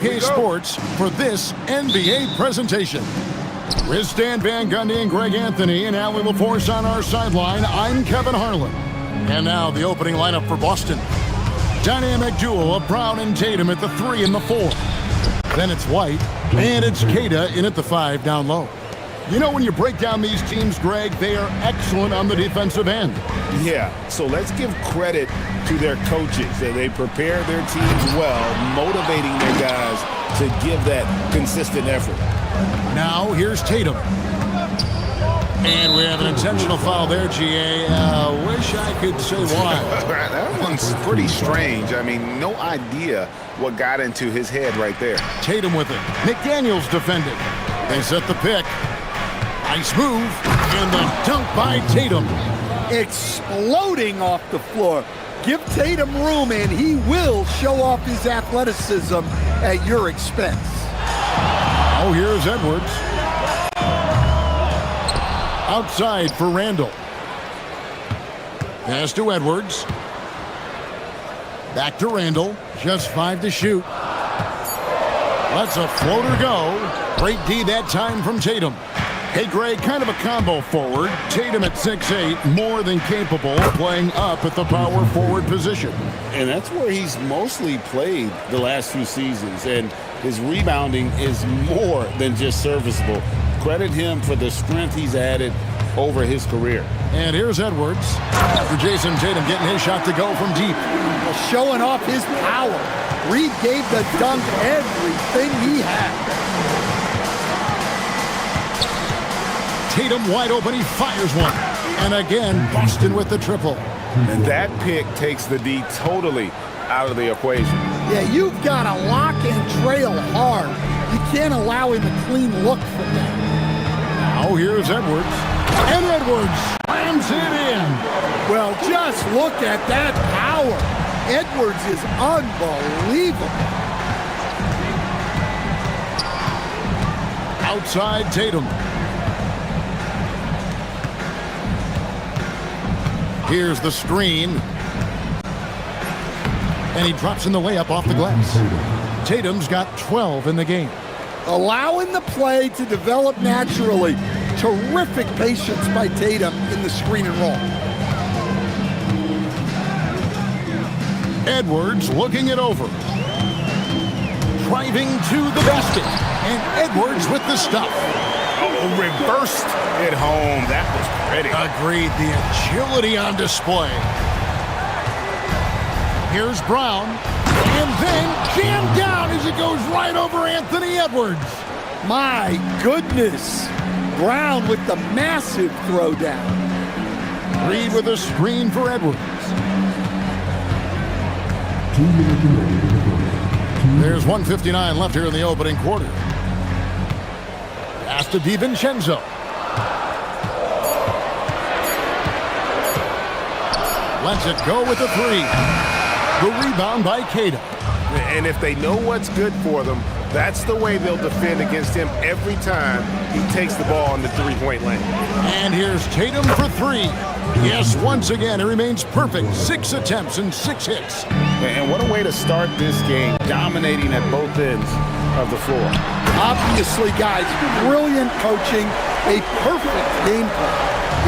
Sports for this NBA presentation. With Stan Van Gundy and Greg Anthony, and now we will force on our sideline. I'm Kevin Harlan. And now the opening lineup for Boston. Dynamic duo of Brown and Tatum at the 3 and the 4. Then it's White, and it's Queta in at the 5 down low. You know, when you break down these teams, Greg, they are excellent on the defensive end. Yeah, so let's give credit to their coaches. They prepare their teams well, motivating their guys to give that consistent effort. Now, here's Tatum. And we have an intentional foul there, GA. Wish I could say why. That one's pretty strange. I mean, no idea what got into his head right there. Tatum with it. McDaniels defended. They set the pick. Nice move. And the dunk by Tatum. Exploding off the floor. Give Tatum room and he will show off his athleticism at your expense. Oh, here's Edwards. Outside for Randall. Pass to Edwards. Back to Randall. Just 5 to shoot. Lets a floater go. Great D that time from Tatum. Hey, Greg, kind of a combo forward. Tatum at 6'8", more than capable of playing up at the power forward position. And that's where he's mostly played the last few seasons. And his rebounding is more than just serviceable. Credit him for the strength he's added over his career. And here's Edwards. After Jason Tatum getting his shot to go from deep. Showing off his power. Reed gave the dunk everything he had. Tatum wide open, he fires one. And again, Boston with the triple. And that pick takes the D totally out of the equation. Yeah, you've got to lock and trail hard. You can't allow him a clean look from that. Now here's Edwards. And Edwards slams it in. Well, just look at that power. Edwards is unbelievable. Outside Tatum. Here's the screen. And he drops in the layup off the glass. Tatum's got 12 in the game. Allowing the play to develop naturally. Terrific patience by Tatum in the screen and roll. Edwards looking it over. Driving to the basket. And Edwards with the stuff. Oh, reversed it home. That was pretty. Agreed. The agility on display. Here's Brown. And then jammed down as it goes right over Anthony Edwards. My goodness. Brown with the massive throwdown. Reed with a screen for Edwards. There's 1:59 left here in the opening quarter. Pass to DiVincenzo. Lets it go with the 3. The rebound by Queta. And if they know what's good for them, that's the way they'll defend against him every time he takes the ball in the three-point lane. And here's Tatum for 3. Yes, once again, it remains perfect. 6 attempts and 6 hits. And what a way to start this game, dominating at both ends of the floor. Obviously, guys, brilliant coaching, a perfect game plan.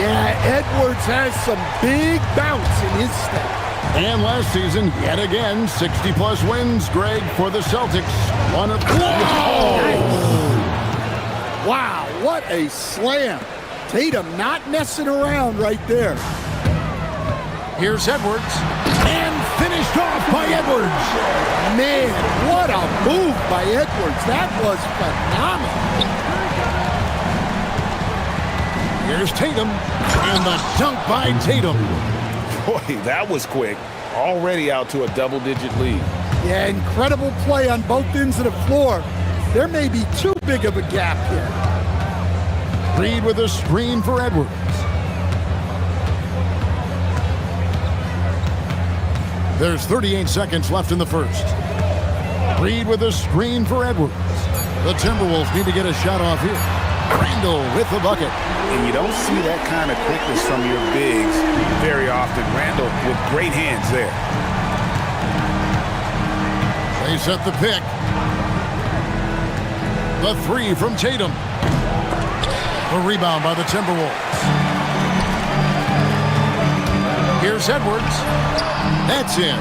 Yeah, Edwards has some big bounce in his step. And last season, yet again, 60-plus wins, Greg, for the Celtics. One of Wow, what a slam. Tatum not messing around right there. Here's Edwards. And finished off by Edwards. Man, what a move by Edwards. That was phenomenal. Here's Tatum. And the dunk by Tatum. Boy, that was quick. Already out to a double-digit lead. Yeah, incredible play on both ends of the floor. There may be too big of a gap here. Reed with a screen for Edwards. There's 38 seconds left in the first. Reed with a screen for Edwards. The Timberwolves need to get a shot off here. Randall with the bucket. And you don't see that kind of quickness from your bigs very often. Randall with great hands there. They set the pick. The three from Tatum. The rebound by the Timberwolves. Here's Edwards. That's in.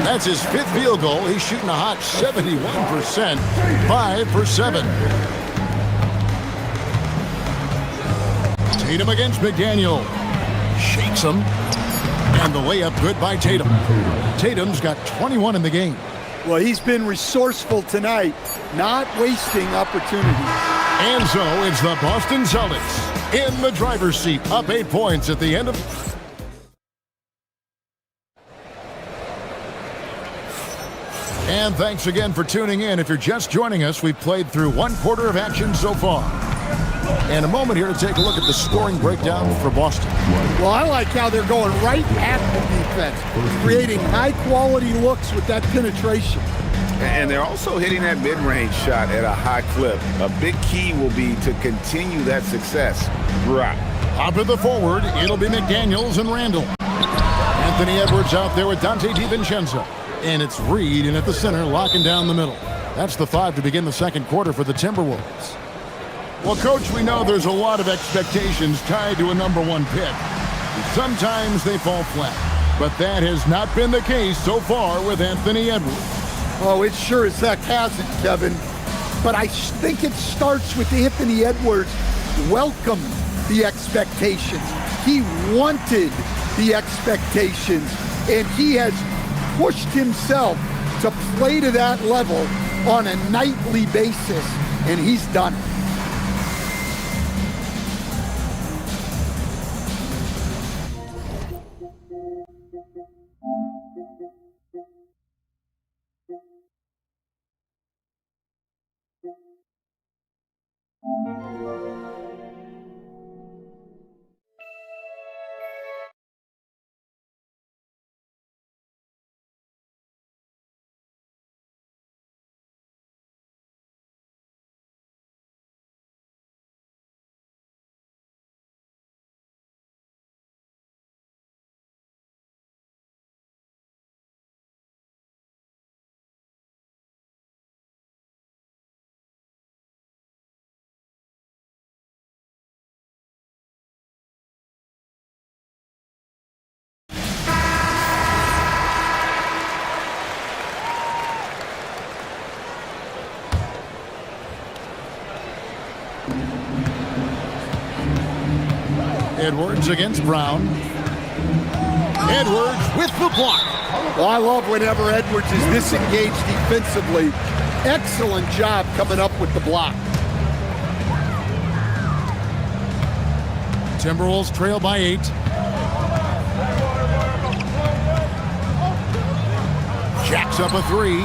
That's his fifth field goal. He's shooting a hot 71%. 5 for 7. Tatum against McDaniel. Shakes him. And the layup good by Tatum. Tatum's got 21 in the game. Well, he's been resourceful tonight, not wasting opportunities. And so it's the Boston Celtics in the driver's seat, up 8 points at the end of... And thanks again for tuning in. If you're just joining us, we've played through 1 quarter of action so far. And a moment here to take a look at the scoring breakdown for Boston. Well, I like how they're going right at the defense, creating high-quality looks with that penetration. And they're also hitting that mid-range shot at a high clip. A big key will be to continue that success throughout. Up at the forward, it'll be McDaniels and Randall. Anthony Edwards out there with Dante DiVincenzo. And it's Reed in at the center, locking down the middle. That's the 5 to begin the second quarter for the Timberwolves. Well, Coach, we know there's a lot of expectations tied to a #1 pick. Sometimes they fall flat, but that has not been the case so far with Anthony Edwards. Oh, it sure as heck hasn't, Kevin. But I think it starts with Anthony Edwards welcomed the expectations. He wanted the expectations, and he has pushed himself to play to that level on a nightly basis, and he's done it. Edwards against Brown. Edwards with the block. Well, I love whenever Edwards is disengaged defensively. Excellent job coming up with the block. Timberwolves trail by 8. Jacks up a 3.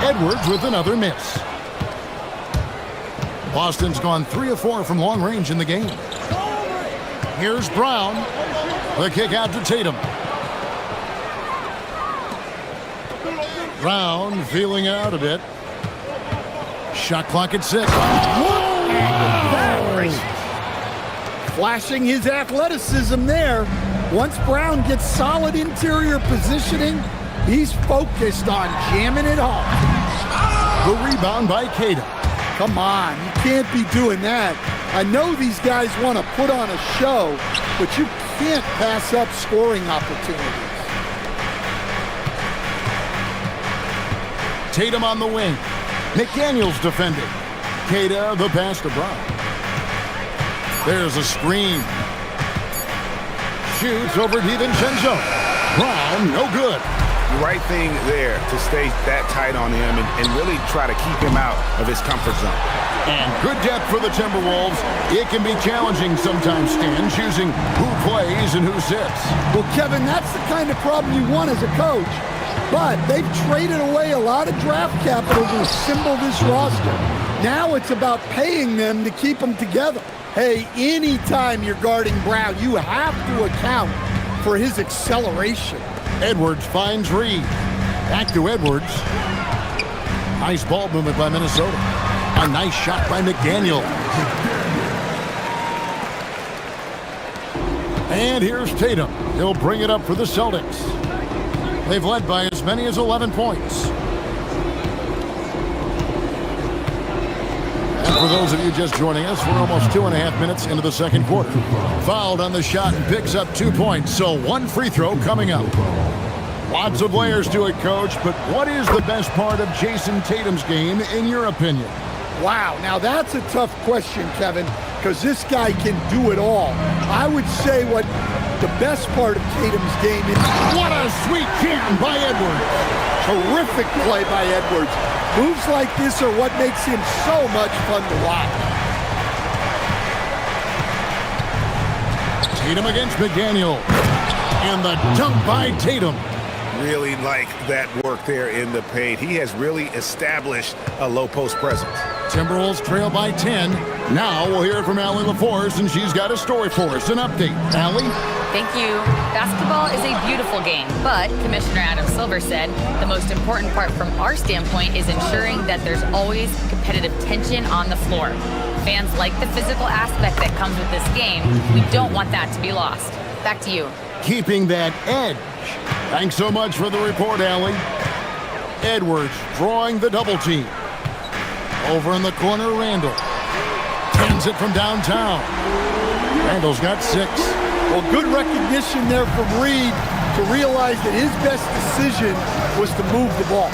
Edwards with another miss. Boston's gone 3 of 4 from long range in the game. Here's Brown. The kick out to Tatum. Brown feeling out a bit. Shot clock at 6. Flashing his athleticism there. Once Brown gets solid interior positioning, he's focused on jamming it home. The rebound by Cada. Come on, you can't be doing that. I know these guys want to put on a show, but you can't pass up scoring opportunities. Tatum on the wing. McDaniels defending. Cada the pass to Brown. There's a screen. Shoots over DiVincenzo. Brown, no good. The right thing there to stay that tight on him and really try to keep him out of his comfort zone. And good depth for the Timberwolves. It can be challenging sometimes, Stan, choosing who plays and who sits. Well, Kevin, that's the kind of problem you want as a coach. But they've traded away a lot of draft capital to assemble this roster. Now it's about paying them to keep them together. Hey, anytime you're guarding Brown, you have to account for his acceleration. Edwards finds Reed. Back to Edwards. Nice ball movement by Minnesota. A nice shot by McDaniel. And here's Tatum. He'll bring it up for the Celtics. They've led by as many as 11 points. For those of you just joining us, we're almost 2.5 minutes into the second quarter. Fouled on the shot and picks up 2 points, so one free throw coming up. Lots of layers to it, Coach, but what is the best part of Jason Tatum's game, in your opinion? Wow, now that's a tough question, Kevin, because this guy can do it all. I would say what the best part of Tatum's game is... What a sweet jam by Edwards! Terrific play by Edwards. Moves like this are what makes him so much fun to watch. Tatum against McDaniel. And the dunk by Tatum. Really like that work there in the paint. He has really established a low post presence. Timberwolves trail by 10. Now we'll hear from Allie LaForce, and she's got a story for us. An update. Allie? Thank you. Basketball is a beautiful game, but Commissioner Adam Silver said the most important part from our standpoint is ensuring that there's always competitive tension on the floor. Fans like the physical aspect that comes with this game. We don't want that to be lost. Back to you. Keeping that edge. Thanks so much for the report, Allie. Edwards drawing the double team. Over in the corner, Randall. Tends it from downtown. Randall's got 6. Well, good recognition there from Reed to realize that his best decision was to move the ball.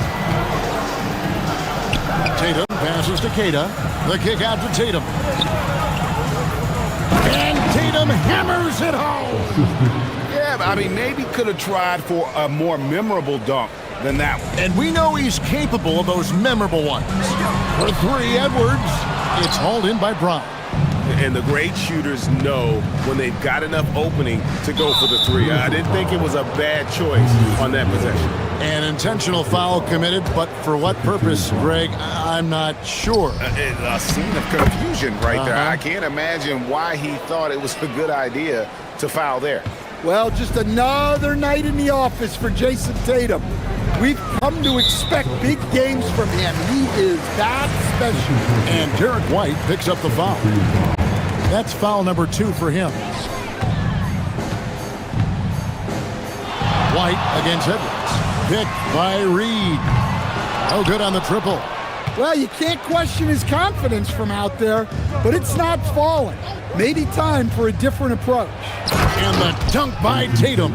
Tatum passes to Keita. The kick out to Tatum. And Tatum hammers it home. Yeah, I mean, maybe could have tried for a more memorable dunk than that one. And we know he's capable of those memorable ones. For 3, Edwards. It's hauled in by Brown. And the great shooters know when they've got enough opening to go for the 3. I didn't think it was a bad choice on that possession. An intentional foul committed, but for what purpose, Greg? I'm not sure. A scene of confusion right there. I can't imagine why he thought it was a good idea to foul there. Well, just another night in the office for Jason Tatum. We've come to expect big games from him. He is that special. And Derek White picks up the foul. That's foul number 2 for him. White against Edwards. Picked by Reed. Oh, good on the triple. Well, you can't question his confidence from out there, but it's not falling. Maybe time for a different approach. And the dunk by Tatum.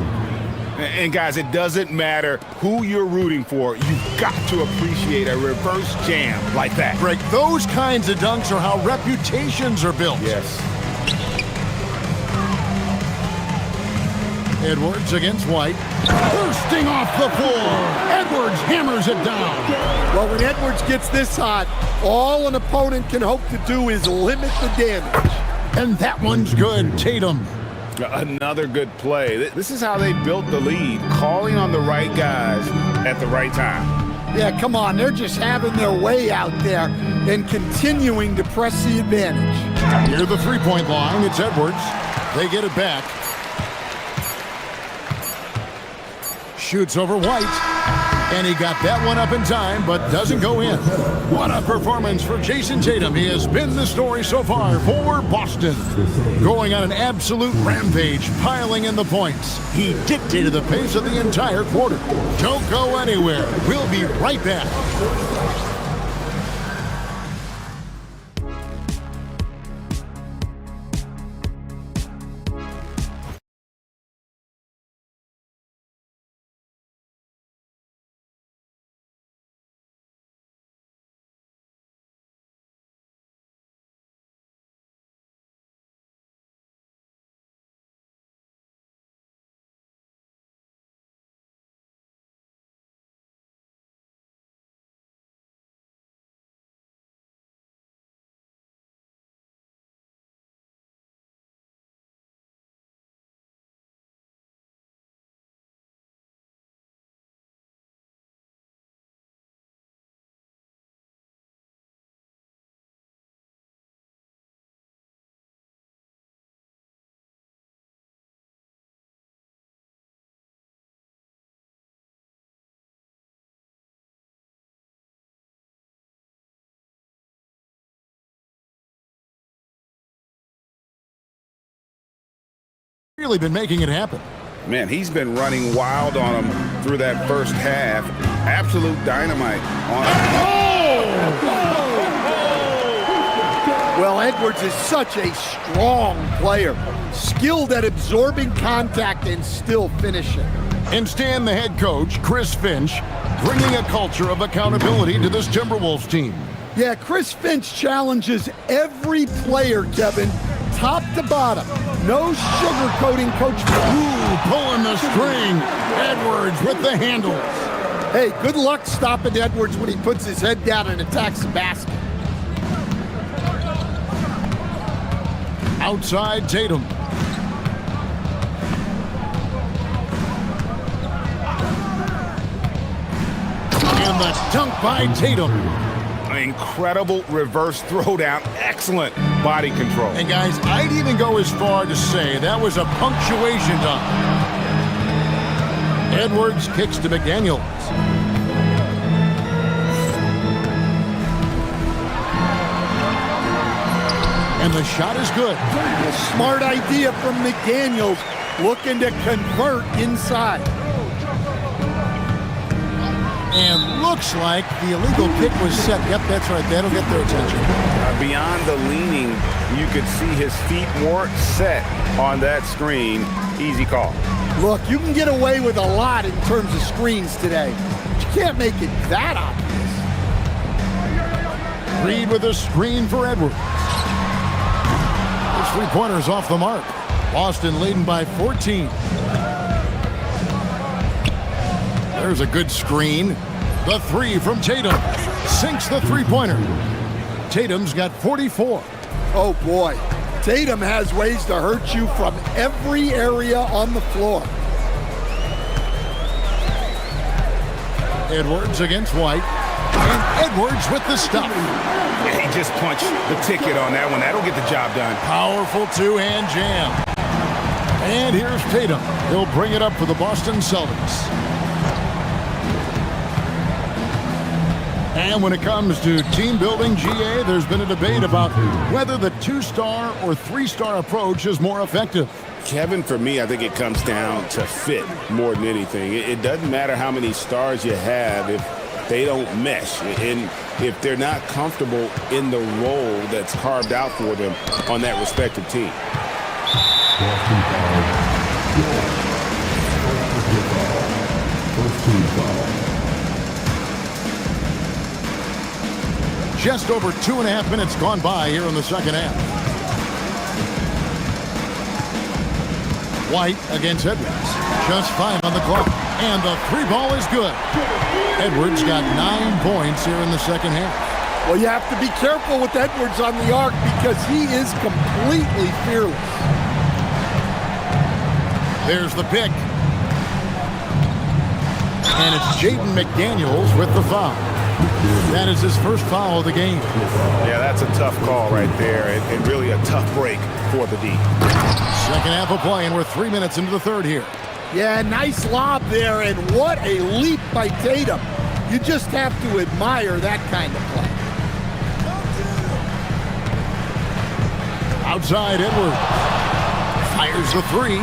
And guys, it doesn't matter who you're rooting for. You've got to appreciate a reverse jam like that. Greg, those kinds of dunks are how reputations are built. Yes. Edwards against White. Bursting off the floor. Edwards hammers it down. Well, when Edwards gets this hot, all an opponent can hope to do is limit the damage. And that one's good. Tatum. Another good play. This is how they built the lead, calling on the right guys at the right time. Yeah, come on. They're just having their way out there and continuing to press the advantage. Near the three-point line, it's Edwards. They get it back. Shoots over White. And he got that one up in time, but doesn't go in. What a performance for Jason Tatum. He has been the story so far for Boston. Going on an absolute rampage, piling in the points. He dictated the pace of the entire quarter. Don't go anywhere. We'll be right back. Really been making it happen. Man, he's been running wild on him through that first half. Absolute dynamite on him. Well, Edwards is such a strong player, skilled at absorbing contact and still finishing. And Stan, the head coach, Chris Finch, bringing a culture of accountability to this Timberwolves team. Yeah, Chris Finch challenges every player, Kevin, top to bottom. No sugarcoating, Coach. Ooh, pulling the string. Edwards with the handles. Hey, good luck stopping Edwards when he puts his head down and attacks the basket. Outside Tatum. And the dunk by Tatum. An incredible reverse throwdown. Excellent body control. And guys, I'd even go as far to say that was a punctuation dunk. Edwards kicks to McDaniels. And the shot is good. A smart idea from McDaniels, looking to convert inside. And looks like the illegal kick was set. Yep, that's right. That'll get their attention. Beyond the leaning, you could see his feet weren't set on that screen. Easy call. Look, you can get away with a lot in terms of screens today, but you can't make it that obvious. Reed with a screen for Edwards. His three-pointer's off the mark. Boston leading by 14. There's a good screen. The three from Tatum. Sinks the three-pointer. Tatum's got 44. Oh, boy. Tatum has ways to hurt you from every area on the floor. Edwards against White. And Edwards with the stop. Yeah, he just punched the ticket on that one. That'll get the job done. Powerful two-hand jam. And here's Tatum. He'll bring it up for the Boston Celtics. And when it comes to team building, GA, there's been a debate about whether the two-star or three-star approach is more effective. Kevin, for me, I think it comes down to fit more than anything. It doesn't matter how many stars you have if they don't mesh and if they're not comfortable in the role that's carved out for them on that respective team. Just over 2.5 minutes gone by here in the second half. White against Edwards. Just 5 on the clock. And the three ball is good. Edwards got 9 points here in the second half. Well, you have to be careful with Edwards on the arc because he is completely fearless. There's the pick. And it's Jaden McDaniels with the foul. That is his first foul of the game. Yeah, that's a tough call right there and really a tough break for the D. Second half of play, and we're 3 minutes into the third here. Yeah, nice lob there, and what a leap by Tatum. You just have to admire that kind of play. Outside Edwards. Fires the three.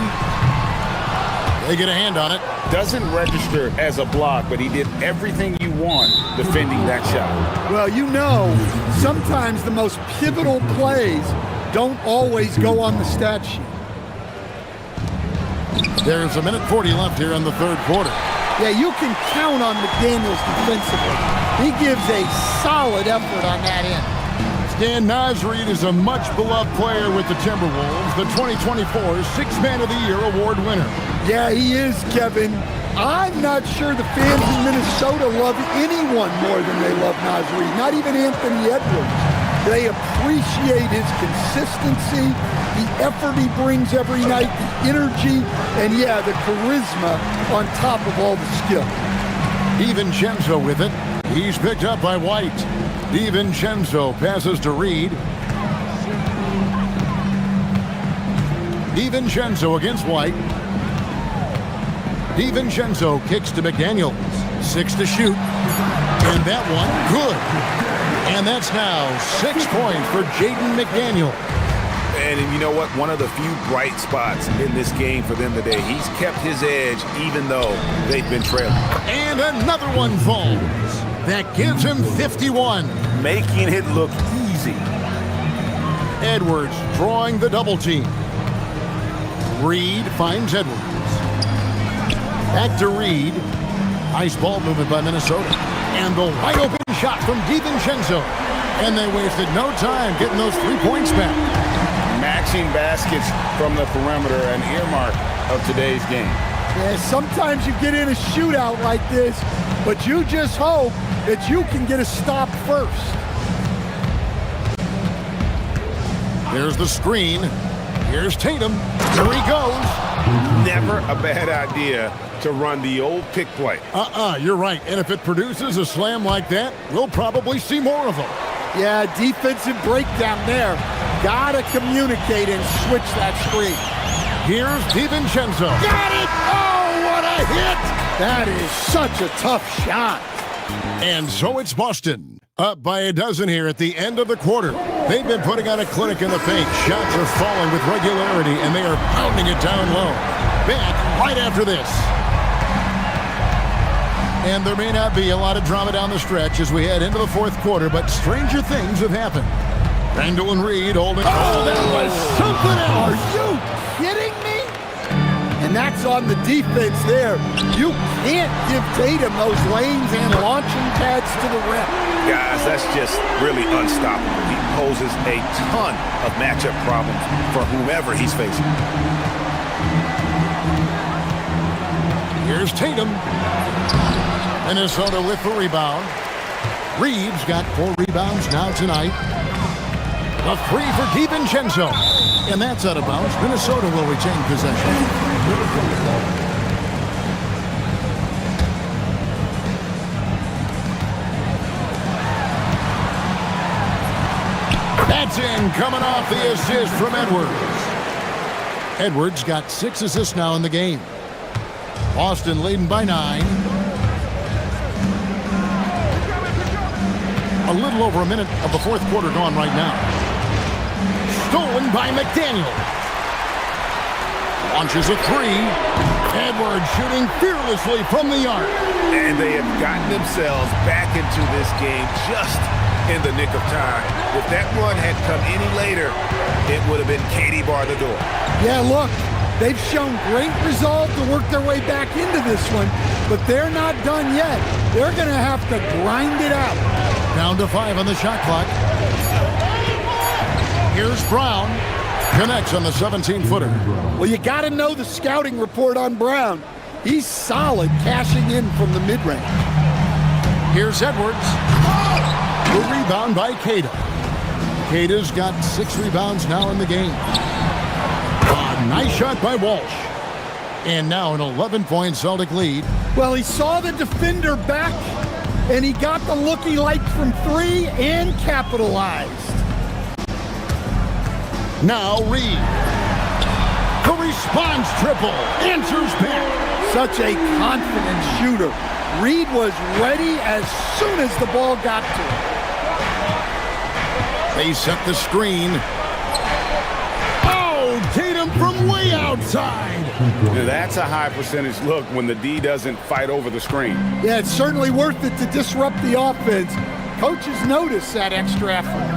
They get a hand on it. Doesn't register as a block, but he did everything you want defending that shot. Well, you know, sometimes the most pivotal plays don't always go on the stat sheet. There's 1:40 left here in the third quarter. Yeah, you can count on McDaniels defensively. He gives a solid effort on that end. Stan Nasreed is a much-beloved player with the Timberwolves, the 2024 Sixth Man of the Year award winner. Yeah, he is, Kevin. I'm not sure the fans in Minnesota love anyone more than they love Nasreed, not even Anthony Edwards. They appreciate his consistency, the effort he brings every night, the energy, and yeah, the charisma on top of all the skill. DiVincenzo with it. He's picked up by White. DiVincenzo passes to Reed. DiVincenzo against White. DiVincenzo kicks to McDaniels. 6 to shoot. And that one, good. And that's now 6 points for Jaden McDaniels. And you know what? One of the few bright spots in this game for them today. He's kept his edge even though they've been trailing. And another one falls. That gives him 51. Making it look easy. Edwards drawing the double team. Reed finds Edwards. Back to Reed. Nice ball movement by Minnesota. And the wide open shot from DiVincenzo. And they wasted no time getting those 3 points back. Matching baskets from the perimeter, an earmark of today's game. Yeah, sometimes you get in a shootout like this, but you just hope that you can get a stop first. Here's the screen. Here's Tatum. Here he goes. Never a bad idea to run the old pick play. You're right. And if it produces a slam like that, we'll probably see more of them. Yeah, defensive breakdown there. Gotta communicate and switch that screen. Here's DiVincenzo. Got it! Oh, what a hit! That is such a tough shot. And so it's Boston. Up by a dozen here at the end of the quarter. They've been putting on a clinic in the paint. Shots are falling with regularity, and they are pounding it down low. Back right after this. And there may not be a lot of drama down the stretch as we head into the fourth quarter, but stranger things have happened. Randall and Reed holding. Oh, that was something else. Are you kidding me? And that's on the defense there. You can't give Tatum those lanes and launching pads to the rim. Guys, that's just really unstoppable. He poses a ton of matchup problems for whomever he's facing. Here's Tatum. Minnesota with the rebound. Reeves got 4 rebounds now tonight. A 3 for DiVincenzo. And that's out of bounds. Minnesota will retain possession. That's in, coming off the assist from Edwards. Edwards got 6 assists now in the game. Boston leading by 9. A little over a minute of the fourth quarter gone right now. Stolen by McDaniel. Launches a 3. Edwards shooting fearlessly from the arc. And they have gotten themselves back into this game just in the nick of time. If that one had come any later, it would have been Katie bar the door. Yeah, look, they've shown great resolve to work their way back into this one, but they're not done yet. They're going to have to grind it out. Down to 5 on the shot clock. Here's Brown. Connects on the 17-footer. Well, you got to know the scouting report on Brown. He's solid cashing in from the mid-range. Here's Edwards. The rebound by Queta. Queta's got 6 rebounds now in the game. A nice shot by Walsh. And now an 11-point Celtic lead. Well, he saw the defender back, and he got the look he liked from 3 and capitalized. Now Reed. The response triple. Answers back. Such a confident shooter. Reed was ready as soon as the ball got to him. They set the screen. Oh, Tatum from way outside. Now, that's a high percentage look when the D doesn't fight over the screen. Yeah, it's certainly worth it to disrupt the offense. Coaches notice that extra effort.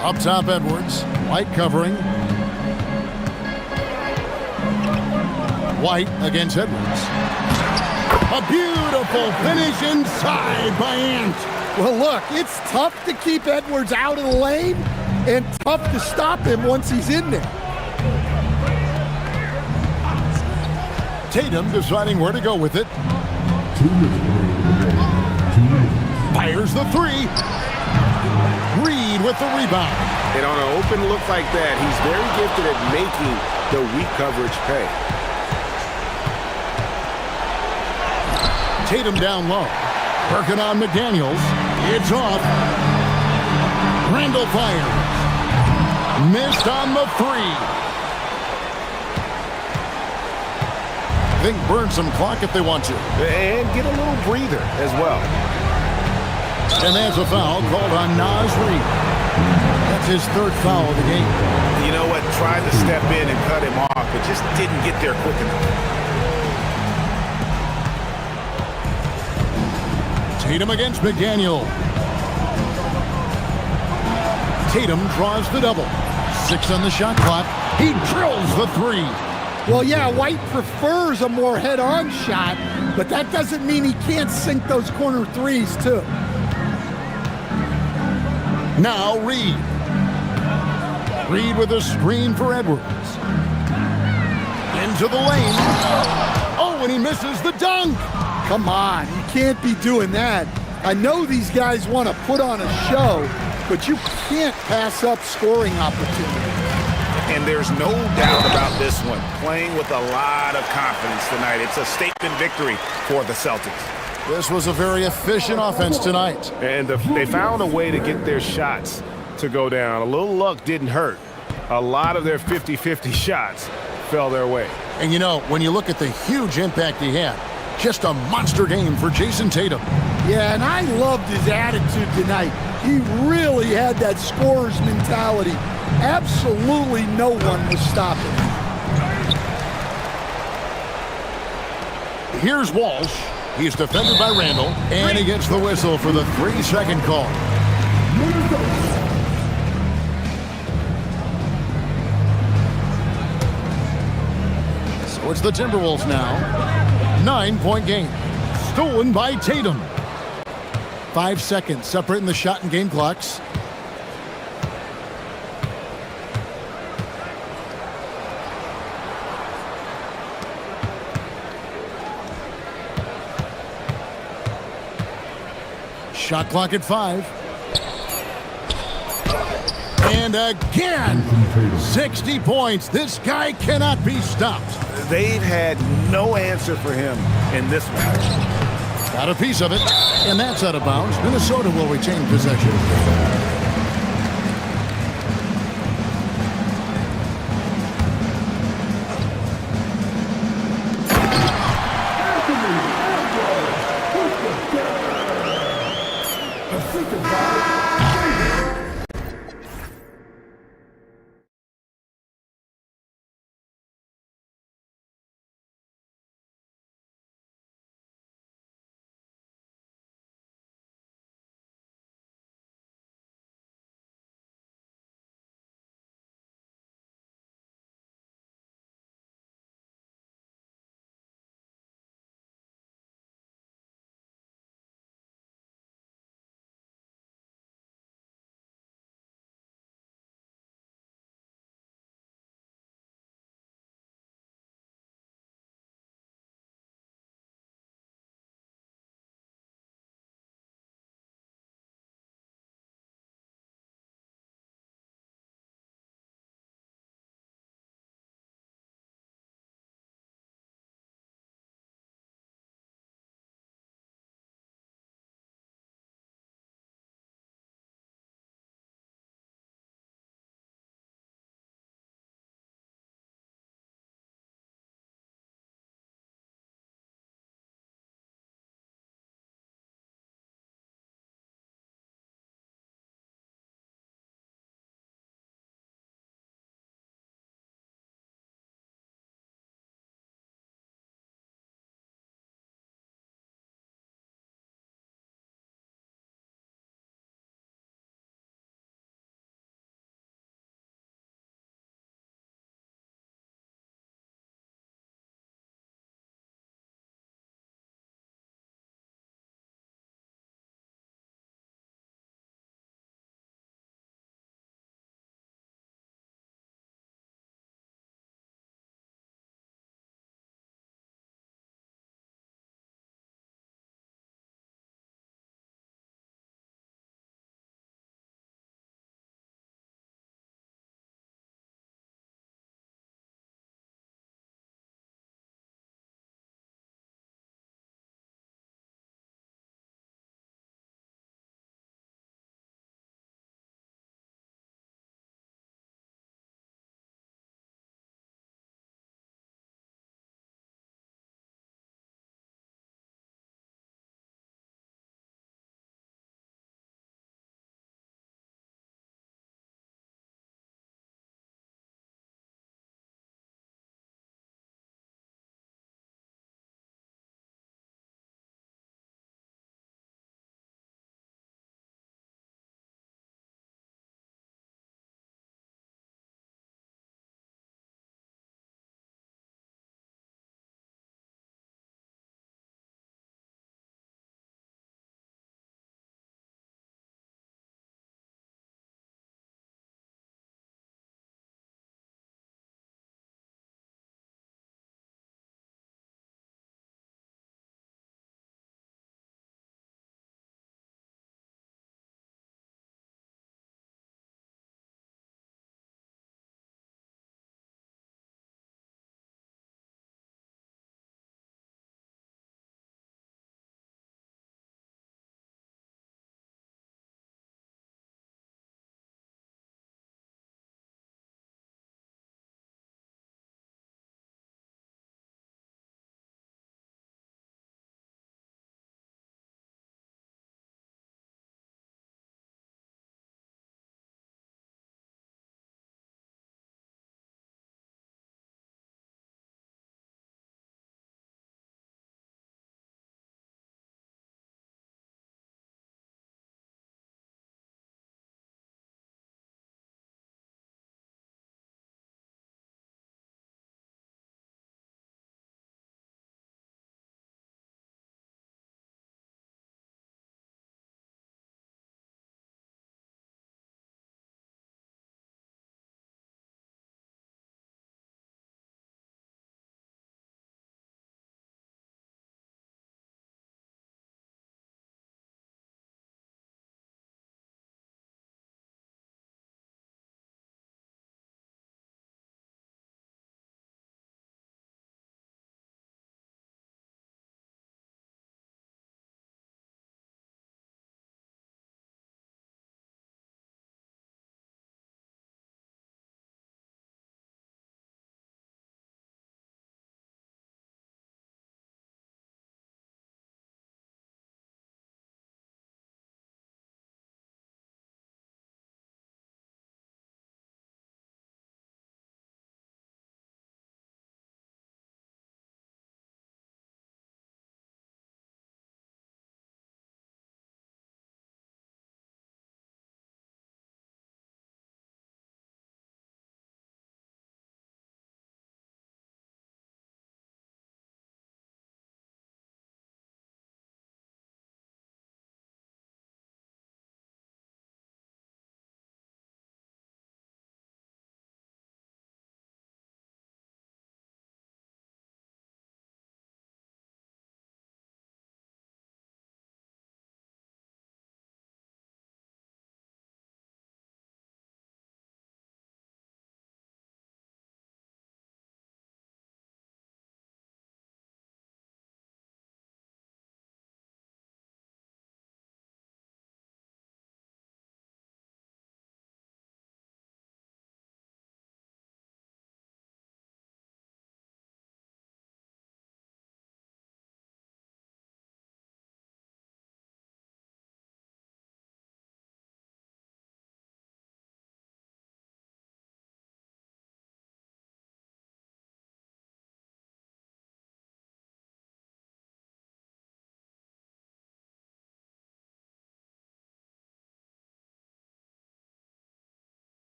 Up top, Edwards. White covering. White against Edwards. A beautiful finish inside by Ant. Well, look, it's tough to keep Edwards out of the lane and tough to stop him once he's in there. Tatum deciding where to go with it. Fires the 3. Reed with the rebound. And on an open look like that, he's very gifted at making the weak coverage pay. Tatum down low. Working on McDaniels. It's off. Randall fires. Missed on the 3. I think burn some clock if they want to. And get a little breather as well. And there's a foul called on Naz Reed. That's his 3rd foul of the game. You know what? Tried to step in and cut him off, but just didn't get there quick enough. Tatum against McDaniel. Tatum draws the double. 6 on the shot clock. He drills the 3. Well, yeah, White prefers a more head-on shot, but that doesn't mean he can't sink those corner threes, too. Now Reed. Reed with a screen for Edwards. Into the lane. Oh, and he misses the dunk. Come on, you can't be doing that. I know these guys want to put on a show, but you can't pass up scoring opportunity. And there's no doubt about this one. Playing with a lot of confidence tonight. It's a statement victory for the Celtics. This was a very efficient offense tonight. And they found a way to get their shots to go down. A little luck didn't hurt. A lot of their 50-50 shots fell their way. And you know, when you look at the huge impact he had, just a monster game for Jason Tatum. Yeah, and I loved his attitude tonight. He really had that scorer's mentality. Absolutely no one was stopping him. Here's Walsh. He's defended by Randall, and he gets the whistle for the 3-second call. So it's the Timberwolves now. 9-point game. Stolen by Tatum. 5 seconds separating the shot and game clocks. Shot clock at 5. And again, 60 points. This guy cannot be stopped. They've had no answer for him in this match. Got a piece of it, and that's out of bounds. Minnesota will retain possession.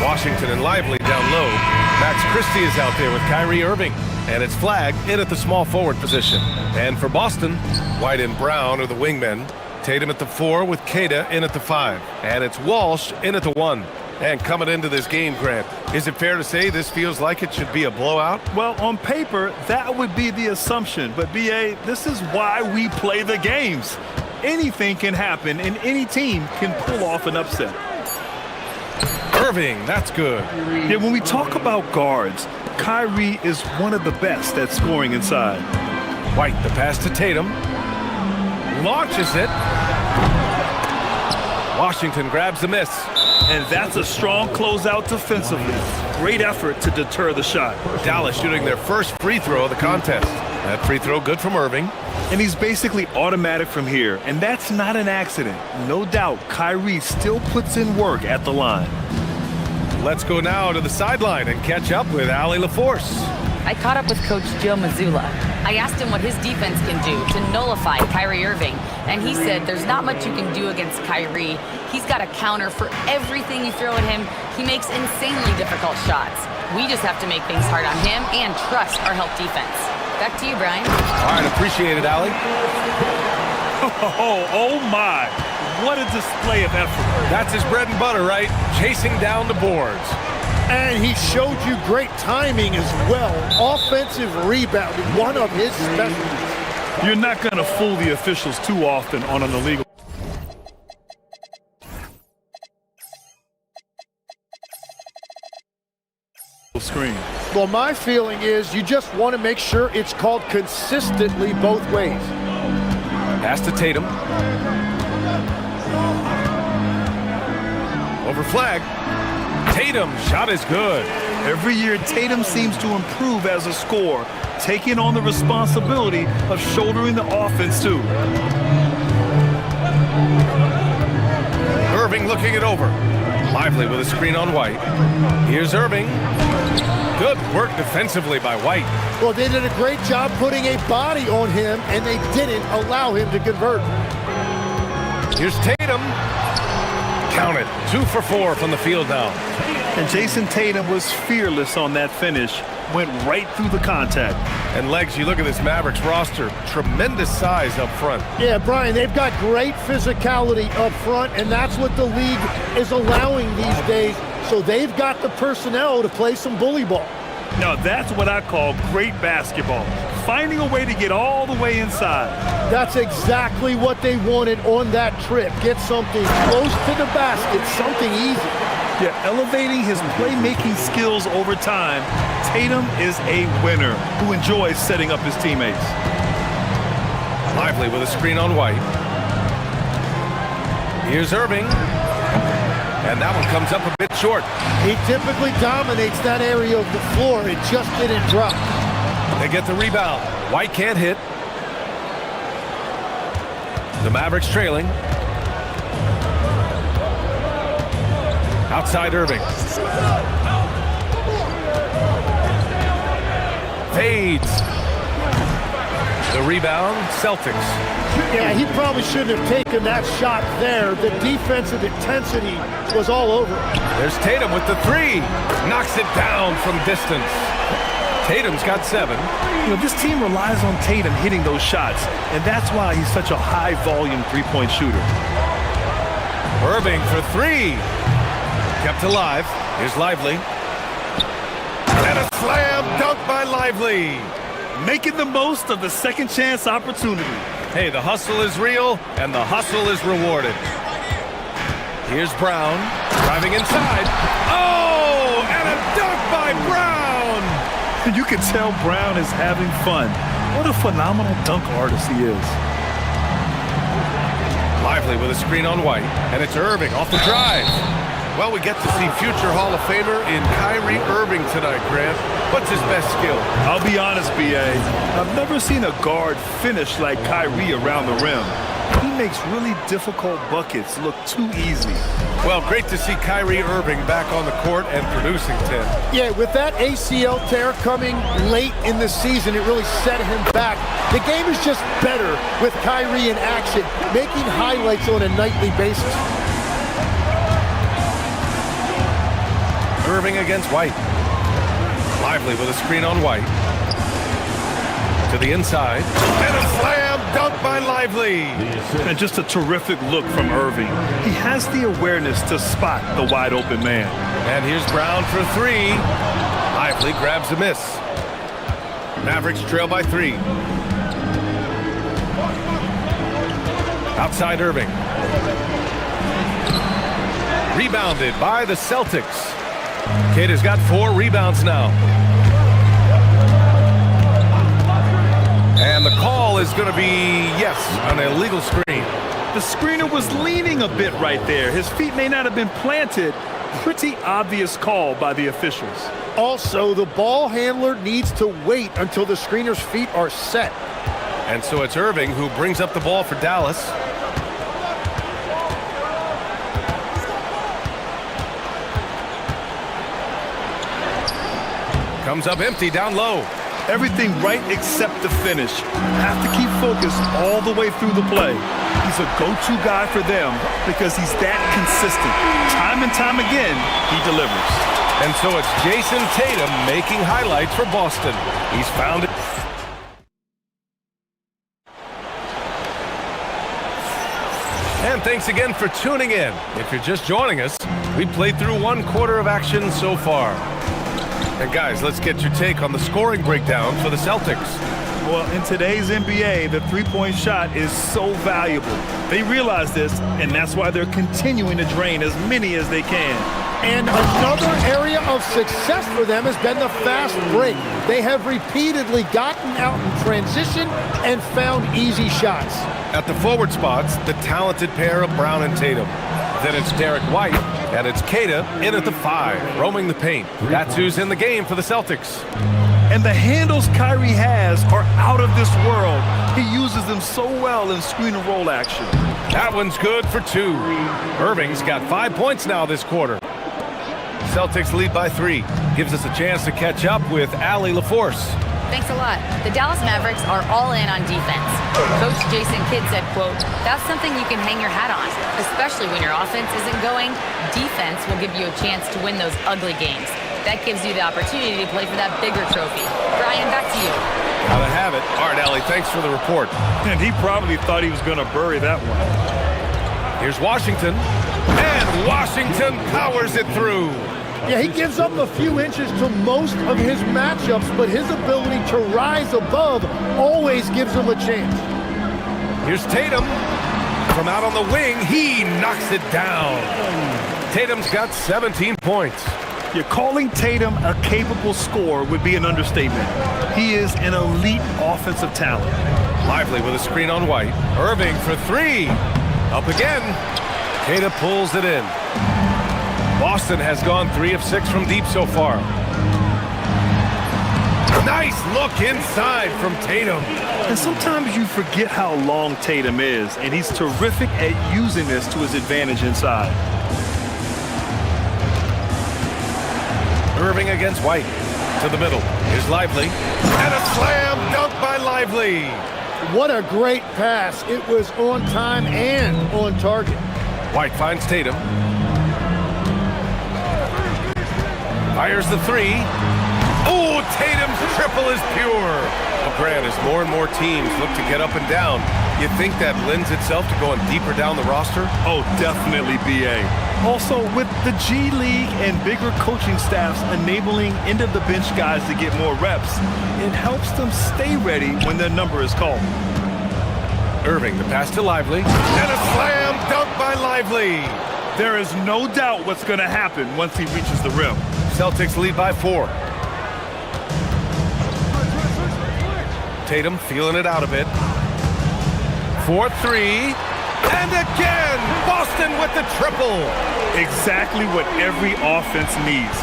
Washington and Lively down low. Max Christie is out there with Kyrie Irving. And it's Flagg in at the small forward position. And for Boston, White and Brown are the wingmen. Tatum at the 4 with Queta in at the 5. And it's Walsh in at the 1. And coming into this game, Grant, is it fair to say this feels like it should be a blowout? Well, on paper, that would be the assumption. But, B.A., this is why we play the games. Anything can happen, and any team can pull off an upset. Irving, that's good. Yeah, when we talk about guards, Kyrie is one of the best at scoring inside. White, the pass to Tatum. Launches it. Washington grabs the miss. And that's a strong closeout defensively. Great effort to deter the shot. Dallas shooting their first free throw of the contest. That free throw good from Irving. And he's basically automatic from here. And that's not an accident. No doubt, Kyrie still puts in work at the line. Let's go now to the sideline and catch up with Allie LaForce. I caught up with Coach Joe Mazzulla. I asked him what his defense can do to nullify Kyrie Irving, and he said there's not much you can do against Kyrie. He's got a counter for everything you throw at him. He makes insanely difficult shots. We just have to make things hard on him and trust our help defense. Back to you, Brian. All right, appreciate it, Allie. Oh my. What a display of effort. That's his bread and butter, right? Chasing down the boards. And he showed you great timing as well. Offensive rebounding, one of his specialties. You're not going to fool the officials too often on an illegal screen. Well, my feeling is you just want to make sure it's called consistently both ways. Pass to Tatum. Over Flagg. Tatum, shot is good. Every year, Tatum seems to improve as a scorer, taking on the responsibility of shouldering the offense too. Irving looking it over. Lively with a screen on White. Here's Irving. Good work defensively by White. Well, they did a great job putting a body on him, and they didn't allow him to convert. Here's Tatum. Count it. 2 for 4 from the field now. And Jason Tatum was fearless on that finish. Went right through the contact. And Legs, you look at this Mavericks roster. Tremendous size up front. Yeah, Brian, they've got great physicality up front, and that's what the league is allowing these days. So they've got the personnel to play some bully ball. Now that's what I call great basketball. Finding a way to get all the way inside. That's exactly what they wanted on that trip. Get something close to the basket, something easy. Yeah, elevating his playmaking skills over time, Tatum is a winner who enjoys setting up his teammates. Lively with a screen on White. Here's Irving. And that one comes up a bit short. He typically dominates that area of the floor. It just didn't drop. They get the rebound. White can't hit. The Mavericks trailing. Outside Irving. Fades. The rebound, Celtics. Yeah, he probably shouldn't have taken that shot there. The defensive intensity was all over. There's Tatum with the 3. Knocks it down from distance. Tatum's got 7. You know, this team relies on Tatum hitting those shots, and that's why he's such a high-volume three-point shooter. Irving for 3. Kept alive. Here's Lively. And a slam dunk by Lively. Making the most of the second chance opportunity. Hey, the hustle is real, and the hustle is rewarded. Here's Brown, driving inside. Oh, and a dunk by Brown! You can tell Brown is having fun. What a phenomenal dunk artist he is. Lively with a screen on White, and it's Irving off the drive. Well, we get to see future Hall of Famer in Kyrie Irving tonight, Grant. What's his best skill? I'll be honest, B.A. I've never seen a guard finish like Kyrie around the rim. He makes really difficult buckets look too easy. Well, great to see Kyrie Irving back on the court and producing, Tim. Yeah, with that ACL tear coming late in the season, it really set him back. The game is just better with Kyrie in action, making highlights on a nightly basis. Irving against White. Lively with a screen on White. To the inside. And a slam dunk by Lively. And just a terrific look from Irving. He has the awareness to spot the wide open man. And here's Brown for three. Lively grabs a miss. Mavericks trail by 3. Outside Irving. Rebounded by the Celtics. Kata's got 4 rebounds now. And the call is going to be, yes, an illegal screen. The screener was leaning a bit right there. His feet may not have been planted. Pretty obvious call by the officials. Also, the ball handler needs to wait until the screener's feet are set. And so it's Irving who brings up the ball for Dallas. Comes up empty down low. Everything right except the finish. Have to keep focused all the way through the play. He's a go-to guy for them because he's that consistent. Time and time again, he delivers. And so it's Jason Tatum making highlights for Boston. He's found it. And thanks again for tuning in. If you're just joining us, we played through 1 quarter of action so far. And guys, let's get your take on the scoring breakdown for the Celtics. Well, in today's NBA, the three-point shot is so valuable. They realize this, and that's why they're continuing to drain as many as they can. And another area of success for them has been the fast break. They have repeatedly gotten out in transition and found easy shots. At the forward spots, the talented pair of Brown and Tatum. Then it's Derek White, and it's Kata in at the 5, roaming the paint. That's who's in the game for the Celtics. And the handles Kyrie has are out of this world. He uses them so well in screen and roll action. That one's good for 2. Irving's got 5 points now this quarter. Celtics lead by 3. Gives us a chance to catch up with Allie LaForce. Thanks a lot. The Dallas Mavericks are all in on defense. Coach Jason Kidd said, quote, "That's something you can hang your hat on, especially when your offense isn't going. Defense will give you a chance to win those ugly games. That gives you the opportunity to play for that bigger trophy." Brian, back to you. Gotta have it. All right, Allie, thanks for the report. And he probably thought he was going to bury that one. Here's Washington. And Washington powers it through. Yeah, he gives up a few inches to most of his matchups, but his ability to rise above always gives him a chance. Here's Tatum. From out on the wing, he knocks it down. Tatum's got 17 points. You're calling Tatum a capable scorer would be an understatement. He is an elite offensive talent. Lively with a screen on White. Irving for 3. Up again. Kata pulls it in. Boston has gone 3 of 6 from deep so far. Nice look inside from Tatum. And sometimes you forget how long Tatum is, and he's terrific at using this to his advantage inside. Irving against White. To the middle. Here's Lively. And a slam dunk by Lively. What a great pass. It was on time and on target. White finds Tatum. Fires the 3. Oh, Tatum's triple is pure. Well, Grant, as more and more teams look to get up and down, you think that lends itself to going deeper down the roster? Oh, definitely, BA. Also, with the G League and bigger coaching staffs enabling end-of-the-bench guys to get more reps, it helps them stay ready when their number is called. Irving, the pass to Lively. And a slam dunk by Lively. There is no doubt what's going to happen once he reaches the rim. Celtics lead by 4. Tatum feeling it out a bit. 4-3. And again, Boston with the triple. Exactly what every offense needs.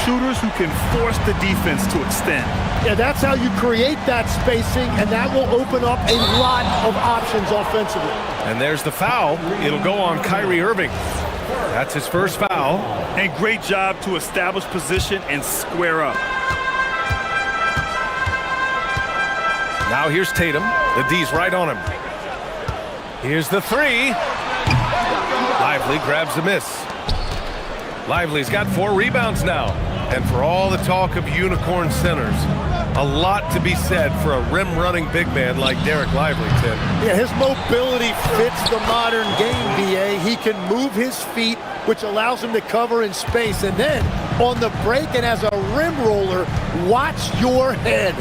Shooters who can force the defense to extend. Yeah, that's how you create that spacing, and that will open up a lot of options offensively. And there's the foul. It'll go on Kyrie Irving. That's his first foul. And great job to establish position and square up. Now here's Tatum. The D's right on him. Here's the 3. Lively grabs the miss. Lively's got 4 rebounds now. And for all the talk of unicorn centers, a lot to be said for a rim-running big man like Derek Lively, Tim. Yeah, his mobility fits the modern game, BA. He can move his feet, which allows him to cover in space. And then, on the break and as a rim roller, watch your head.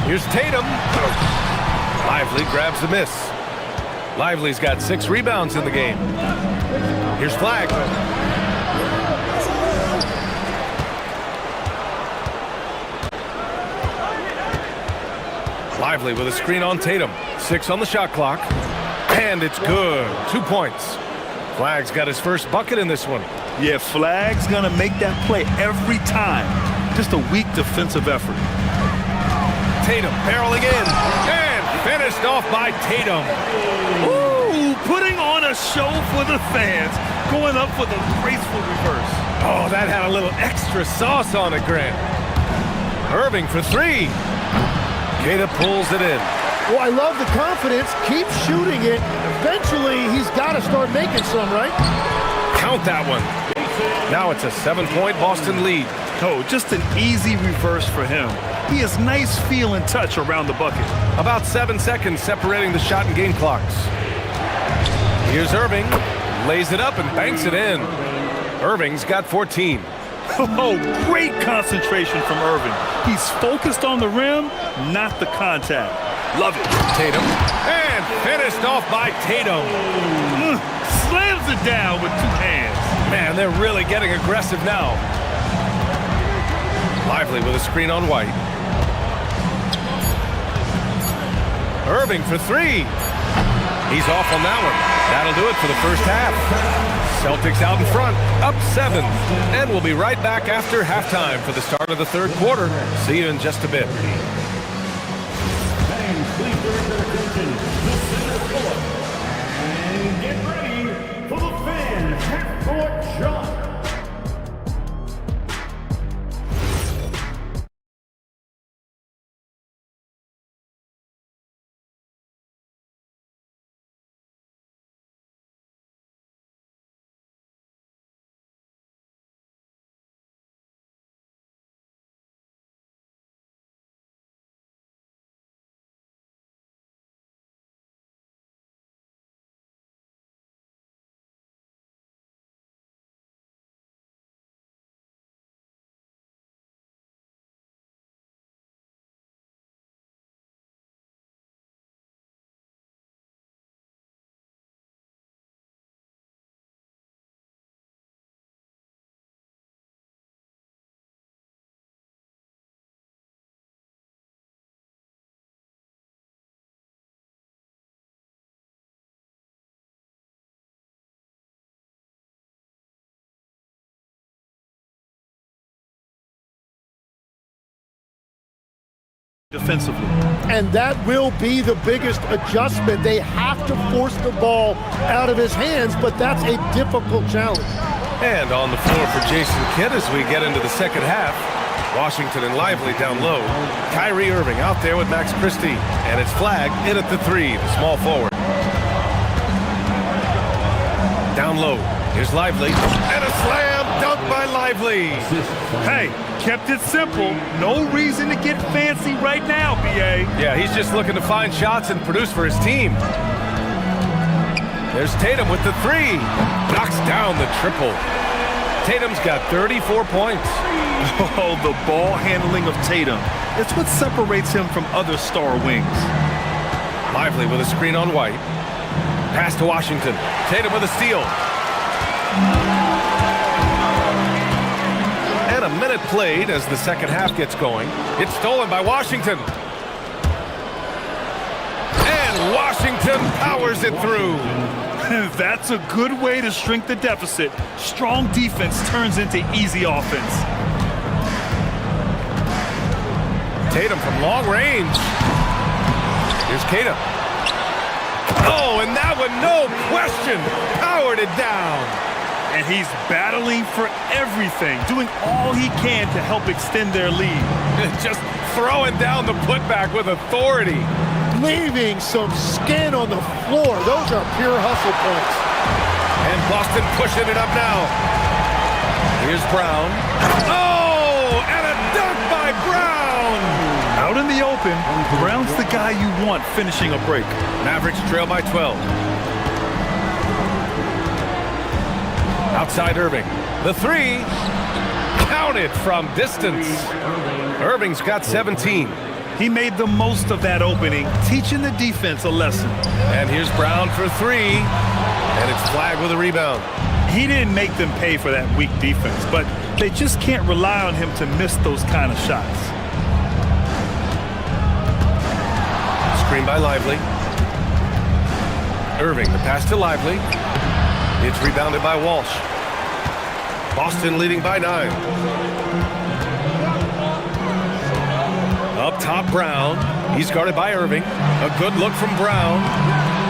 Here's Tatum. Lively grabs the miss. Lively's got 6 rebounds in the game. Here's Flag. Lively with a screen on Tatum. 6 on the shot clock. And it's good. 2 points. Flag's got his first bucket in this one. Yeah, Flag's gonna make that play every time. Just a weak defensive effort. Tatum barreling in. And finished off by Tatum. Ooh, putting on a show for the fans. Going up for the graceful reverse. Oh, that had a little extra sauce on it, Grant. Irving for 3. Kata pulls it in. Well, I love the confidence. Keep shooting it. Eventually, he's got to start making some, right? Count that one. Now it's a 7-point Boston lead. Oh, just an easy reverse for him. He has nice feel and touch around the bucket. About 7 seconds separating the shot and game clocks. Here's Irving. Lays it up and banks it in. Irving's got 14. Oh, great concentration from Irving. He's focused on the rim, not the contact. Love it. Tatum. And finished off by Tatum. Slams it down with 2 hands. Man, they're really getting aggressive now. Lively with a screen on White. Irving for 3. He's off on that one. That'll do it for the first half. Celtics out in front, up 7. And we'll be right back after halftime for the start of the third quarter. See you in just a bit. Please direct their attention to the center court. And get ready for the fan half-court jump. Defensively. And that will be the biggest adjustment. They have to force the ball out of his hands, but that's a difficult challenge. And on the floor for Jason Kidd as we get into the second half. Washington and Lively down low. Kyrie Irving out there with Max Christie. And it's Flag in at the 3, the small forward. Down low. Here's Lively. And a slam dunk by Lively. Hey, kept it simple. No reason to get fancy right now, BA. Yeah, he's just looking to find shots and produce for his team. There's Tatum with the 3. Knocks down the triple. Tatum's got 34 points. Oh, the ball handling of Tatum. It's what separates him from other star wings. Lively with a screen on White. Pass to Washington. Tatum with a steal. And a minute played as the second half gets going. It's stolen by Washington. And Washington powers it through. That's a good way to shrink the deficit. Strong defense turns into easy offense. Tatum from long range. Here's Kata. Oh, and that one, no question, powered it down. And he's battling for everything, doing all he can to help extend their lead. Just throwing down the putback with authority. Leaving some skin on the floor. Those are pure hustle points. And Boston pushing it up now. Here's Brown. Oh, and a dunk by Brown! Out in the open, Brown's the guy you want finishing a break. Mavericks trail by 12. Outside Irving. The three. Counted from distance. Irving's got 17. He made the most of that opening, teaching the defense a lesson. And here's Brown for three. And it's flagged with a rebound. He didn't make them pay for that weak defense, but they just can't rely on him to miss those kind of shots. Screen by Lively. Irving, the pass to Lively. It's rebounded by Walsh. Boston leading by 9. Up top, Brown. He's guarded by Irving. A good look from Brown.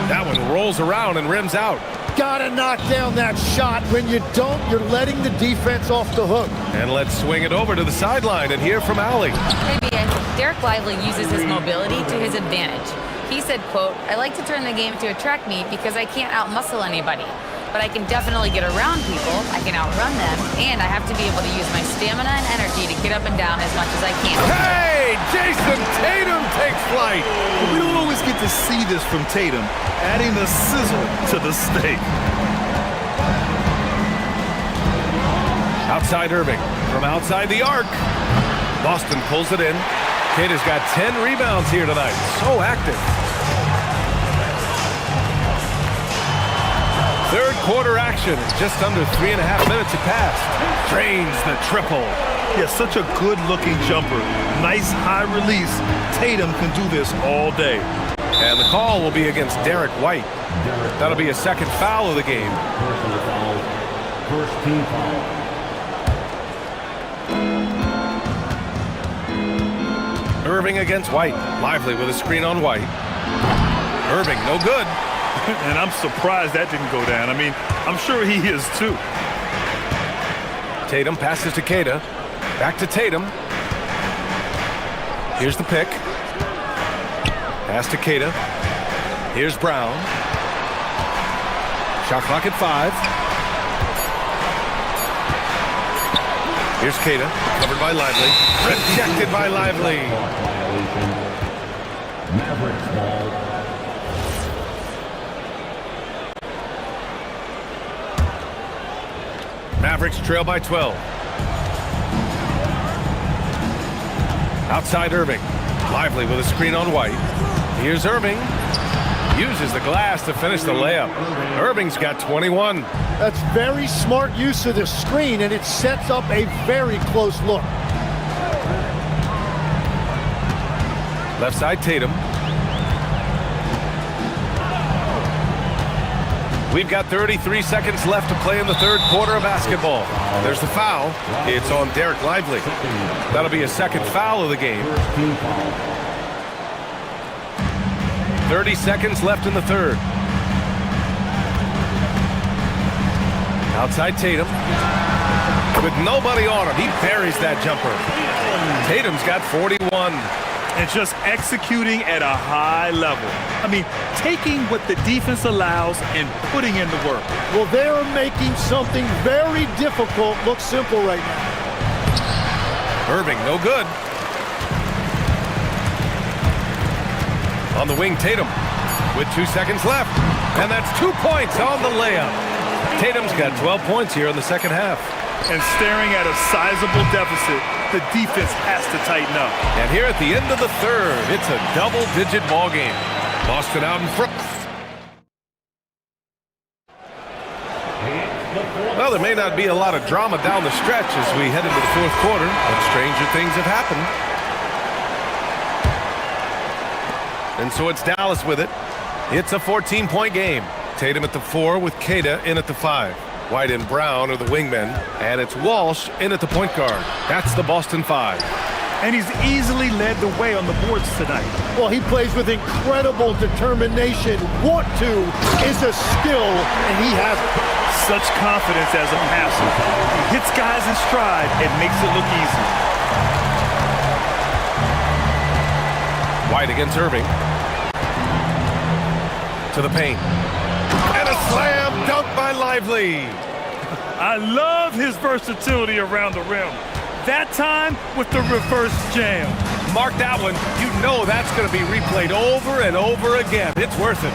That one rolls around and rims out. Gotta knock down that shot. When you don't, you're letting the defense off the hook. And let's swing it over to the sideline and hear from Allie. Maybe Derek Lively uses his mobility to his advantage. He said, quote, "I like to turn the game to attract me because I can't outmuscle anybody. But I can definitely get around people, I can outrun them, and I have to be able to use my stamina and energy to get up and down as much as I can." Hey, Jason Tatum takes flight. We don't always get to see this from Tatum, adding the sizzle to the steak. Outside Irving, from outside the arc. Boston pulls it in. Kate has got 10 rebounds here tonight, so active. Third quarter action, just under 3.5 minutes have passed. Drains the triple. Yeah, such a good-looking jumper. Nice high release. Tatum can do this all day. And the call will be against Derek White. That'll be a second foul of the game. Personal foul. First team foul. Irving against White. Lively with a screen on White. Irving, no good. And I'm surprised that didn't go down. I mean, I'm sure he is too. Tatum passes to Keita. Back to Tatum. Here's the pick. Pass to Keita. Here's Brown. Shot clock at 5. Here's Keita. Covered by Lively. Rejected by Lively. Mavericks ball. Mavericks trail by 12. Outside Irving. Lively with a screen on White. Here's Irving. Uses the glass to finish the layup. Irving's got 21. That's very smart use of the screen, and it sets up a very close look. Left side Tatum. We've got 33 seconds left to play in the third quarter of basketball. There's the foul. It's on Derek Lively. That'll be a second foul of the game. 30 seconds left in the third. Outside Tatum. With nobody on him, he buries that jumper. Tatum's got 41. And just executing at a high level. I mean, taking what the defense allows and putting in the work. Well, they're making something very difficult look simple right now. Irving, no good. On the wing, Tatum with 2 seconds left. And that's 2 points on the layup. Tatum's got 12 points here in the second half. And staring at a sizable deficit, the defense has to tighten up. And here at the end of the third, it's a double-digit ball game. Boston out in front. Well, there may not be a lot of drama down the stretch as we head into the fourth quarter, but stranger things have happened. And so it's Dallas with it. It's a 14-point game. Tatum at the 4 with Keita in at the 5. White and Brown are the wingmen, and it's Walsh in at the point guard. That's the Boston 5. And he's easily led the way on the boards tonight. Well, he plays with incredible determination. Want to is a skill, and he has it. Such confidence as a passer. He hits guys in stride and makes it look easy. White against Irving. To the paint. And a slam dunk by Lively. I love his versatility around the rim. That time with the reverse jam. Mark that one. You know that's going to be replayed over and over again. It's worth it.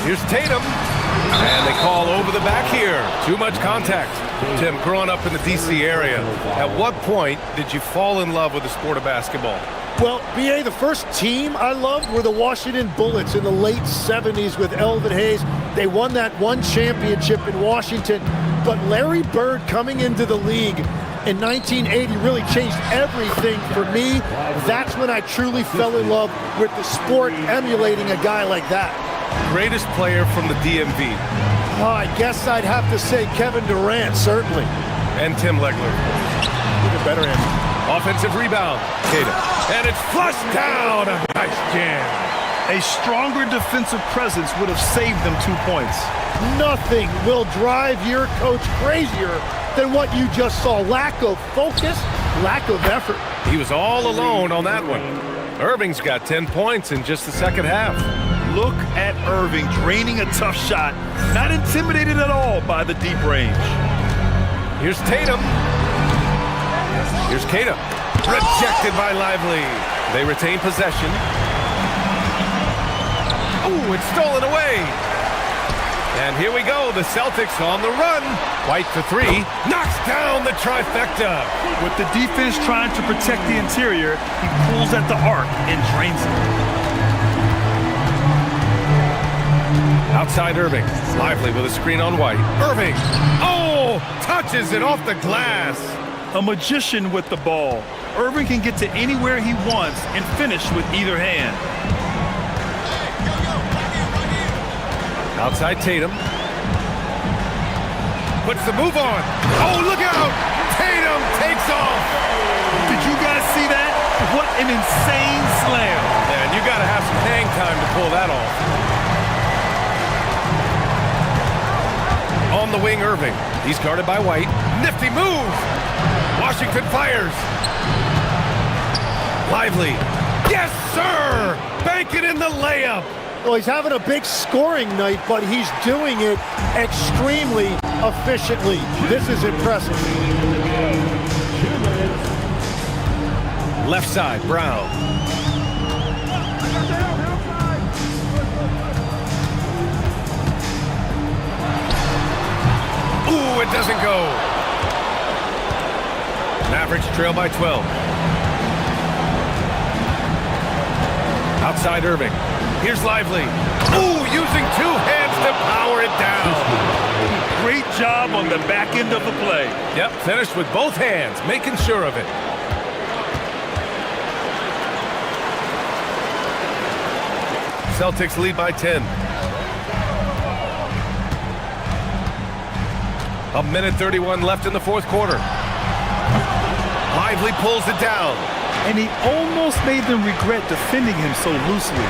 Here's Tatum. And they call over the back here. Too much contact. Tim, growing up in the D.C. area, at what point did you fall in love with the sport of basketball? Well, BA, the first team I loved were the Washington Bullets in the late 70s with Elvin Hayes. They won that one championship in Washington. But Larry Bird coming into the league in 1980 really changed everything for me. That's when I truly fell in love with the sport, emulating a guy like that. Greatest player from the DMV. Oh, I guess I'd have to say Kevin Durant, certainly. And Tim Legler. Even better end. Offensive rebound. Tatum. And it's flushed down. A nice jam. A stronger defensive presence would have saved them 2 points. Nothing will drive your coach crazier than what you just saw. Lack of focus, lack of effort. He was all alone on that one. Irving's got 10 points in just the second half. Look at Irving draining a tough shot. Not intimidated at all by the deep range. Here's Tatum. Here's Tatum. Rejected by Lively. They retain possession. Ooh, it's stolen away. And here we go, the Celtics on the run. White for three, knocks down the trifecta. With the defense trying to protect the interior, he pulls at the arc and drains it. Outside Irving, Lively with a screen on White. Irving, oh, touches it off the glass. A magician with the ball. Irving can get to anywhere he wants and finish with either hand. Outside Tatum. Puts the move on. Oh, look out! Tatum takes off. Did you guys see that? What an insane slam. Man, you got to have some hang time to pull that off. On the wing, Irving. He's guarded by White. Nifty move. Washington fires. Lively. Yes, sir! Bank it in the layup. Well, he's having a big scoring night, but he's doing it extremely efficiently. This is impressive. Left side, Brown. Ooh, it doesn't go. Mavericks trail by 12. Outside Irving. Here's Lively. Ooh, using two hands to power it down. Great job on the back end of the play. Yep, finished with both hands, making sure of it. Celtics lead by 10. A minute 31 left in the fourth quarter. Lively pulls it down. And he almost made them regret defending him so loosely.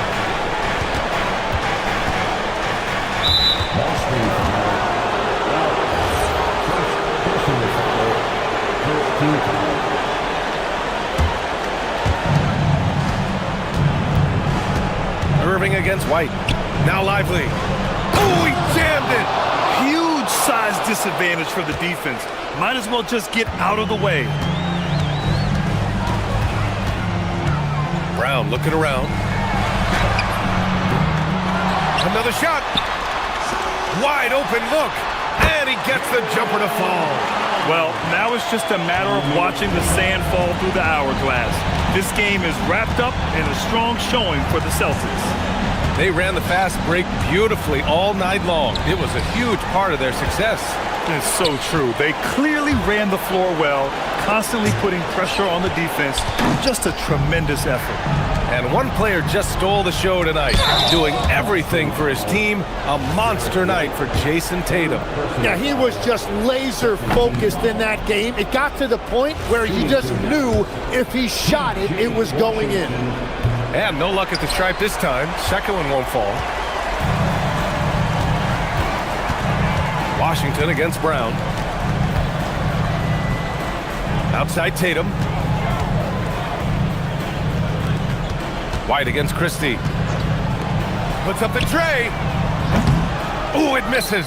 Irving against White. Now Lively. Oh, he jammed it. Huge size disadvantage for the defense. Might as well just get out of the way. Brown looking around. Another shot. Wide open look. And he gets the jumper to fall. Well, now it's just a matter of watching the sand fall through the hourglass. This game is wrapped up in a strong showing for the Celtics. They ran the fast break beautifully all night long. It was a huge part of their success. It's so true. They clearly ran the floor well, constantly putting pressure on the defense. Just a tremendous effort. And one player just stole the show tonight, doing everything for his team. A monster night for Jason Tatum. Yeah, he was just laser focused in that game. It got to the point where he just knew if he shot it, it was going in. And no luck at the stripe this time. Second one won't fall. Washington against Brown. Outside Tatum. White against Christie. Puts up the tray. Ooh, it misses.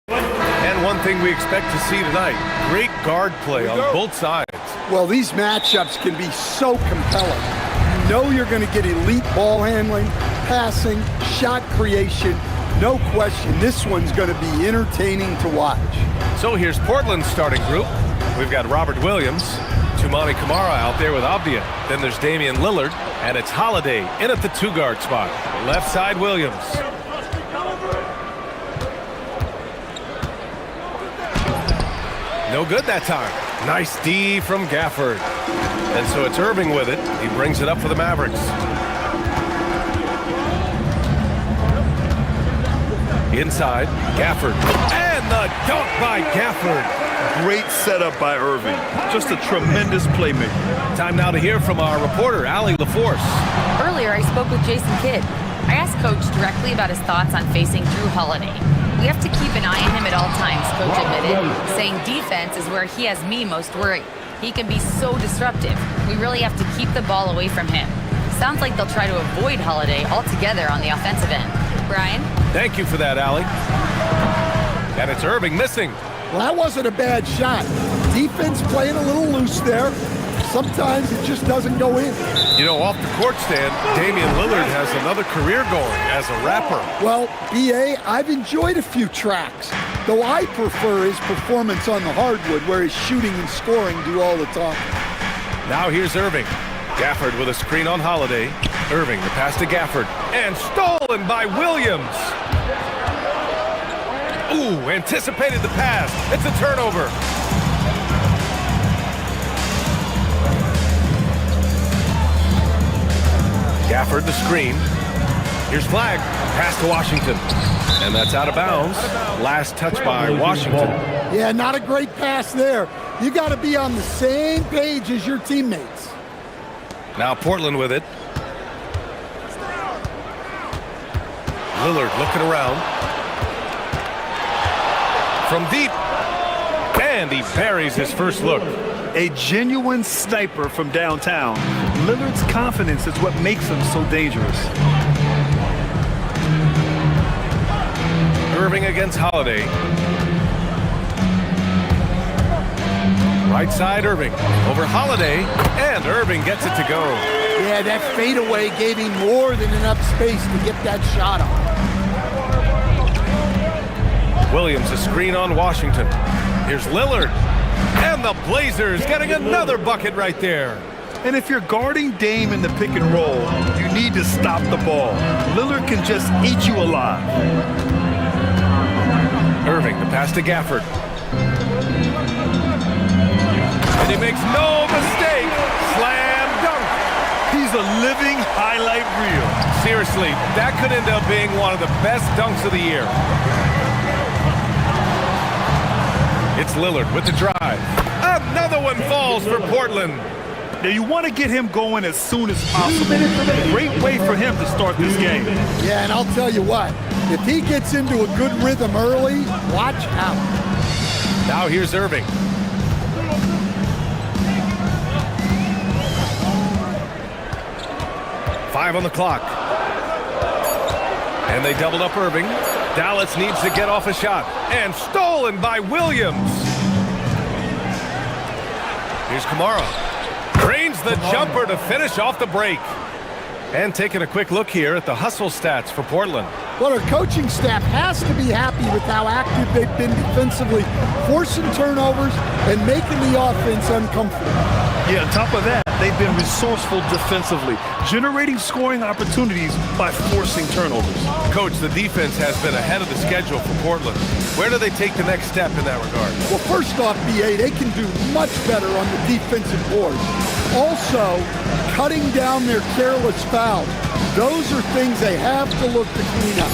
And one thing we expect to see tonight, great guard play on both sides. Well, these matchups can be so compelling. You know you're going to get elite ball handling, passing, shot creation. No question, this one's going to be entertaining to watch. So here's Portland's starting group. We've got Robert Williams, Tumani Kamara out there with Abdia. Then there's Damian Lillard, and it's Holiday in at the two-guard spot. Left side, Williams. No good that time. Nice D from Gafford. And so it's Irving with it. He brings it up for the Mavericks. Inside, Gafford. And the dunk by Gafford. Great setup by Irving. Just a tremendous playmaker. Time now to hear from our reporter, Allie LaForce. Earlier, I spoke with Jason Kidd. I asked Coach directly about his thoughts on facing Drew Holiday. We have to keep an eye on him at all times, Coach admitted, saying defense is where he has me most worried. He can be so disruptive. We really have to keep the ball away from him. Sounds like they'll try to avoid Holiday altogether on the offensive end. Brian? Thank you for that, Allie. And it's Irving missing. Well, that wasn't a bad shot. Defense playing a little loose there. Sometimes it just doesn't go in. You know, off the court stand, Damian Lillard has another career going as a rapper. Well, B.A., I've enjoyed a few tracks, though I prefer his performance on the hardwood where his shooting and scoring do all the talking. Now here's Irving. Gafford with a screen on Holiday. Irving, the pass to Gafford. And stolen by Williams. Ooh, anticipated the pass. It's a turnover. Gafford the screen. Here's Flag. Pass to Washington. And that's out of bounds. Last touch by Washington. Yeah, not a great pass there. You got to be on the same page as your teammates. Now Portland with it. Lillard looking around. From deep. And he buries his first look. A genuine sniper from downtown. Lillard's confidence is what makes him so dangerous. Irving against Holiday. Right side, Irving. Over Holiday, and Irving gets it to go. Yeah, that fadeaway gave him more than enough space to get that shot off. Williams, a screen on Washington. Here's Lillard. And the Blazers getting another bucket right there. And if you're guarding Dame in the pick and roll, you need to stop the ball. Lillard can just eat you alive. Irving, the pass to Gafford. And he makes no mistake. Slam dunk. He's a living highlight reel. Seriously, that could end up being one of the best dunks of the year. It's Lillard with the drive. Another one falls for Portland. Now you want to get him going as soon as possible. Great way for him to start this game. Yeah, and I'll tell you what, if he gets into a good rhythm early, watch out. Now here's Irving. Five on the clock. And they doubled up Irving. Dallas needs to get off a shot. And stolen by Williams. Here's Kamara. Drains the jumper to finish off the break. And taking a quick look here at the hustle stats for Portland. Well, our coaching staff has to be happy with how active they've been defensively, forcing turnovers and making the offense uncomfortable. Yeah, on top of that, they've been resourceful defensively, generating scoring opportunities by forcing turnovers. Coach, the defense has been ahead of the schedule for Portland. Where do they take the next step in that regard? Well, first off, BA, they can do much better on the defensive boards. Also, cutting down their careless fouls. Those are things they have to look to clean up.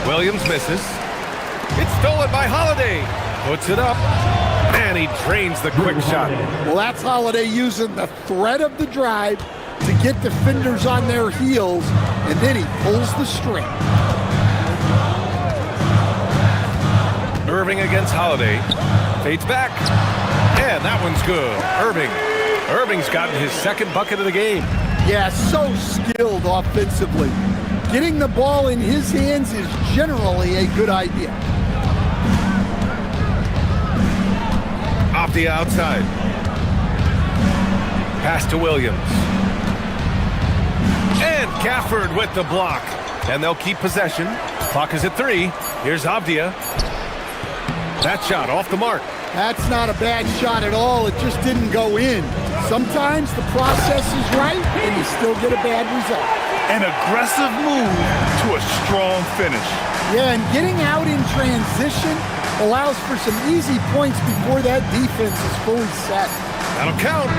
Williams misses. It's stolen by Holiday. Puts it up. And he drains the quick shot. Well, that's Holiday using the threat of the drive to get defenders on their heels, and then he pulls the string. Irving against Holiday. Fades back. And that one's good. Irving's gotten his second bucket of the game. Yeah, so skilled offensively. Getting the ball in his hands is generally a good idea. Avdia outside. Pass to Williams. And Gafford with the block. And they'll keep possession. Clock is at 3. Here's Avdia. That shot off the mark. That's not a bad shot at all. It just didn't go in. Sometimes the process is right and you still get a bad result. An aggressive move to a strong finish. Yeah, and getting out in transition allows for some easy points before that defense is fully set. That'll count.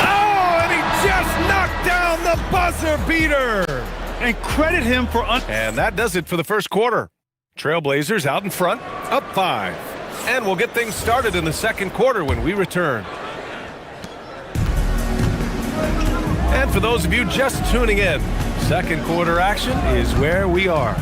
Oh, and he just knocked down the buzzer beater. And credit him for... And that does it for the first quarter. Trailblazers out in front, up 5. And we'll get things started in the second quarter when we return. And for those of you just tuning in, second quarter action is where we are.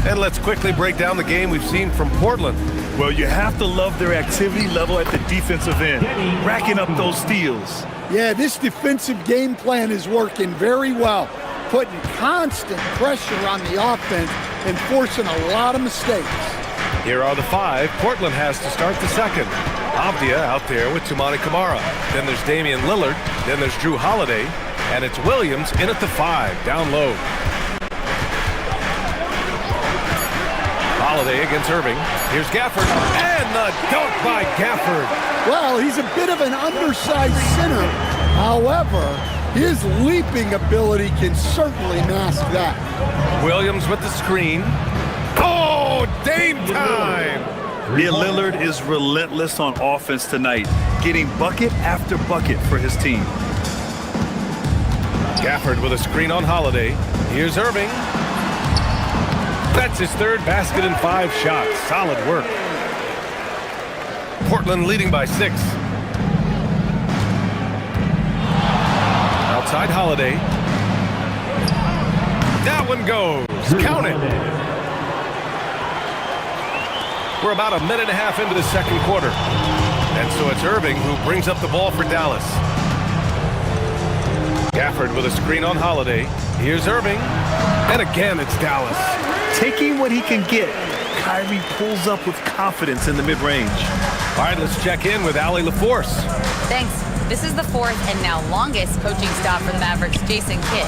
And let's quickly break down the game we've seen from Portland. Well, you have to love their activity level at the defensive end, racking up those steals. Yeah, this defensive game plan is working very well, putting constant pressure on the offense and forcing a lot of mistakes. Here are the 5 Portland has to start the second. Avdia out there with Toumani Camara. Then there's Damian Lillard. Then there's Drew Holiday. And it's Williams in at the 5, down low. Holiday against Irving. Here's Gafford. And the dunk by Gafford. Well, he's a bit of an undersized center. However, his leaping ability can certainly mask that. Williams with the screen. Oh, Dame time! Yeah, Lillard is relentless on offense tonight, getting bucket after bucket for his team. Gafford with a screen on Holiday. Here's Irving. That's his 3rd basket in 5 shots. Solid work. Portland leading by 6. Outside Holiday. That one goes. Count it. We're about a minute and a half into the second quarter. And so it's Irving who brings up the ball for Dallas. Gafford with a screen on Holiday. Here's Irving. And again, it's Dallas. Taking what he can get, Kyrie pulls up with confidence in the mid-range. All right, let's check in with Allie LaForce. Thanks. This is the 4th and now longest coaching stop for the Mavericks' Jason Kidd.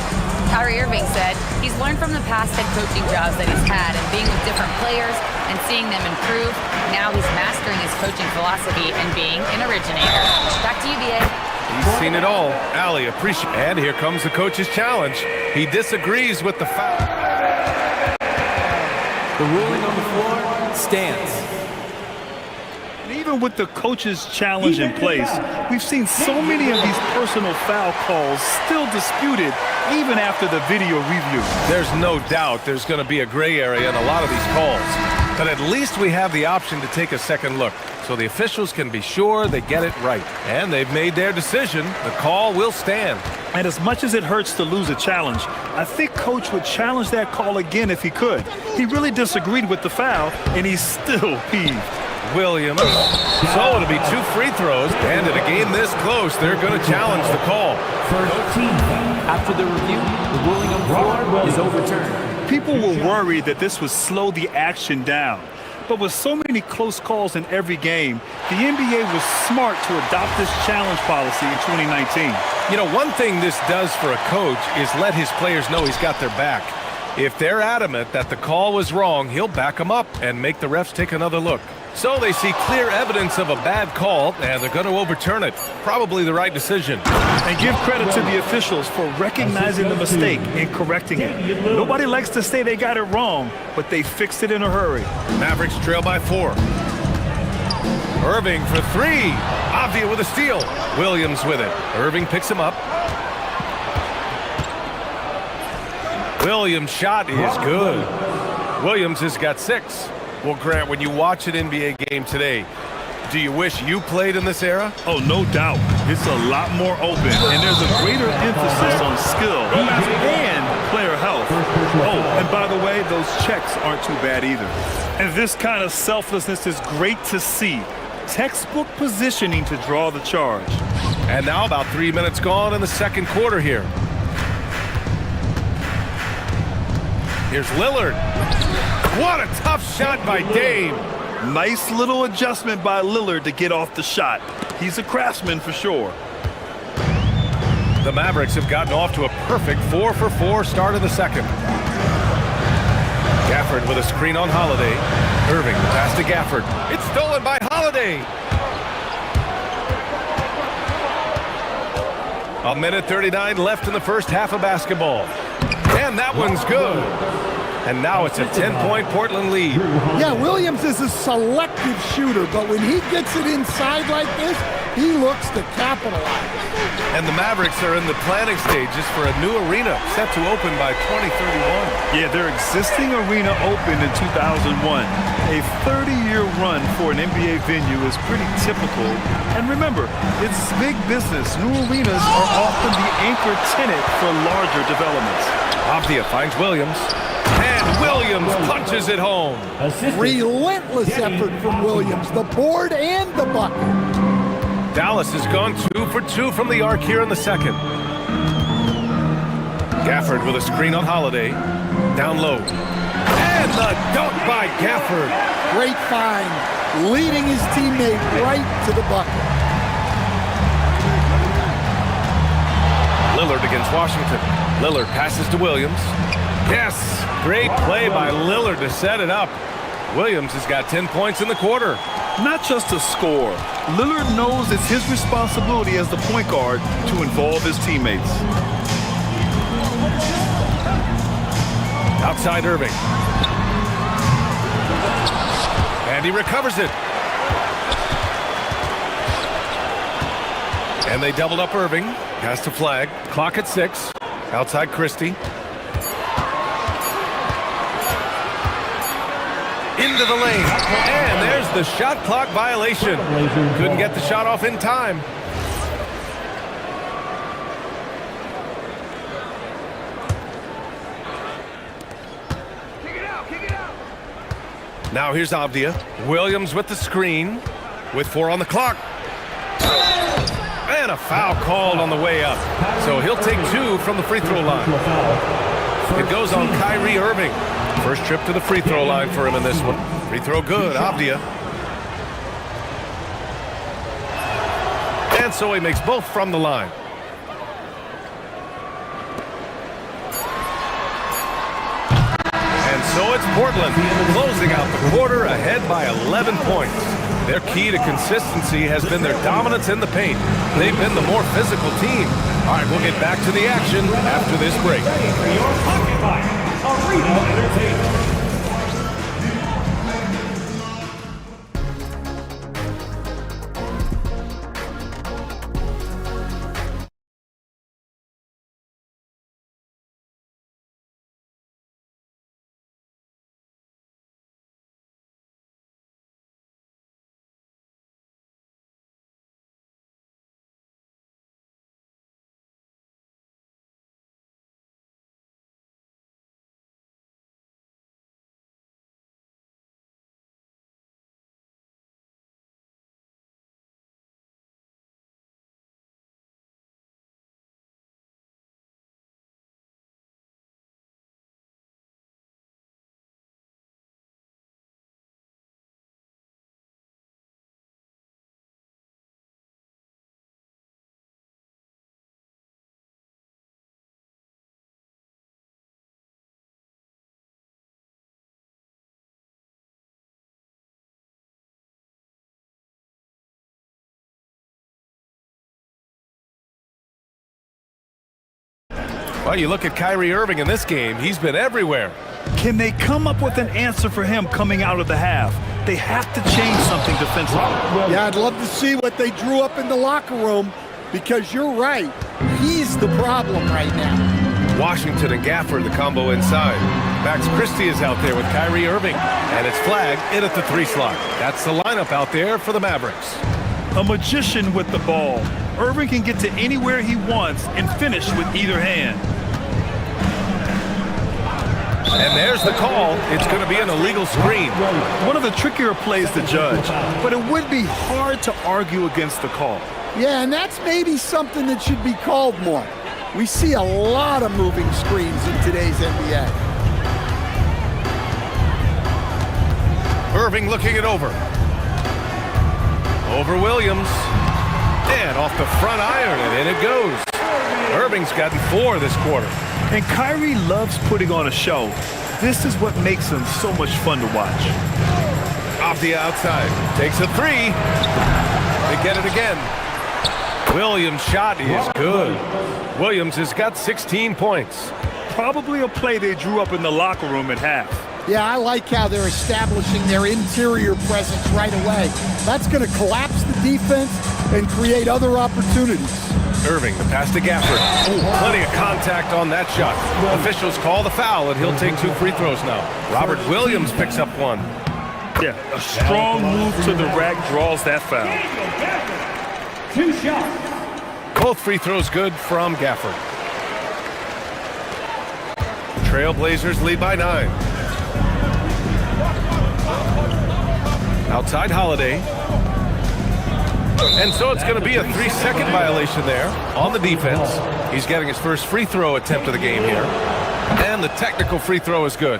Kyrie Irving said he's learned from the past head coaching jobs that he's had and being with different players and seeing them improve. Now he's mastering his coaching philosophy and being an originator. Back to you, BA. He's seen it all. Allie, appreciate. And here comes the coach's challenge. He disagrees with the foul. The ruling on the floor stands. Even with the coach's challenge in place, we've seen so many of these personal foul calls still disputed even after the video review. There's no doubt there's going to be a gray area in a lot of these calls. But at least we have the option to take a second look, so the officials can be sure they get it right. And they've made their decision. The call will stand. And as much as it hurts to lose a challenge, I think Coach would challenge that call again if he could. He really disagreed with the foul, and he's still peeved. Williams. So it'll be 2 free throws, and in a game this close, they're going to challenge the call. First team. After the review, the ruling on the floor is overturned. People were worried that this would slow the action down. But with so many close calls in every game, the NBA was smart to adopt this challenge policy in 2019. You know, one thing this does for a coach is let his players know he's got their back. If they're adamant that the call was wrong, he'll back them up and make the refs take another look. So they see clear evidence of a bad call, and they're going to overturn it. Probably the right decision. And give credit to the officials for recognizing the mistake and correcting it. Nobody likes to say they got it wrong, but they fixed it in a hurry. Mavericks trail by 4. Irving for 3. Avdia with a steal. Williams with it. Irving picks him up. Williams' shot is good. Williams has got 6. Well, Grant, when you watch an NBA game today, do you wish you played in this era? Oh, no doubt. It's a lot more open, and there's a greater emphasis on skill and player health. Oh, and by the way, those checks aren't too bad either. And this kind of selflessness is great to see. Textbook positioning to draw the charge. And now about 3 minutes gone in the second quarter here. Here's Lillard. What a tough shot by Dame. Nice little adjustment by Lillard to get off the shot. He's a craftsman for sure. The Mavericks have gotten off to a perfect 4-for-4 start of the second. Gafford with a screen on Holiday. Irving, the pass to Gafford. It's stolen by Holiday. A minute 39 left in the first half of basketball. And that one's good. And now it's a 10-point Portland lead. Yeah, Williams is a selective shooter, but when he gets it inside like this, he looks to capitalize. And the Mavericks are in the planning stages for a new arena set to open by 2031. Yeah, their existing arena opened in 2001. A 30-year run for an NBA venue is pretty typical. And remember, it's big business. New arenas are often the anchor tenant for larger developments. Avdia finds Williams. And Williams punches it home. Relentless effort from Williams, the board and the bucket. Dallas has gone 2 for 2 from the arc here in the second. Gafford with a screen on Holiday. Down low. And the dunk by Gafford. Great find, leading his teammate right to the bucket. Lillard against Washington. Lillard passes to Williams. Yes, great play by Lillard to set it up. Williams has got 10 points in the quarter. Not just a score. Lillard knows it's his responsibility as the point guard to involve his teammates. Outside Irving. And he recovers it. And they doubled up Irving. Pass to Flag. Clock at 6. Outside Christie. Into the lane. And there's the shot clock violation. Couldn't get the shot off in time. Now here's Avdia. Williams with the screen. With 4 on the clock. And a foul called on the way up. So he'll take 2 from the free throw line. It goes on Kyrie Irving. First trip to the free throw line for him in this one. Free throw good, Avdia. And so he makes both from the line. And so it's Portland closing out the quarter ahead by 11 points. Their key to consistency has been their dominance in the paint. They've been the more physical team. All right, we'll get back to the action after this break. Arena Entertainment. Well, you look at Kyrie Irving in this game, he's been everywhere. Can they come up with an answer for him coming out of the half? They have to change something defensively. Yeah, I'd love to see what they drew up in the locker room, because you're right. He's the problem right now. Washington and Gafford, the combo inside. Max Christie is out there with Kyrie Irving. And it's Flag in at the 3 slot. That's the lineup out there for the Mavericks. A magician with the ball. Irving can get to anywhere he wants and finish with either hand. And there's the call. It's going to be an illegal screen. One of the trickier plays to judge, but it would be hard to argue against the call. Yeah, and that's maybe something that should be called more. We see a lot of moving screens in today's NBA. Irving looking it over. Over Williams. And off the front iron, and in it goes. Irving's gotten 4 this quarter. And Kyrie loves putting on a show. This is what makes him so much fun to watch. Off the outside, takes a 3. They get it again. Williams' shot is good. Williams has got 16 points. Probably a play they drew up in the locker room at half. Yeah, I like how they're establishing their interior presence right away. That's going to collapse the defense and create other opportunities. Irving, the pass to Gafford. Ooh, plenty of contact on that shot. Officials call the foul, and he'll take 2 free throws now. Robert Williams picks up 1. Yeah, a strong move to the rack draws that foul. 2 shots. Both free throws good from Gafford. Trailblazers lead by 9. Outside Holiday. And so it's going to be a 3-second violation there on the defense. He's getting his first free throw attempt of the game here. And the technical free throw is good.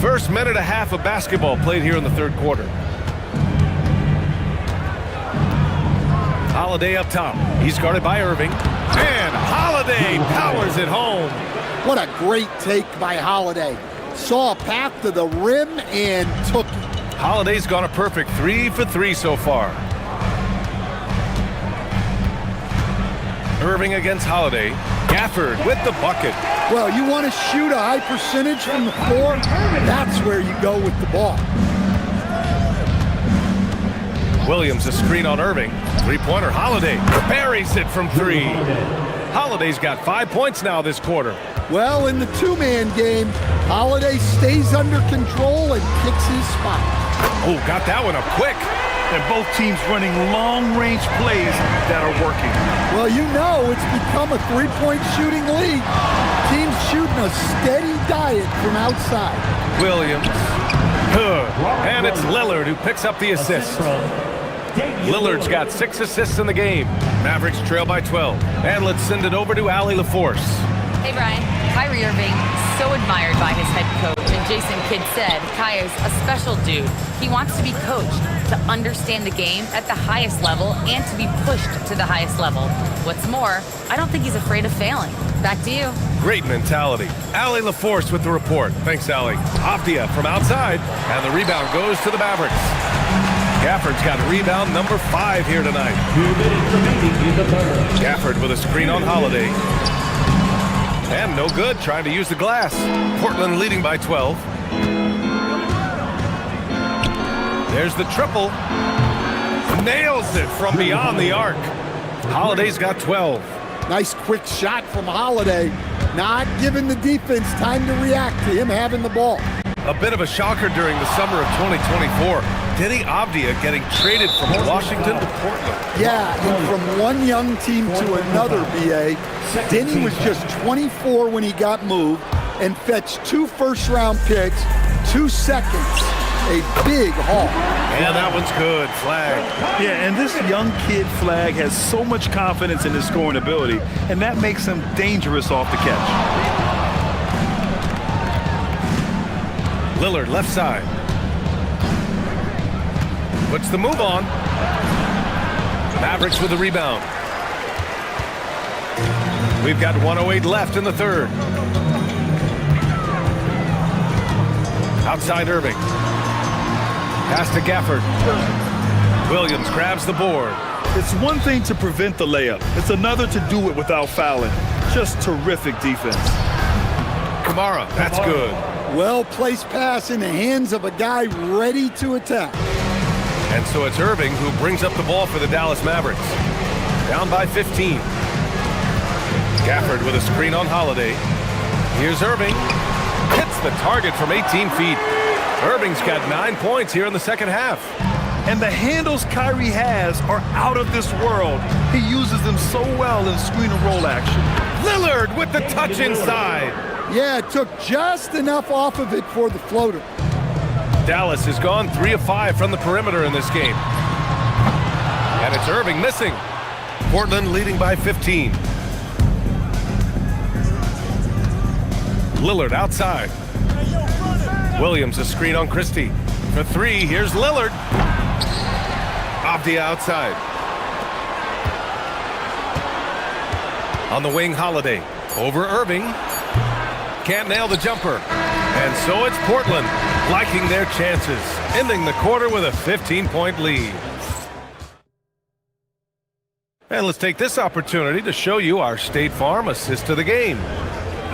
First minute and a half of basketball played here in the third quarter. Holiday up top. He's guarded by Irving. And Holiday powers it home. What a great take by Holiday. Saw a path to the rim and took it. Holiday's gone a perfect 3 for 3 so far. Irving against Holiday. Gafford with the bucket. Well, you want to shoot a high percentage from the floor? That's where you go with the ball. Williams a screen on Irving. 3-pointer Holiday buries it from 3. Holiday's got 5 points now this quarter. Well, in the 2-man game, Holiday stays under control and picks his spot. Oh, got that one up quick. And both teams running long-range plays that are working. Well, you know it's become a 3-point shooting league. Teams shooting a steady diet from outside. Williams. Good. And it's Lillard who picks up the assist. Lillard's got 6 assists in the game. Mavericks trail by 12. And let's send it over to Allie LaForce. Hey, Brian. Kyrie Irving, so admired by his head coach. And Jason Kidd said, Kai is a special dude. He wants to be coached, to understand the game at the highest level, and to be pushed to the highest level. What's more, I don't think he's afraid of failing. Back to you. Great mentality. Allie LaForce with the report. Thanks, Allie. Optia from outside, and the rebound goes to the Mavericks. Gafford's got rebound number 5 here tonight. 2 minutes remaining in the third. Gafford with a screen on Holiday. And no good, trying to use the glass. Portland leading by 12. There's the triple. Nails it from beyond the arc. Holiday's got 12. Nice quick shot from Holiday. Not giving the defense time to react to him having the ball. A bit of a shocker during the summer of 2024. Denny Avdia getting traded from Washington to Portland. Yeah, and from one young team to another, BA. Denny was just 24 when he got moved and fetched 2 first-round picks, 2 seconds. A big haul. Yeah, that one's good. Flag. Yeah, and this young kid Flag has so much confidence in his scoring ability, and that makes him dangerous off the catch. Lillard left side. Puts the move on. Mavericks with the rebound. We've got 1:08 left in the third. Outside Irving. Pass to Gafford. Williams grabs the board. It's one thing to prevent the layup. It's another to do it without fouling. Just terrific defense. Kamara, that's good. Well-placed pass in the hands of a guy ready to attack. And so it's Irving who brings up the ball for the Dallas Mavericks. Down by 15. Gafford with a screen on Holiday. Here's Irving. Hits the target from 18 feet. Irving's got 9 points here in the second half. And the handles Kyrie has are out of this world. He uses them so well in screen and roll action. Lillard with the touch inside. Yeah, it took just enough off of it for the floater. Dallas has gone 3 of 5 from the perimeter in this game. And it's Irving missing. Portland leading by 15. Lillard outside. Williams, a screen on Christie. For three, here's Lillard. Avdia outside. On the wing, Holiday. Over Irving. Can't nail the jumper. And so it's Portland liking their chances, ending the quarter with a 15-point lead. And let's take this opportunity to show you our State Farm assist to the game.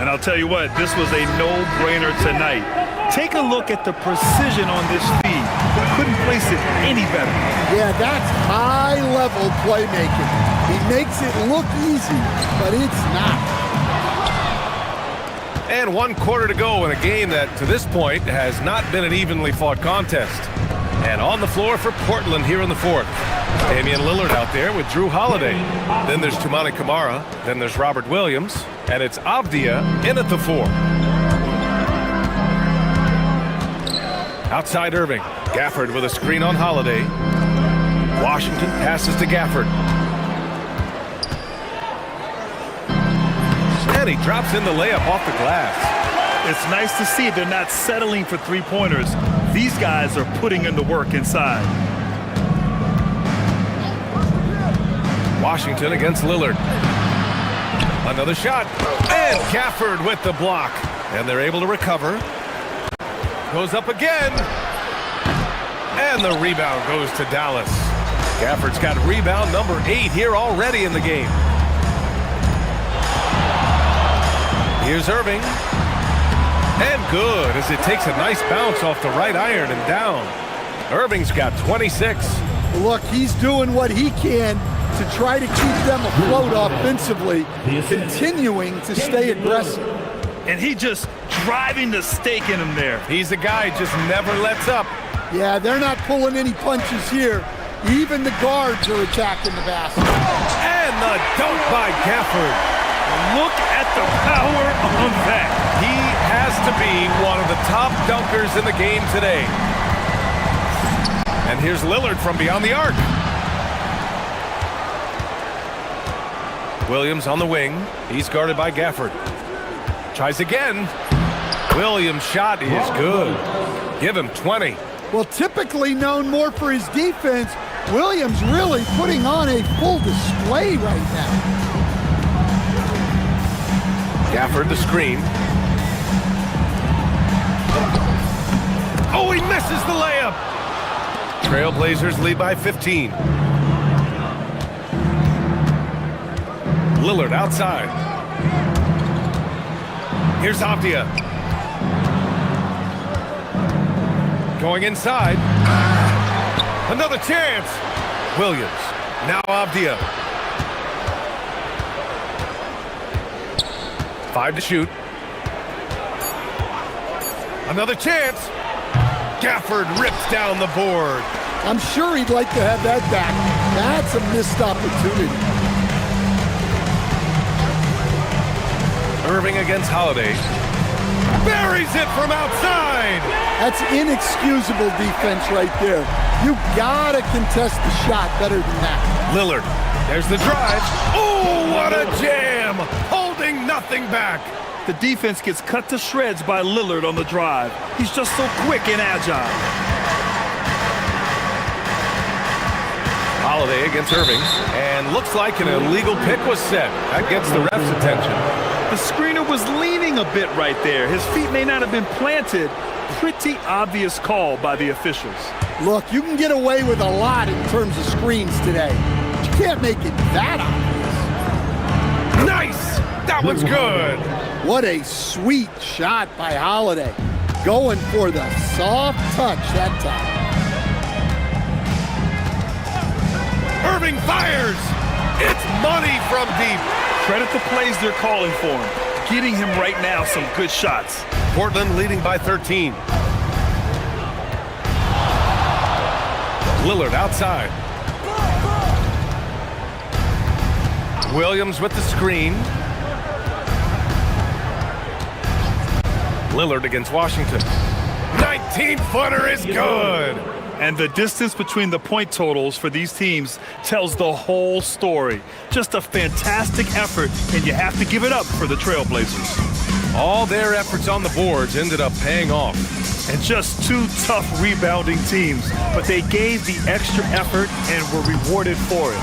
And I'll tell you what, this was a no-brainer tonight. Take a look at the precision on this feed. Couldn't place it any better. Yeah, that's high-level playmaking. He makes it look easy, but it's not. And 1 quarter to go in a game that, to this point, has not been an evenly fought contest. And on the floor for Portland here in the fourth. Damian Lillard out there with Drew Holiday. Then there's Toumani Camara. Then there's Robert Williams. And it's Avdia in at the 4. Outside Irving. Gafford with a screen on Holiday. Washington passes to Gafford. And he drops in the layup off the glass. It's nice to see they're not settling for three-pointers. These guys are putting in the work inside. Washington against Lillard. Another shot. And Gafford with the block. And they're able to recover. Goes up again. And the rebound goes to Dallas. Gafford's got rebound number 8 here already in the game. Here's Irving. And good as it takes a nice bounce off the right iron and down. Irving's got 26. Look, he's doing what he can to try to keep them afloat offensively, continuing to stay aggressive. And he just driving the stake in him there. He's a guy who just never lets up. Yeah, they're not pulling any punches here. Even the guards are attacking the basket. And the dunk by Gafford. Look at the power on that. He has to be one of the top dunkers in the game today. And here's Lillard from beyond the arc. Williams on the wing. He's guarded by Gafford. Tries again. Williams' shot is good. Give him 20. Well, typically known more for his defense, Williams really putting on a full display right now. Gafford the screen. Oh, he misses the layup. Trailblazers lead by 15. Lillard outside. Here's Avdia. Going inside. Another chance. Williams. Now Avdia. 5 to shoot. Another chance. Gafford rips down the board. I'm sure he'd like to have that back. That's a missed opportunity. Irving against Holiday. Buries it from outside. That's inexcusable defense right there. You gotta contest the shot better than that. Lillard. There's the drive. Oh, what a jam. Holding nothing back. The defense gets cut to shreds by Lillard on the drive. He's just so quick and agile. Holiday against Irving. And looks like an illegal pick was set. That gets the ref's attention. The screener was leaning a bit right there. His feet may not have been planted. Pretty obvious call by the officials. Look, you can get away with a lot in terms of screens today. But you can't make it that obvious. Nice! That one's good. What a sweet shot by Holiday. Going for the soft touch that time. Irving fires. It's money from deep. Credit the plays they're calling for him. Getting him right now some good shots. Portland leading by 13. Lillard outside. Williams with the screen. Lillard against Washington. 19-footer is good. And the distance between the point totals for these teams tells the whole story. Just a fantastic effort, and you have to give it up for the Trailblazers. All their efforts on the boards ended up paying off. And just two tough rebounding teams, but they gave the extra effort and were rewarded for it.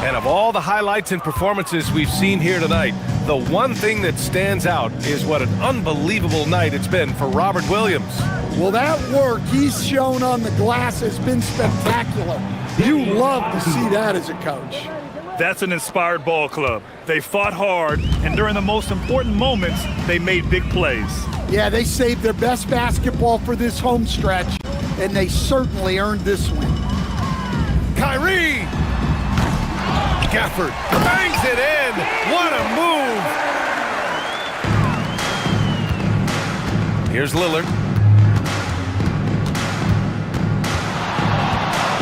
And of all the highlights and performances we've seen here tonight, the one thing that stands out is what an unbelievable night it's been for Robert Williams. Well, that work he's shown on the glass has been spectacular. You love to see that as a coach. That's an inspired ball club. They fought hard, and during the most important moments, they made big plays. Yeah, they saved their best basketball for this home stretch, and they certainly earned this win. Kyrie! Gafford bangs it in! What a move! Here's Lillard.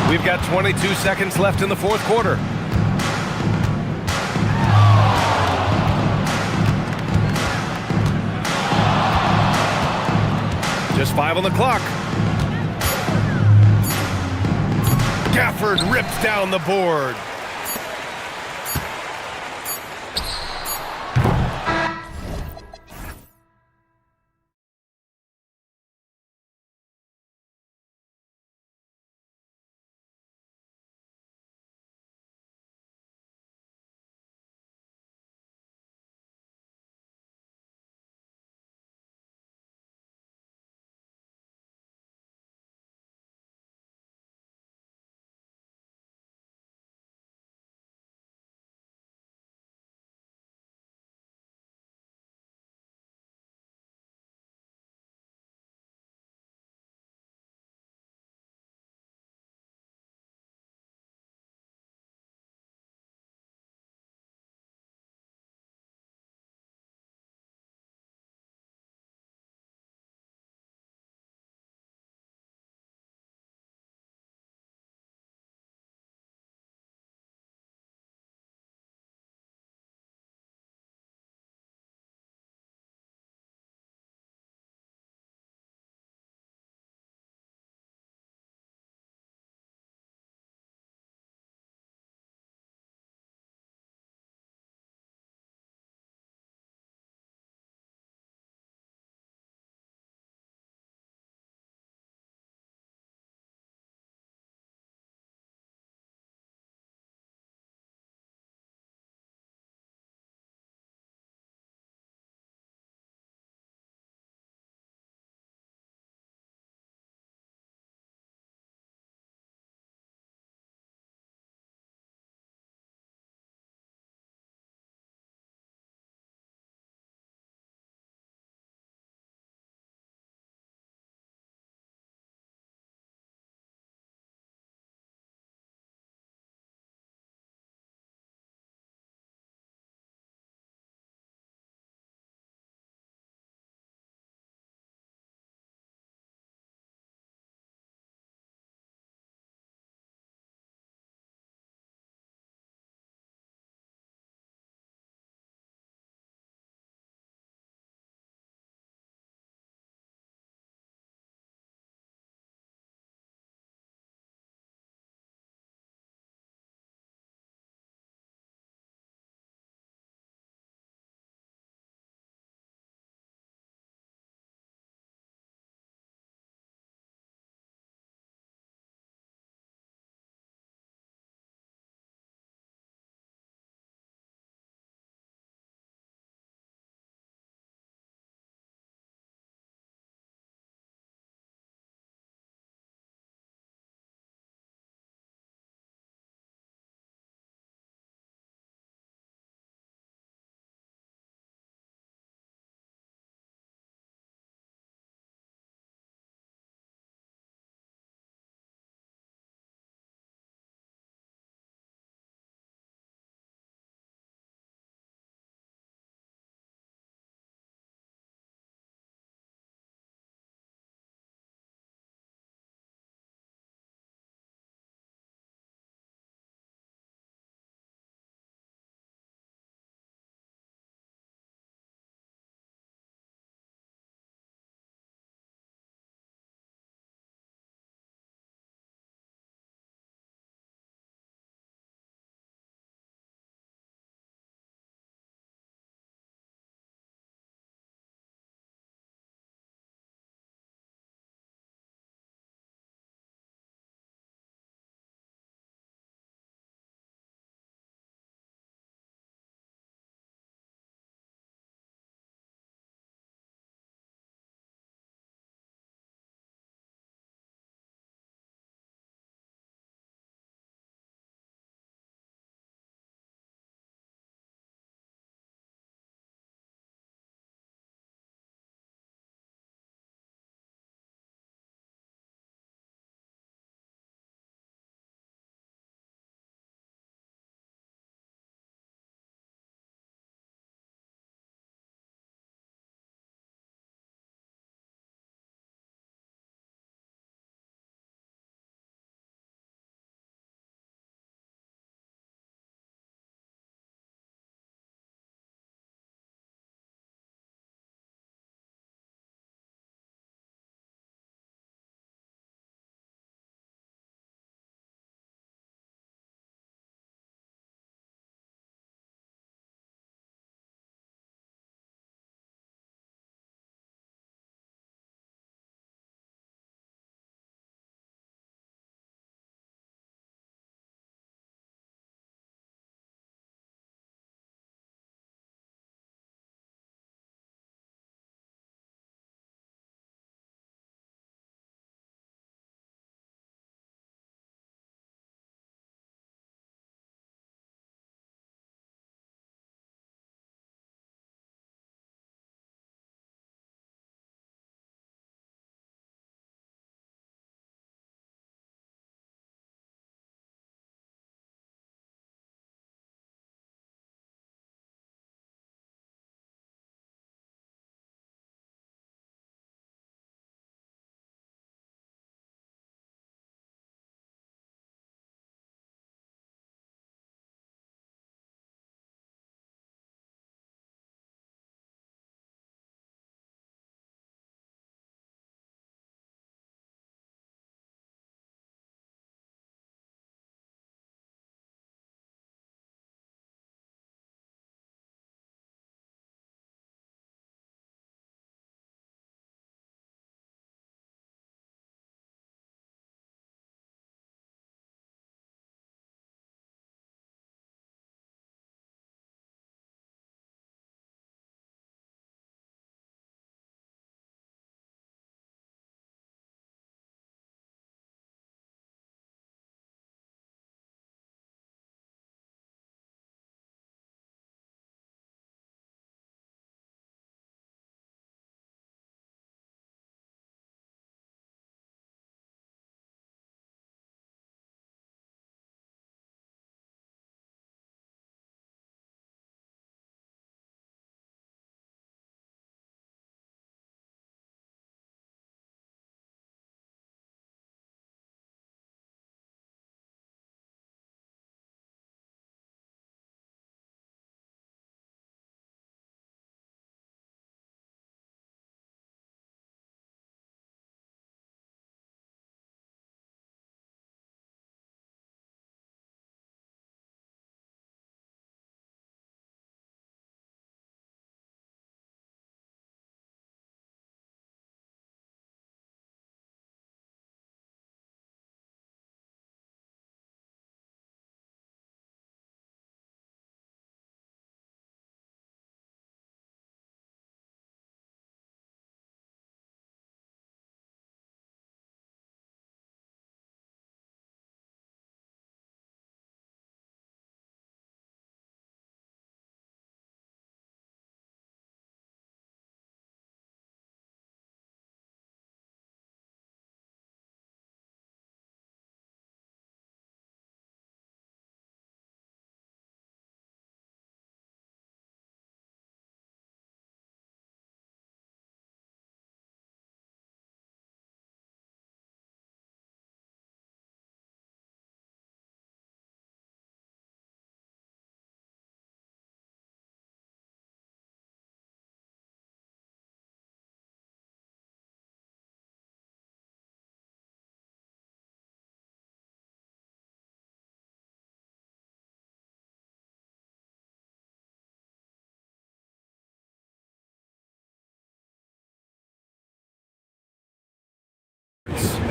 We've got 22 seconds left in the fourth quarter. Just 5 on the clock. Gafford rips down the board.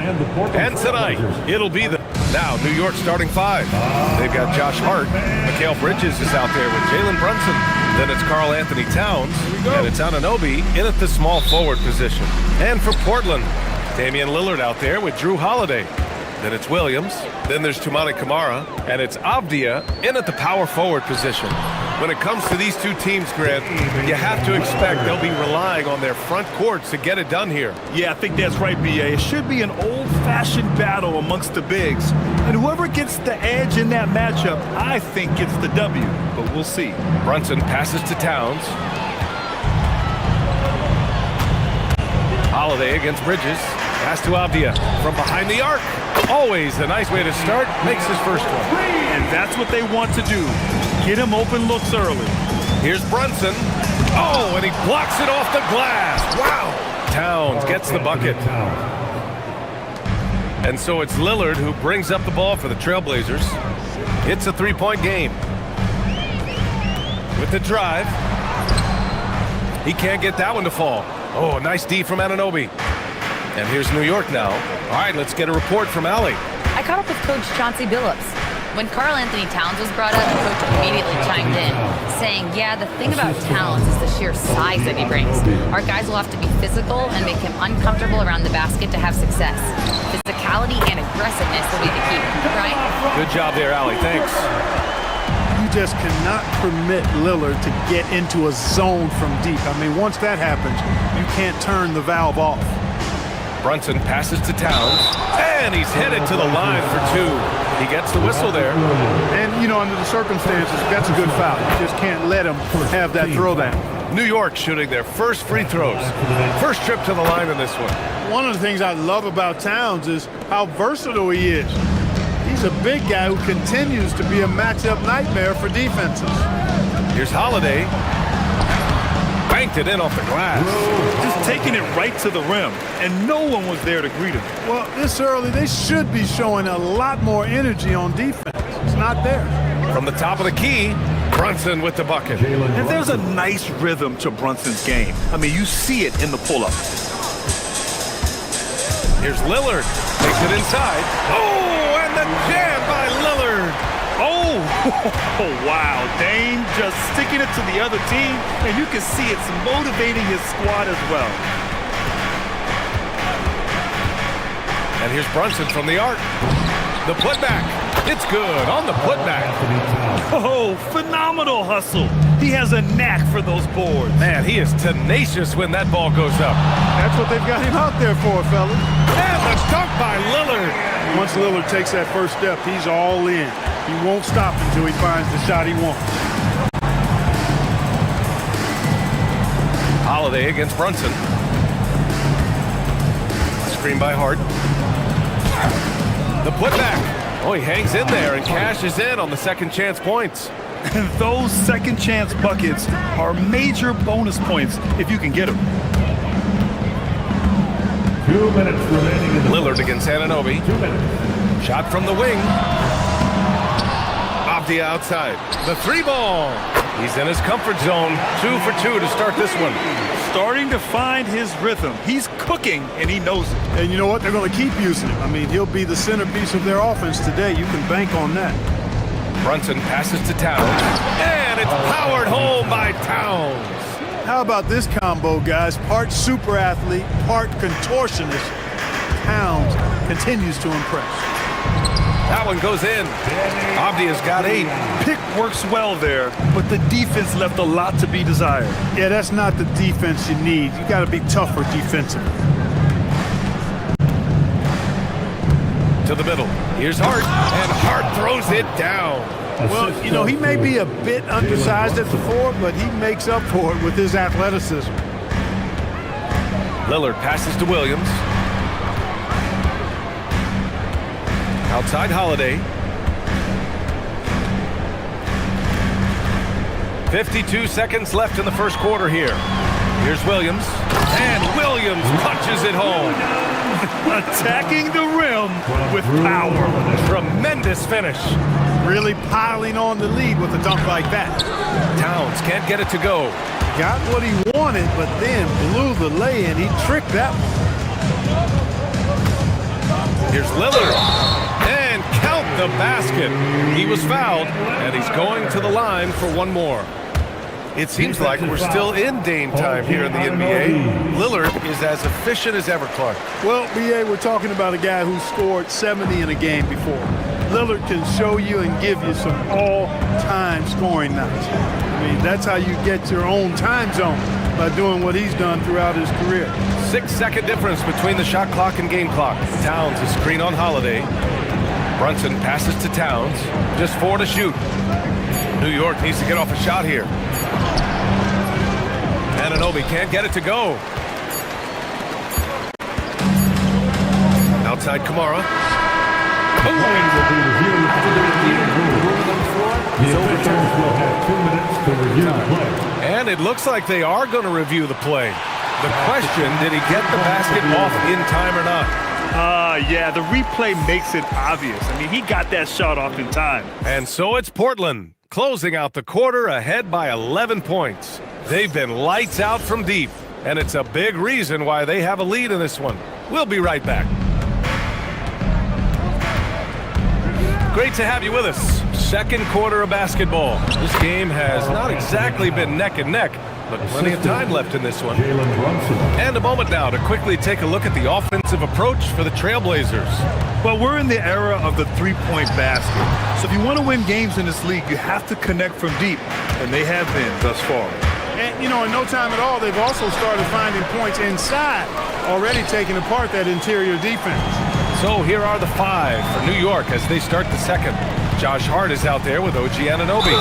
And tonight, it'll be the... Now, New York starting five. They've got Josh Hart. Mikal Bridges is out there with Jalen Brunson. Then it's Karl Anthony Towns. And it's Anunoby in at the small forward position. And for Portland, Damian Lillard out there with Drew Holiday. Then it's Williams. Then there's Toumani Camara. And it's Avdia in at the power forward position. When it comes to these two teams, Grant, you have to expect they'll be relying on their front courts to get it done here. Yeah, I think that's right, B.A. It should be an old-fashioned battle amongst the bigs. And whoever gets the edge in that matchup, I think gets the W. But we'll see. Brunson passes to Towns. Holiday against Bridges. Pass to Avdia from behind the arc. Always a nice way to start. Makes his first one. And that's what they want to do. Get him open looks early. Here's Brunson. Oh, and he blocks it off the glass. Wow. Towns gets the bucket. And so it's Lillard who brings up the ball for the Trailblazers. It's a three-point game. With the drive. He can't get that one to fall. Oh, nice D from Anunoby. And here's New York now. All right, let's get a report from Allie. I caught up with Coach Chauncey Billups. When Karl Anthony Towns was brought up, the coach immediately chimed in, saying, yeah, the thing about Towns is the sheer size that he brings. Our guys will have to be physical and make him uncomfortable around the basket to have success. Physicality and aggressiveness will be the key. Right? Good job there, Allie. Thanks. You just cannot permit Lillard to get into a zone from deep. I mean, once that happens, you can't turn the valve off. Brunson passes to Towns, and he's headed to the line for two. He gets the whistle there. And, you know, under the circumstances, that's a good foul. You just can't let him have that throwdown. New York shooting their first free throws. First trip to the line in this one. One of the things I love about Towns is how versatile he is. He's a big guy who continues to be a matchup nightmare for defenses. Here's Holiday. Banked it in off the glass. Just taking it right to the rim, and no one was there to greet him. Well, this early, they should be showing a lot more energy on defense. It's not there. From the top of the key, Brunson with the bucket. And there's a nice rhythm to Brunson's game. I mean, you see it in the pull-up. Here's Lillard. Takes it inside. Oh, and the jam by Lillard. Oh, wow. Dame just sticking it to the other team, and you can see it's motivating his squad as well. And here's Brunson from the arc. The putback. It's good on the putback. Oh, phenomenal hustle. He has a knack for those boards. Man, he is tenacious when that ball goes up. That's what they've got him out there for, fellas. And the dunk by Lillard. Once Lillard takes that first step, he's all in. He won't stop until he finds the shot he wants. Holiday against Brunson. Screen by Hart. The putback. Oh, he hangs in there and cashes in on the second chance points. And those second chance buckets are major bonus points if you can get them. 2 minutes remaining in the Lillard against Anunoby. 2 minutes. Shot from the wing. Off the outside. The three ball. He's in his comfort zone. 2 for 2 to start this one. Starting to find his rhythm. He's cooking, and he knows it. And you know what? They're going to keep using him. I mean, he'll be the centerpiece of their offense today. You can bank on that. Brunson passes to Towns. And it's powered home by Towns. How about this combo, guys? Part super athlete, part contortionist. Towns continues to impress. That one goes in. Avdia's got 8. Pick works well there, but the defense left a lot to be desired. Yeah, that's not the defense you need. You got to be tougher defensively. To the middle. Here's Hart, and Hart throws it down. Well, you know, he may be a bit undersized at the 4, but he makes up for it with his athleticism. Lillard passes to Williams. Outside Holiday. 52 seconds left in the first quarter here. Here's Williams. And Williams punches it home. Attacking the rim with power. Tremendous finish. Really piling on the lead with a dunk like that. Towns can't get it to go. Got what he wanted, but then blew the lay-in. He tricked that one. Here's Lillard. And count the basket. He was fouled, and he's going to the line for one more. It seems like we're still in Dame time here in the NBA. Lillard is as efficient as ever, Clark. Well, B.A., we're talking about a guy who scored 70 in a game before. Lillard can show you and give you some all-time scoring nights. I mean, that's how you get your own time zone, by doing what he's done throughout his career. 6-second difference between the shot clock and game clock. Towns is screen on Holiday. Brunson passes to Towns. Just 4 to shoot. New York needs to get off a shot here. Anunoby can't get it to go. Outside Kamara. And it looks like they are going to review the play. The question, did he get the basket off in time or not? Yeah, the replay makes it obvious. I mean, he got that shot off in time. And so it's Portland, closing out the quarter ahead by 11 points. They've been lights out from deep, and it's a big reason why they have a lead in this one. We'll be right back. Great to have you with us. Second quarter of basketball. This game has not exactly been neck and neck, but plenty of time left in this one. And a moment now to quickly take a look at the offensive approach for the Trailblazers. Well, we're in the era of the three-point basket. So if you want to win games in this league, you have to connect from deep, and they have been thus far. And, you know, in no time at all, they've also started finding points inside, already taking apart that interior defense. So here are the 5 for New York as they start the second. Josh Hart is out there with OG Anunoby.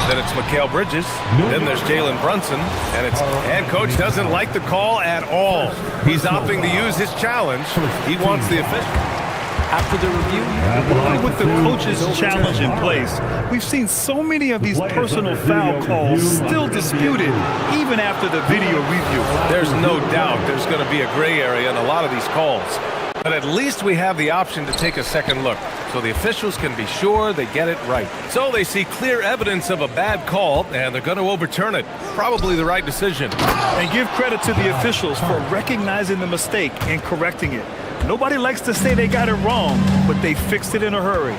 Then it's Mikal Bridges. Then there's Jalen Brunson. And coach doesn't like the call at all. He's opting to use his challenge. He wants the official. After the review, with the coach's challenge in place, we've seen so many of these personal foul calls still disputed even after the video review. There's no doubt there's going to be a gray area in a lot of these calls. But at least we have the option to take a second look, so the officials can be sure they get it right. So they see clear evidence of a bad call, and they're going to overturn it. Probably the right decision. And give credit to the officials for recognizing the mistake and correcting it. Nobody likes to say they got it wrong, but they fixed it in a hurry.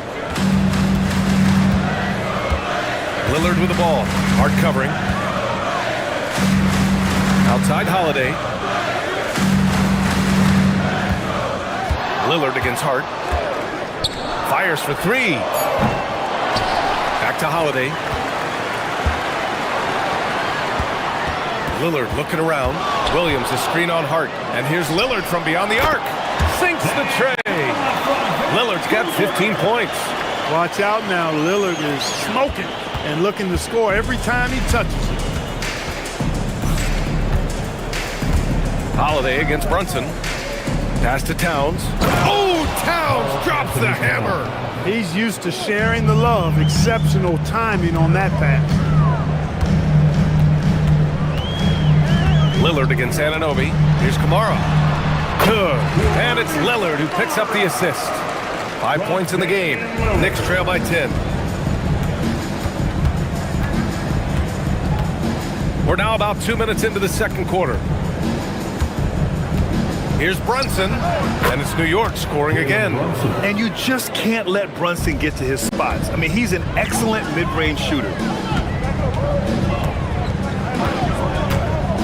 Lillard with the ball. Hart covering. Outside Holiday. Lillard against Hart. Fires for 3. Back to Holiday. Lillard looking around. Williams is screen on Hart. And here's Lillard from beyond the arc. Sinks the tray. Lillard's got 15 points. Watch out now. Lillard is smoking and looking to score every time he touches it. Holiday against Brunson. Pass to Towns. Oh, Towns drops the hammer. He's used to sharing the love. Exceptional timing on that pass. Lillard against Anunoby. Here's Kamara. Good. And it's Lillard who picks up the assist. 5 points in the game. Knicks trail by 10. We're now about 2 minutes into the second quarter. Here's Brunson, and it's New York scoring again. And you just can't let Brunson get to his spots. I mean, he's an excellent mid-range shooter.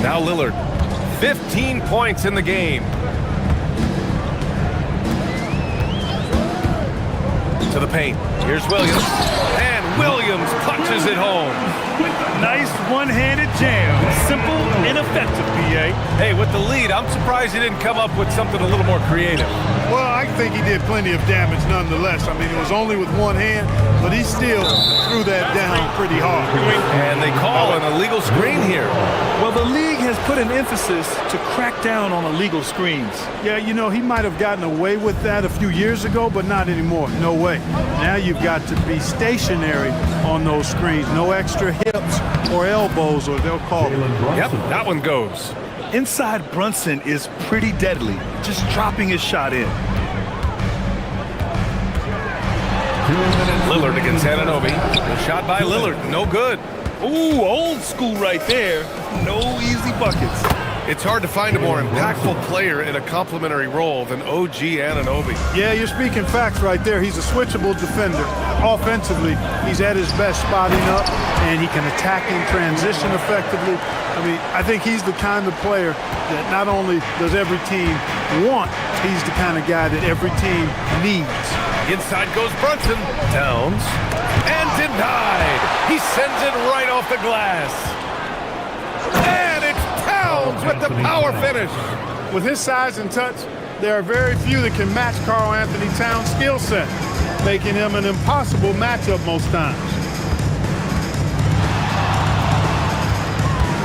Now Lillard, 15 points in the game. To the paint. Here's Williams. And Williams punches it home. Nice one-handed jam. Simple and effective, B.A. Hey, with the lead, I'm surprised he didn't come up with something a little more creative. Well, I think he did plenty of damage nonetheless. I mean, it was only with one hand, but he still threw that down pretty hard. And they call an illegal screen here. Well, the league has put an emphasis to crack down on illegal screens. Yeah, you know, he might have gotten away with that a few years ago, but not anymore. No way. Now you've got to be stationary on those screens. No extra hips or elbows, or they'll call it. Yep, that one goes. Inside Brunson is pretty deadly, just dropping his shot in. Lillard against Anunoby. Shot by Lillard, no good. Ooh, old school right there. No easy buckets. It's hard to find a more impactful player in a complementary role than OG Anunoby. Yeah, you're speaking facts right there. He's a switchable defender. Offensively, he's at his best spotting up, and he can attack in transition effectively. I mean, I think he's the kind of player that not only does every team want, he's the kind of guy that every team needs. Inside goes Brunson. Downs. And denied. He sends it right off the glass. And it's Towns with the power finish. With his size and touch, there are very few that can match Karl Anthony Towns' skill set, making him an impossible matchup most times.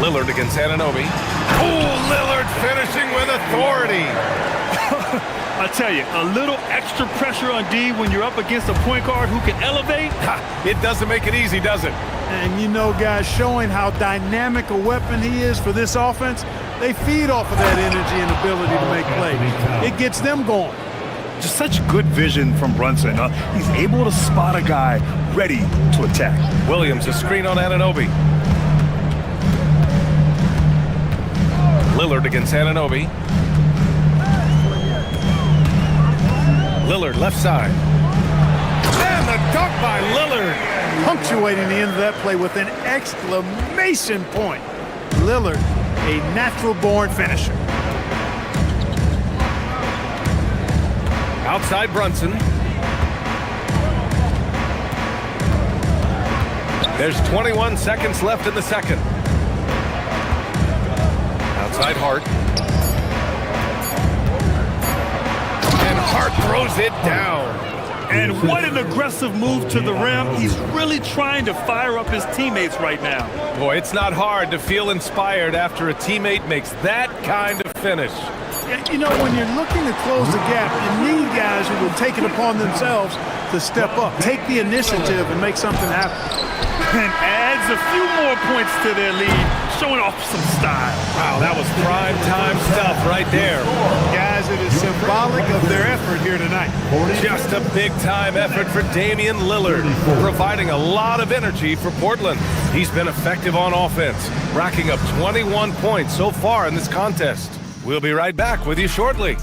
Lillard against Anunoby. Oh, Lillard finishing with authority. I tell you, a little extra pressure on D when you're up against a point guard who can elevate. It doesn't make it easy, does it? And you know, guys, showing how dynamic a weapon he is for this offense, they feed off of that energy and ability to make plays. It gets them going. Just such good vision from Brunson. He's able to spot a guy ready to attack. Williams, a screen on Anunoby. Lillard against Anunoby. Lillard, left side. And the dunk by Lillard. Punctuating the end of that play with an exclamation point. Lillard, a natural-born finisher. Outside Brunson. There's 21 seconds left in the second. Outside Hart. And Hart throws it down. And what an aggressive move to the rim. He's really trying to fire up his teammates right now. Boy, it's not hard to feel inspired after a teammate makes that kind of finish. You know, when you're looking to close the gap, you need guys who will take it upon themselves to step up, take the initiative, and make something happen. And adds a few more points to their lead, showing off some style. Wow, that was prime time stuff right there. Guys, it is symbolic of their effort here tonight. Just a big-time effort for Damian Lillard, providing a lot of energy for Portland. He's been effective on offense, racking up 21 points so far in this contest. We'll be right back with you shortly.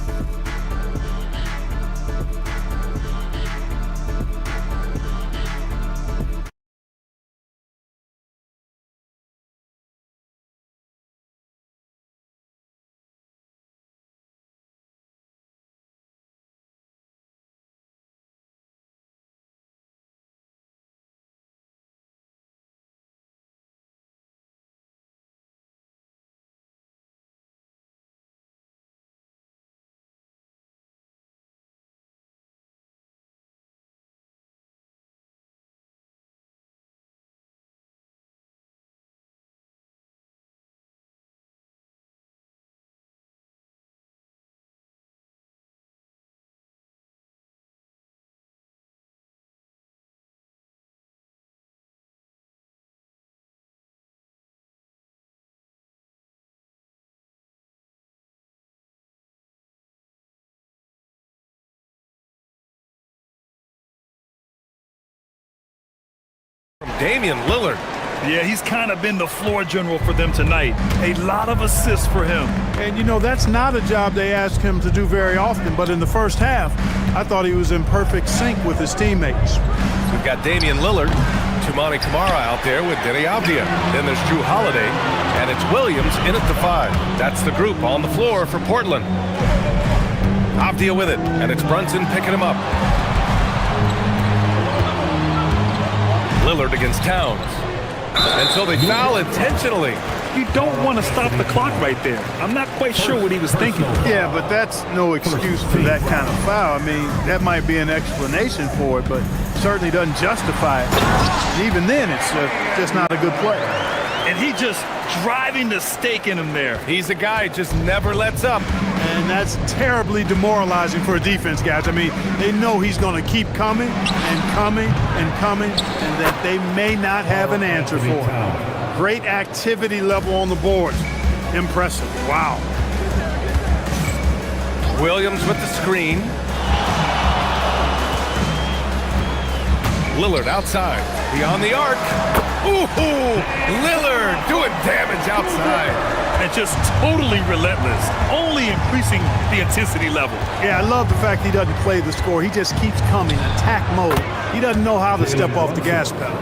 Damian Lillard. Yeah, he's kind of been the floor general for them tonight. A lot of assists for him. And, you know, that's not a job they ask him to do very often, but in the first half, I thought he was in perfect sync with his teammates. We've got Damian Lillard, Tumani Kamara out there with Denny Avdia. Then there's Drew Holiday, and it's Williams in at the 5. That's the group on the floor for Portland. Avdia with it, and it's Brunson picking him up. Lillard against Towns. And so they foul intentionally. You don't want to stop the clock right there. I'm not quite sure what he was thinking. Yeah, but that's no excuse for that kind of foul. I mean, that might be an explanation for it, but certainly doesn't justify it. Even then, it's just not a good play. And he just driving the stake in him there. He's a guy who just never lets up. And that's terribly demoralizing for a defense, guys. I mean, they know he's going to keep coming and coming and coming, and that they may not have an answer for it. Great activity level on the board. Impressive. Wow. Williams with the screen. Lillard outside. Beyond the arc. Ooh, Lillard doing damage outside. and just totally relentless, only increasing the intensity level. Yeah, I love the fact he doesn't play the score. He just keeps coming, attack mode. He doesn't know how to step off the gas pedal.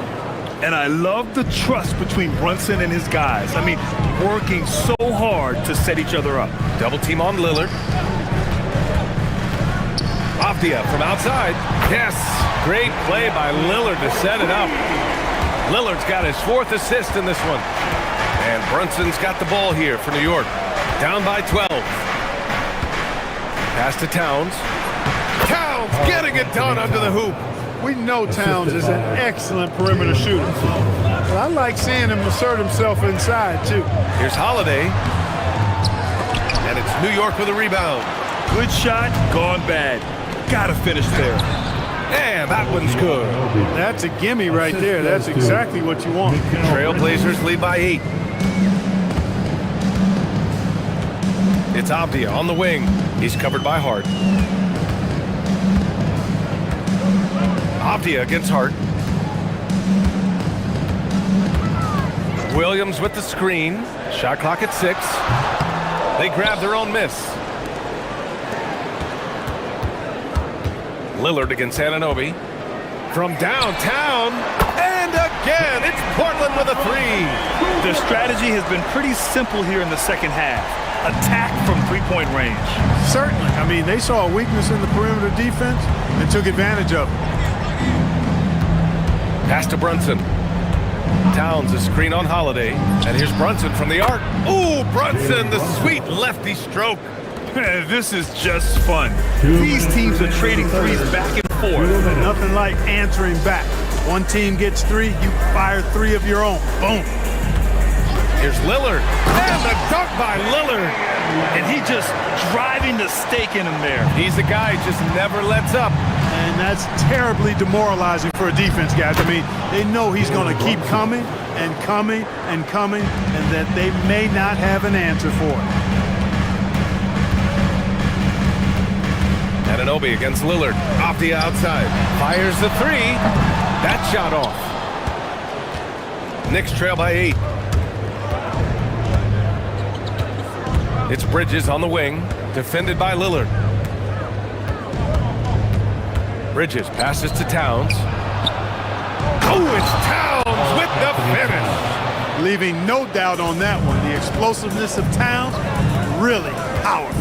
And I love the trust between Brunson and his guys. I mean, working so hard to set each other up. Double team on Lillard. Avdia from outside. Yes, great play by Lillard to set it up. Lillard's got his 4th assist in this one. And Brunson's got the ball here for New York. Down by 12. Pass to Towns. Towns getting it done under the hoop. We know Towns is an excellent perimeter shooter. But I like seeing him assert himself inside, too. Here's Holiday. And it's New York with a rebound. Good shot, gone bad. Gotta finish there. And that one's good. That's a gimme right there. That's exactly what you want. Trailblazers lead by 8. It's Avdia on the wing. He's covered by Hart. Avdia against Hart. Williams with the screen. Shot clock at 6. They grab their own miss. Lillard against Anunoby. From downtown. And again, it's Portland with a 3. Their strategy has been pretty simple here in the second half. Attack from three-point range. Certainly. I mean, they saw a weakness in the perimeter defense and took advantage of it. Pass to Brunson. Towns a screen on Holiday. And here's Brunson from the arc. Ooh, Brunson, the sweet lefty stroke. This is just fun. These teams are trading threes back and forth. Nothing like answering back. One team gets 3, you fire 3 of your own. Boom. Here's Lillard. And the dunk by Lillard. And he just driving the stake in him there. He's a guy who just never lets up. And that's terribly demoralizing for a defense, guys. I mean, they know he's going to keep coming and coming and coming, and that they may not have an answer for it. Anunoby against Lillard. Off the outside. Fires the 3. That shot off. Knicks trail by 8. It's Bridges on the wing. Defended by Lillard. Bridges passes to Towns. Oh, it's Towns with the finish. Leaving no doubt on that one. The explosiveness of Towns, really powerful.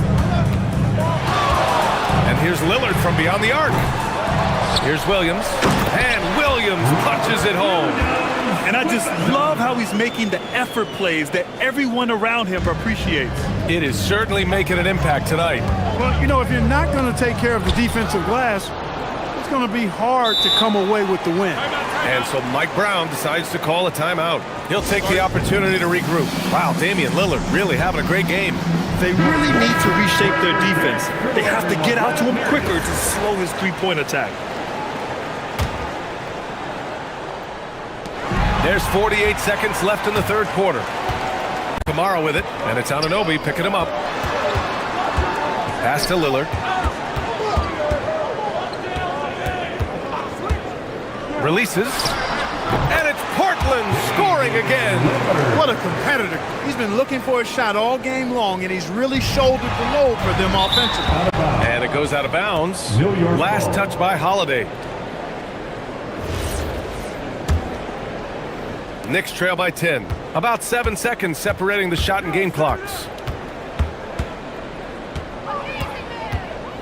And here's Lillard from beyond the arc. Here's Williams. And Williams punches it home. And I just love how he's making the effort plays that everyone around him appreciates. It is certainly making an impact tonight. Well, you know, if you're not going to take care of the defensive glass, it's going to be hard to come away with the win. And so Mike Brown decides to call a timeout. He'll take the opportunity to regroup. Wow, Damian Lillard really having a great game. They really need to reshape their defense. They have to get out to him quicker to slow his three-point attack. There's 48 seconds left in the third quarter. Kamara with it, and it's Anunoby picking him up. Pass to Lillard. Releases. And it's Portland scoring again. What a competitor. He's been looking for a shot all game long, and he's really shouldered the load for them offensively. And it goes out of bounds. Last touch by Holiday. Knicks trail by 10. About 7 seconds separating the shot and game clocks.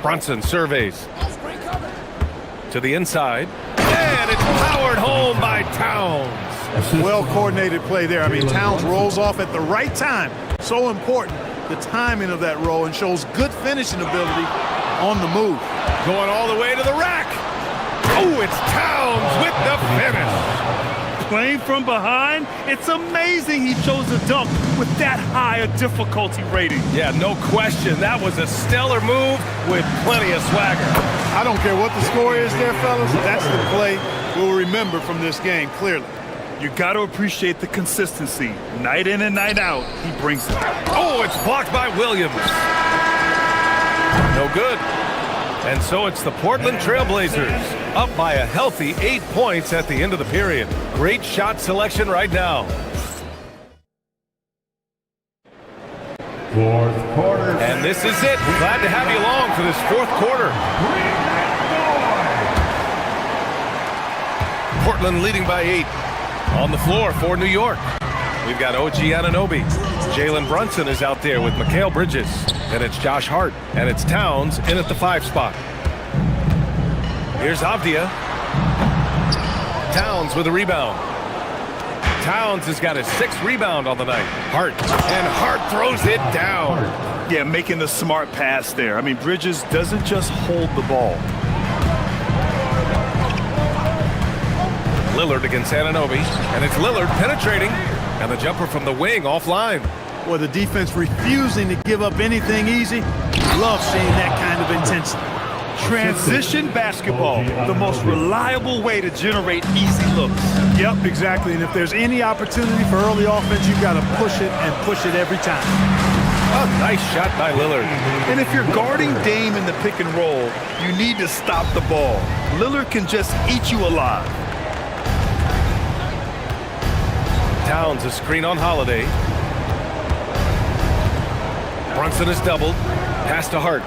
Brunson surveys. To the inside. And it's powered home by Towns. Well-coordinated play there. I mean, Towns rolls off at the right time. So important, the timing of that roll, and shows good finishing ability on the move. Going all the way to the rack. Oh, it's Towns with the finish. Playing from behind, it's amazing he chose a dunk with that high a difficulty rating. Yeah, no question. That was a stellar move with plenty of swagger. I don't care what the score is there, fellas. That's the play we'll remember from this game, clearly. You got to appreciate the consistency. Night in and night out, he brings it. Oh, it's blocked by Williams. No good. And so it's the Portland Trailblazers, up by a healthy 8 points at the end of the period. Great shot selection right now. Fourth quarter. And this is it. Glad to have you along for this fourth quarter. Portland leading by 8. On the floor for New York, we've got OG Anunoby. Jalen Brunson is out there with Mikal Bridges. And it's Josh Hart. And it's Towns in at the 5 spot. Here's Avdia. Towns with a rebound. Towns has got his 6th rebound on the night. Hart. And Hart throws it down. Yeah, making the smart pass there. I mean, Bridges doesn't just hold the ball. Lillard against Anunoby, and it's Lillard penetrating, and the jumper from the wing offline. Well, the defense refusing to give up anything easy. Love seeing that kind of intensity. Transition basketball, the most reliable way to generate easy looks. Yep, exactly. And if there's any opportunity for early offense, you've got to push it and push it every time. A nice shot by Lillard. And if you're guarding Dame in the pick and roll, you need to stop the ball. Lillard can just eat you alive. Towns a screen on Holiday. Brunson is doubled. Pass to Hart.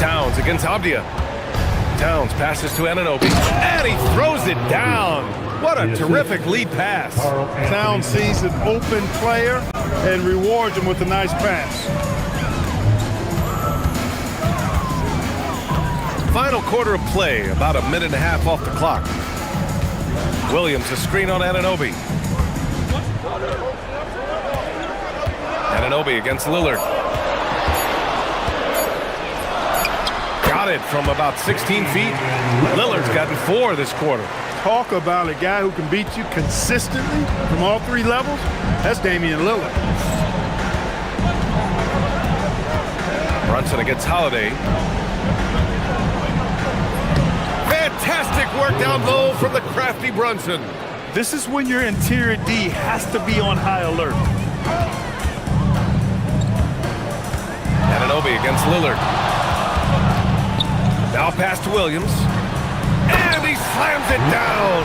Towns against Avdia. Towns passes to Anunoby. And he throws it down. What a terrific lead pass. Towns sees an open player and rewards him with a nice pass. Final quarter of play, about a minute and a half off the clock. Williams a screen on Anunoby. Anunoby against Lillard. Got it from about 16 feet. Lillard's gotten 4 this quarter. Talk about a guy who can beat you consistently from all 3 levels. That's Damian Lillard. Brunson against Holiday. Fantastic work down low from the crafty Brunson. This is when your interior D has to be on high alert. Anunoby against Lillard. Now pass to Williams. And he slams it down.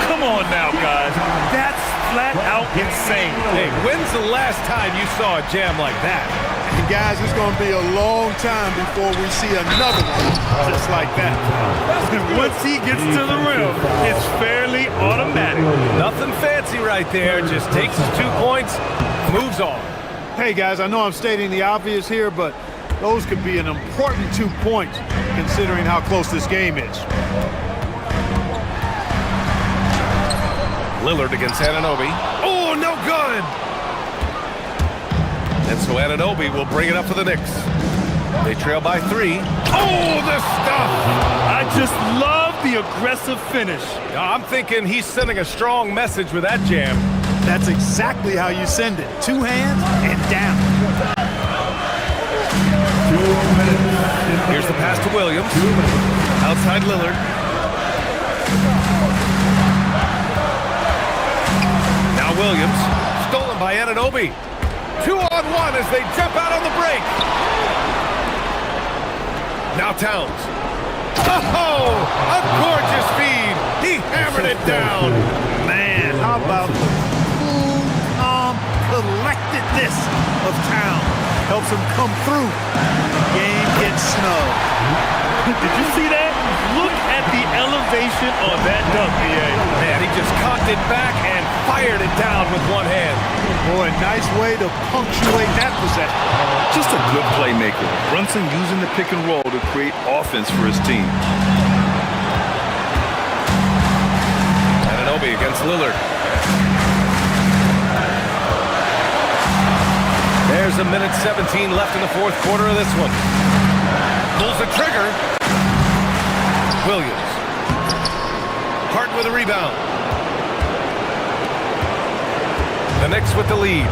Come on now, guys. That's flat out insane. Hey, when's the last time you saw a jam like that? And guys, it's going to be a long time before we see another one just like that. And once he gets to the rim, it's fairly automatic. Nothing fancy right there. Just takes his 2 points, moves on. Hey guys, I know I'm stating the obvious here, but those could be an important 2 points considering how close this game is. Lillard against Anunoby. Oh, no good! And so Anunoby will bring it up for the Knicks. They trail by 3. Oh, the stuff! I just love the aggressive finish. I'm thinking he's sending a strong message with that jam. That's exactly how you send it. 2 hands and down. Here's the pass to Williams. Outside Lillard. Now Williams. Stolen by Anunoby. 2-on-1 as they jump out on the break. Now Towns. Oh, a gorgeous feed. He hammered it down. Man, how about the cool, calm collectedness of Towns? Helps him come through. Game gets snug. Did you see that? Look at the elevation on that dunk, BA. Man, he just cocked it back and fired it down with 1 hand. Boy, nice way to punctuate that possession. Just a good playmaker. Brunson using the pick and roll to create offense for his team. Anunoby against Lillard. There's a minute 17 left in the 4th quarter of this one. Pulls the trigger. Williams. Hart with a rebound. The Knicks with the lead.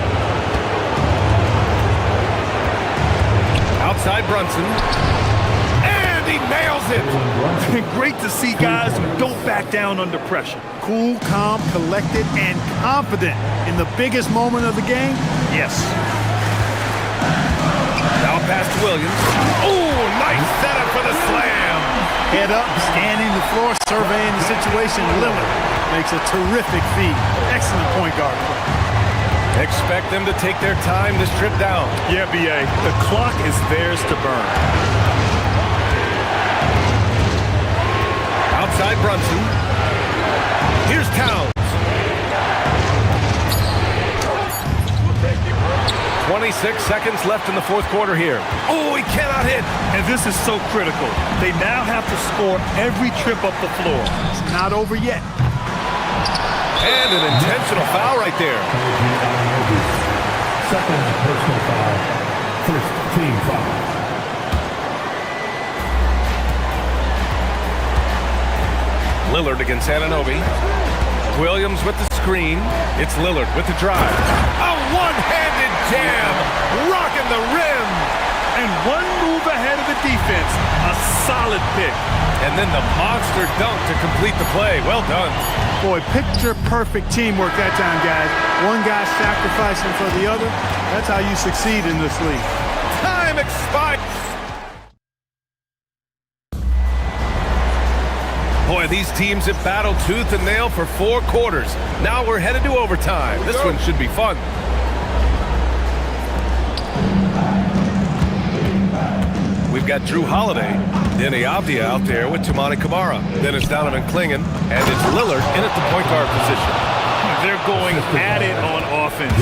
Outside Brunson. And he nails it. Great to see guys who don't back down under pressure. Cool, calm, collected, and confident in the biggest moment of the game? Yes. Now pass to Williams. Oh, nice setup for the slam. Head up, scanning the floor, surveying the situation. Lillard makes a terrific feed. Excellent point guard play. Expect them to take their time to strip down. Yeah, B.A., the clock is theirs to burn. Outside Brunson. Here's Towns. 26 seconds left in the fourth quarter here. Oh, he cannot hit. And this is so critical. They now have to score every trip up the floor. It's not over yet. And an intentional foul right there. Second personal foul. First team foul. Lillard against Anunoby. Williams with the screen. It's Lillard with the drive. A one-handed jam, rocking the rim. And one move ahead of the defense. A solid pick. And then the monster dunk to complete the play. Well done. Boy, picture-perfect teamwork that time, guys. One guy sacrificing for the other. That's how you succeed in this league. Time expired. Boy, these teams have battled tooth and nail for 4 quarters. Now we're headed to overtime. This one should be fun. We've got Drew Holiday, Denny Avdia out there with Tamani Kamara. Then it's Donovan Clingan, and it's Lillard in at the point guard position. They're going at it on offense.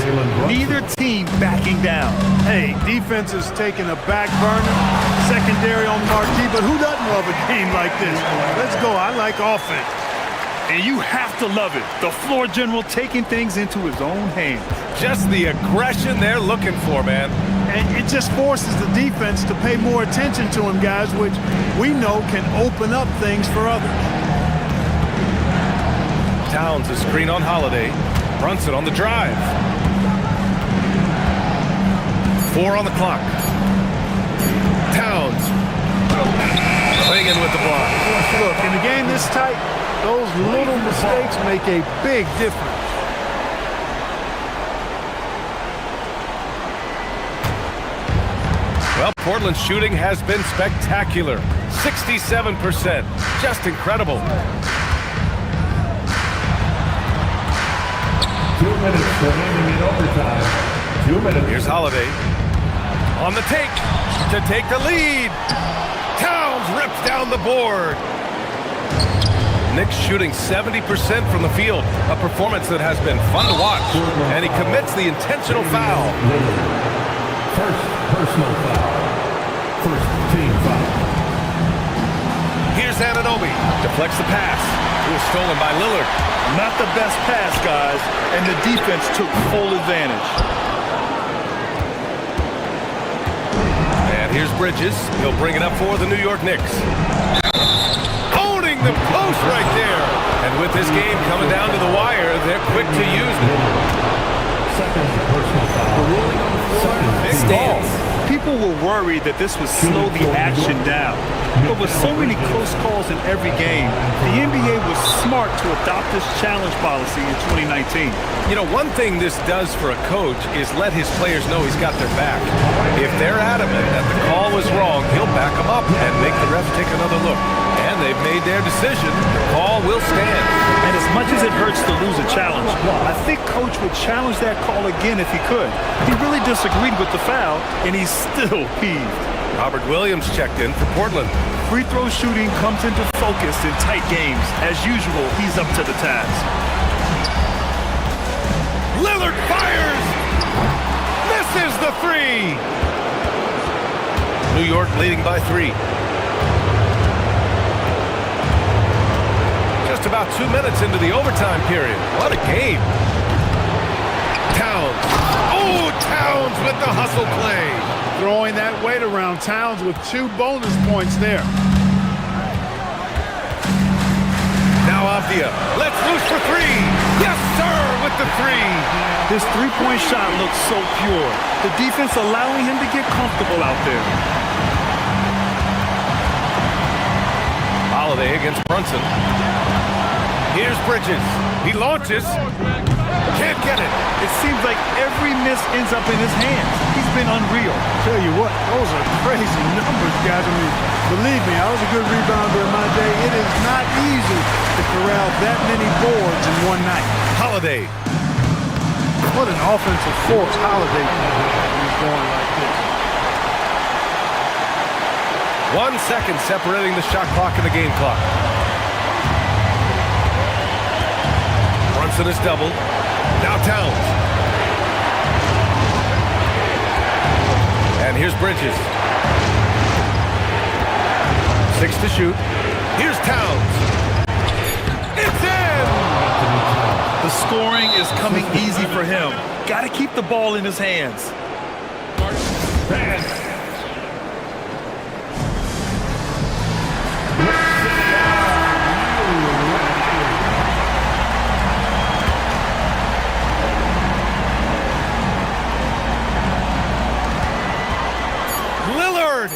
Neither team backing down. Hey, defense is taking a back burner, secondary on the marquee, but who doesn't love a game like this? Let's go. I like offense. And you have to love it. The floor general taking things into his own hands. Just the aggression they're looking for, man. And it just forces the defense to pay more attention to him, guys, which we know can open up things for others. Towns a screen on Holiday. Brunson on the drive. 4 on the clock. Towns. Clingan with the block. Look, in a game this tight, those little mistakes make a big difference. Well, Portland's shooting has been spectacular. 67%. Just incredible. 2 minutes remaining in overtime. 2 minutes. Here's Holiday. On the take to take the lead. Towns rips down the board. Knicks shooting 70% from the field. A performance that has been fun to watch. And he commits the intentional foul. First personal foul. First team foul. Here's Anunoby. Deflects the pass. It was stolen by Lillard. Not the best pass, guys, and the defense took full advantage. And here's Bridges. He'll bring it up for the New York Knicks. Owning the post right there. And with this game coming down to the wire, they're quick to use it. Second personal foul. The ruling on the floor stands. People were worried that this would slow the action down. But with so many close calls in every game, the NBA was smart to adopt this challenge policy in 2019. You know, one thing this does for a coach is let his players know he's got their back. If they're adamant that the call was wrong, he'll back them up and make the ref take another look. And they've made their decision. The call will stand. And as much as it hurts to lose a challenge, I think Coach would challenge that call again if he could. He really disagreed with the foul, and he's still peeved. Robert Williams checked in for Portland. Free throw shooting comes into focus in tight games. As usual, he's up to the task. Lillard fires! Misses the 3! New York leading by 3. Just about 2 minutes into the overtime period. What a game. Towns. Oh, Towns with the hustle play. Throwing that weight around. Towns with 2 bonus points there. Now Avdia. Let's loose for 3. Yes, sir, with the 3. His three-point shot looks so pure. The defense allowing him to get comfortable out there. Holiday against Brunson. Here's Bridges. He launches. Can't get it. It seems like every miss ends up in his hands. He's been unreal. Tell you what, those are crazy numbers, guys. I mean, believe me, I was a good rebounder in my day. It is not easy to corral that many boards in one night. Holiday. What an offensive force Holiday is going like this. 1 second separating the shot clock and the game clock. Brunson is doubled. Now Towns. And here's Bridges. 6 to shoot. Here's Towns. It's in! The scoring is coming easy for him. Got to keep the ball in his hands. Lillard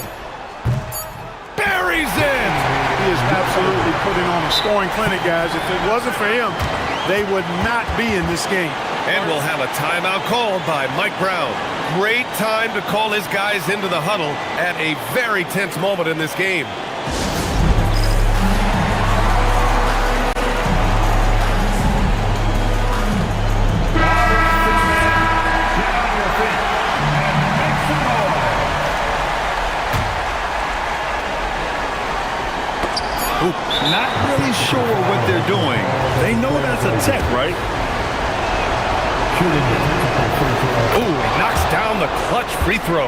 buries in. He is absolutely putting on a scoring clinic, guys. If it wasn't for him, they would not be in this game. And we'll have a timeout called by Mike Brown. Great time to call his guys into the huddle at a very tense moment in this game. Not really sure what they're doing. They know that's a tech, right? Ooh, he knocks down the clutch free throw.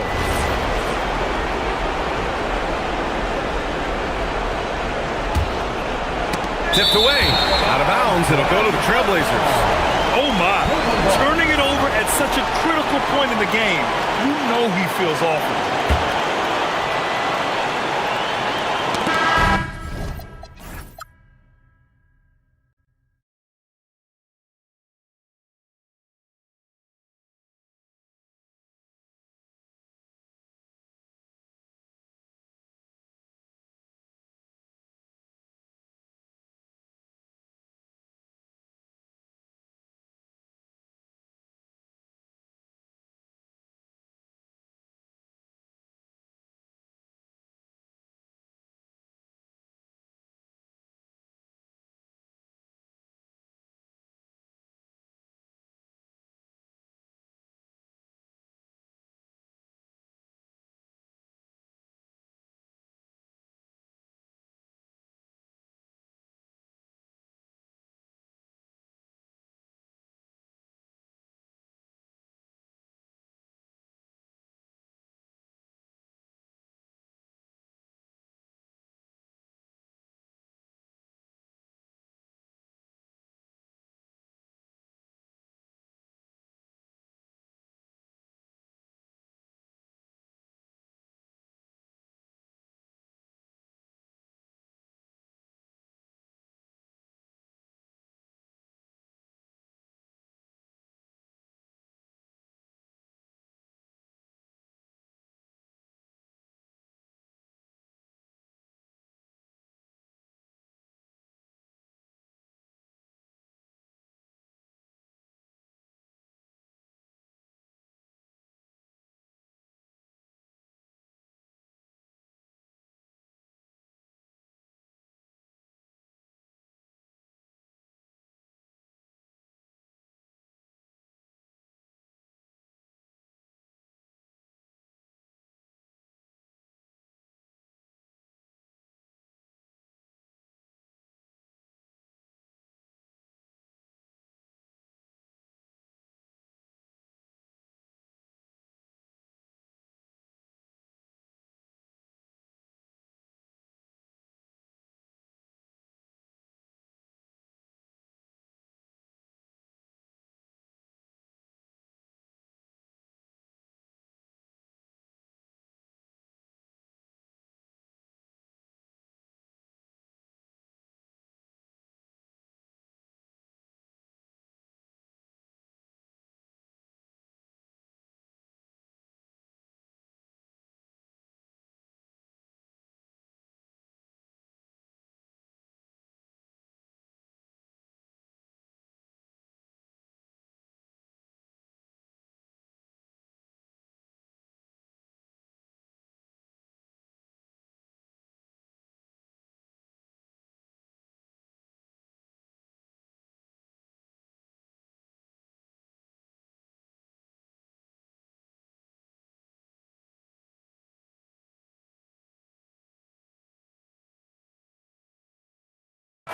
Tipped away. Out of bounds. It'll go to the Trailblazers. Oh my, turning it over at such a critical point in the game. You know he feels awful.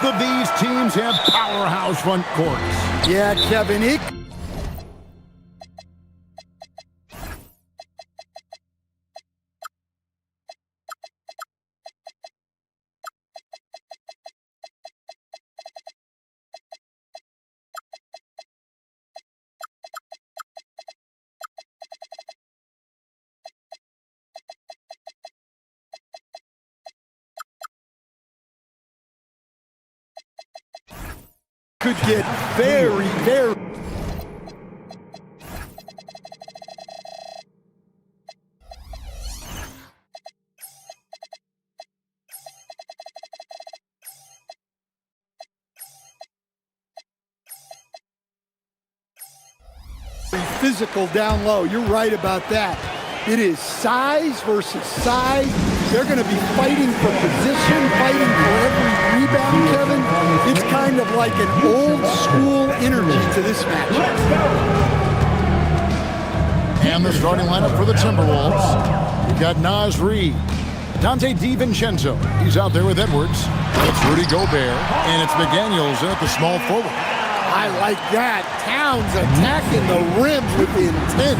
Both of these teams have powerhouse front courts. Yeah, Kevin, it could get very, very... physical down low. You're right about that. It is size versus size. They're going to be fighting for position, fighting for every rebound, Kevin. It's kind of like an old school energy to this match. And the starting lineup for the Timberwolves. We've got Naz Reid, Dante DiVincenzo. He's out there with Edwards. It's Rudy Gobert, and it's McDaniels in at the small forward. I like that. Towns attacking the rim with intent.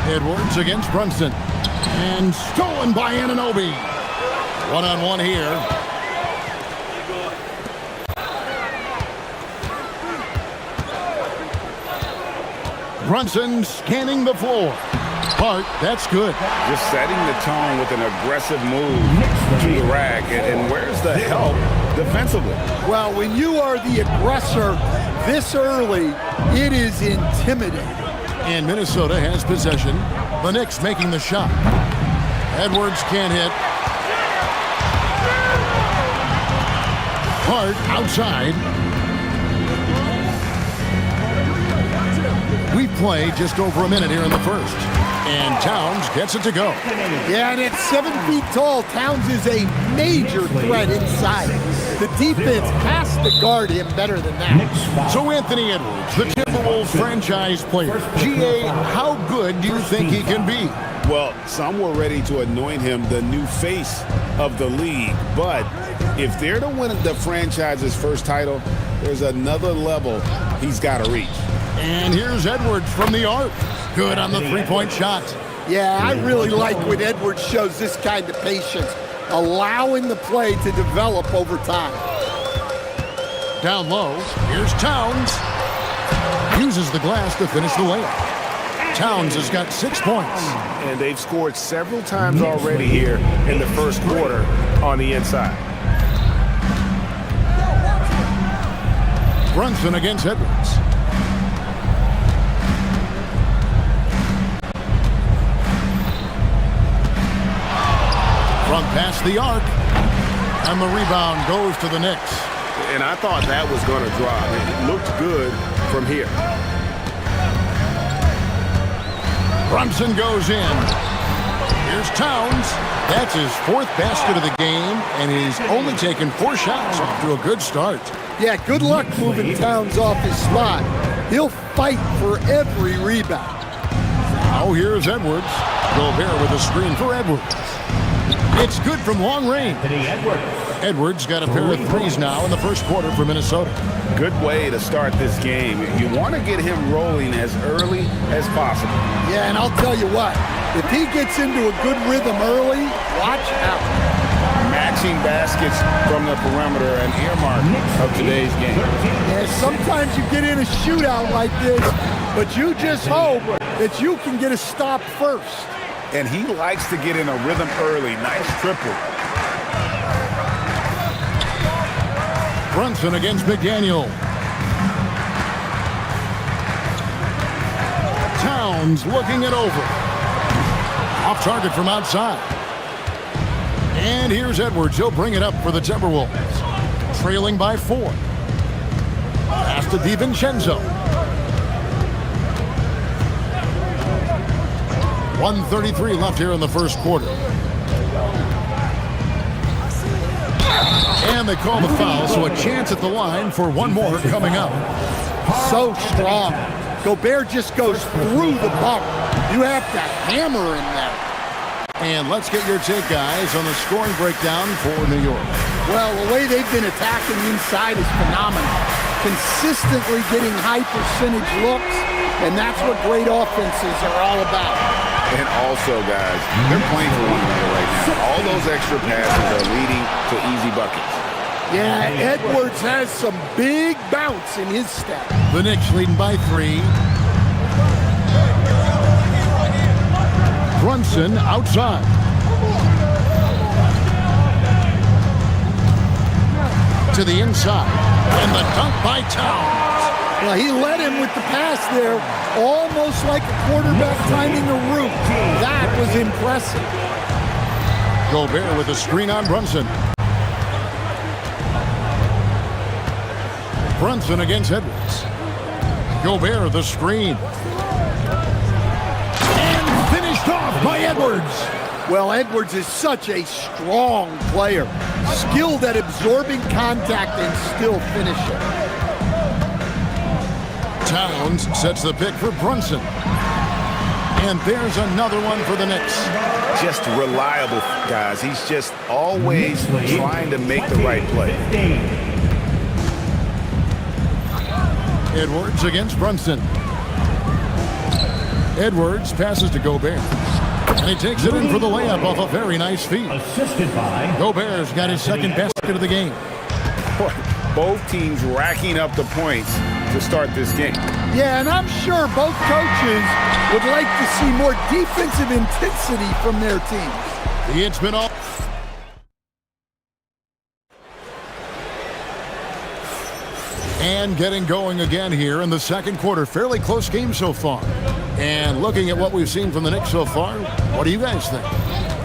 Edwards against Brunson. And stolen by Anunoby. One-on-one here. Brunson scanning the floor. Hart, that's good. Just setting the tone with an aggressive move to the rack. And where's the help defensively? Well, when you are the aggressor this early, it is intimidating. And Minnesota has possession. The Knicks making the shot. Edwards can't hit. Hart outside. We play just over a minute here in the first. And Towns gets it to go. Yeah, and at 7 feet tall, Towns is a major threat inside. The defense has to guard him better than that. So Anthony Edwards, the Timberwolves franchise player. GA, how good do you think he can be? Well, some were ready to anoint him the new face of the league. But if they're to win the franchise's first title, there's another level he's got to reach. And here's Edwards from the arc. Good on the three-point shot. Yeah, I really like when Edwards shows this kind of patience, allowing the play to develop over time. Down low, here's Towns. Uses the glass to finish the layup. Towns has got 6 points. And they've scored several times already here in the first quarter on the inside. Brunson against Edwards. Front past the arc. And the rebound goes to the Knicks. And I thought that was going to drop. It looked good from here. Brunson goes in. Here's Towns. That's his 4th basket of the game, and he's only taken 4 shots off to a good start. Yeah, good luck moving Towns off his spot. He'll fight for every rebound. Now here's Edwards. Gobert with a screen for Edwards. It's good from long range. Edwards got a pair of threes now in the first quarter for Minnesota. Good way to start this game. You want to get him rolling as early as possible. Yeah, and I'll tell you what, if he gets into a good rhythm early, watch out. Matching baskets from the perimeter, an earmark of today's game. Yeah, sometimes you get in a shootout like this, but you just hope that you can get a stop first. And he likes to get in a rhythm early. Nice triple. Brunson against McDaniel. Towns looking it over. Off target from outside. And here's Edwards. He'll bring it up for the Timberwolves. Trailing by 4. Pass to DiVincenzo. 1:33 left here in the first quarter. And they call the foul, so a chance at the line for one more coming up. So strong. Gobert just goes through the bump. You have to hammer in there. And let's get your take, guys, on the scoring breakdown for New York. Well, the way they've been attacking inside is phenomenal. Consistently getting high percentage looks, and that's what great offenses are all about. And also, guys, they're playing for one another right now. All those extra passes are leading to easy buckets. Yeah, Edwards has some big bounce in his step. The Knicks leading by 3. Brunson outside. To the inside. And the dunk by Towns. Well, he led him with the pass there, almost like a quarterback timing a route. That was impressive. Gobert with a screen on Brunson. Brunson against Edwards. Gobert the screen. And finished off by Edwards. Well, Edwards is such a strong player. Skilled at absorbing contact and still finishing. Towns sets the pick for Brunson. And there's another one for the Knicks. Just reliable, guys. He's just always trying to make the right play. Edwards against Brunson. Edwards passes to Gobert. And he takes it in for the layup off a very nice feed. Assisted by Gobert's got his second basket of the game. Both teams racking up the points to start this game. Yeah, and I'm sure both coaches would like to see more defensive intensity from their teams. It's been all... And getting going again here in the second quarter. Fairly close game so far. And looking at what we've seen from the Knicks so far, what do you guys think?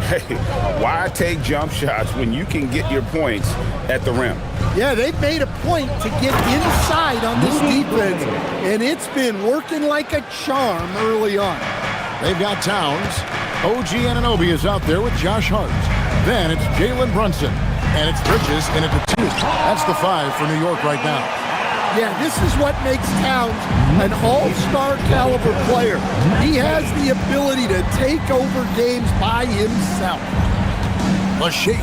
Hey, why take jump shots when you can get your points at the rim? Yeah, they've made a point to get inside on this defense, and it's been working like a charm early on. They've got Towns. OG Anunoby is out there with Josh Hart. Then it's Jalen Brunson. And it's Bridges in it to 2. That's the 5 for New York right now. Yeah, this is what makes Towns an all-star caliber player. He has the ability to take over games by himself. A shake.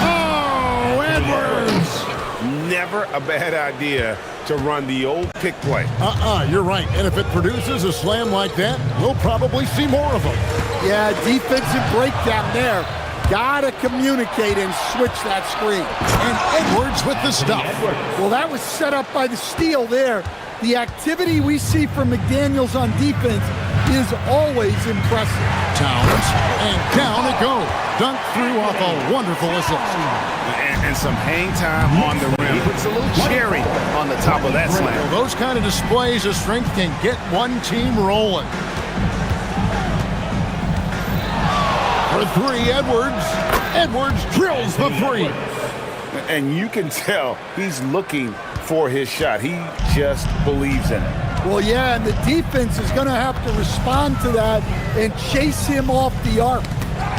Oh, Edwards! Never a bad idea to run the old pick play. You're right. And if it produces a slam like that, we'll probably see more of them. Yeah, defensive breakdown there. Gotta communicate and switch that screen. And Edwards with the stuff. Well, that was set up by the steal there. The activity we see from McDaniels on defense is always impressive. Towns, and down it goes. Dunked through off a wonderful assist. And some hang time on the rim. Puts a little cherry on the top of that slam. Well, those kind of displays of strength can get one team rolling. For 3, Edwards. Edwards drills the 3. And you can tell he's looking for his shot. He just believes in it. Well, yeah, and the defense is going to have to respond to that and chase him off the arc.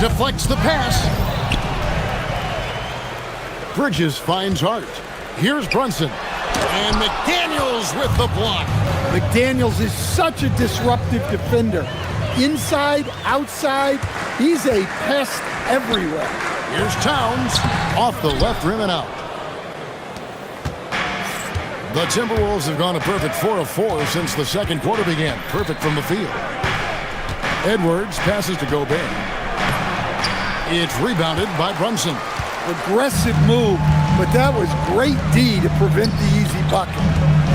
Deflects the pass. Bridges finds Hart. Here's Brunson. And McDaniels with the block. McDaniels is such a disruptive defender. Inside, outside, he's a pest everywhere. Here's Towns off the left rim and out. The Timberwolves have gone a perfect 4 of 4 since the second quarter began. Perfect from the field. Edwards passes to Gobert. It's rebounded by Brunson. Aggressive move, but that was great D to prevent the easy bucket.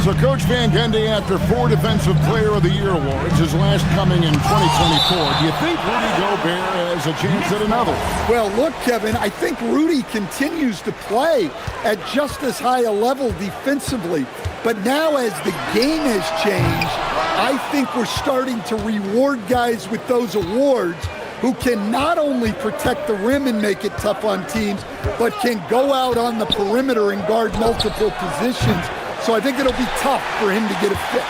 So Coach Van Gundy, after 4 Defensive Player of the Year awards, his last coming in 2024, do you think Rudy Gobert has a chance at another? Well, look, Kevin, I think Rudy continues to play at just as high a level defensively. But now as the game has changed, I think we're starting to reward guys with those awards who can not only protect the rim and make it tough on teams, but can go out on the perimeter and guard multiple positions. So I think it'll be tough for him to get a fit.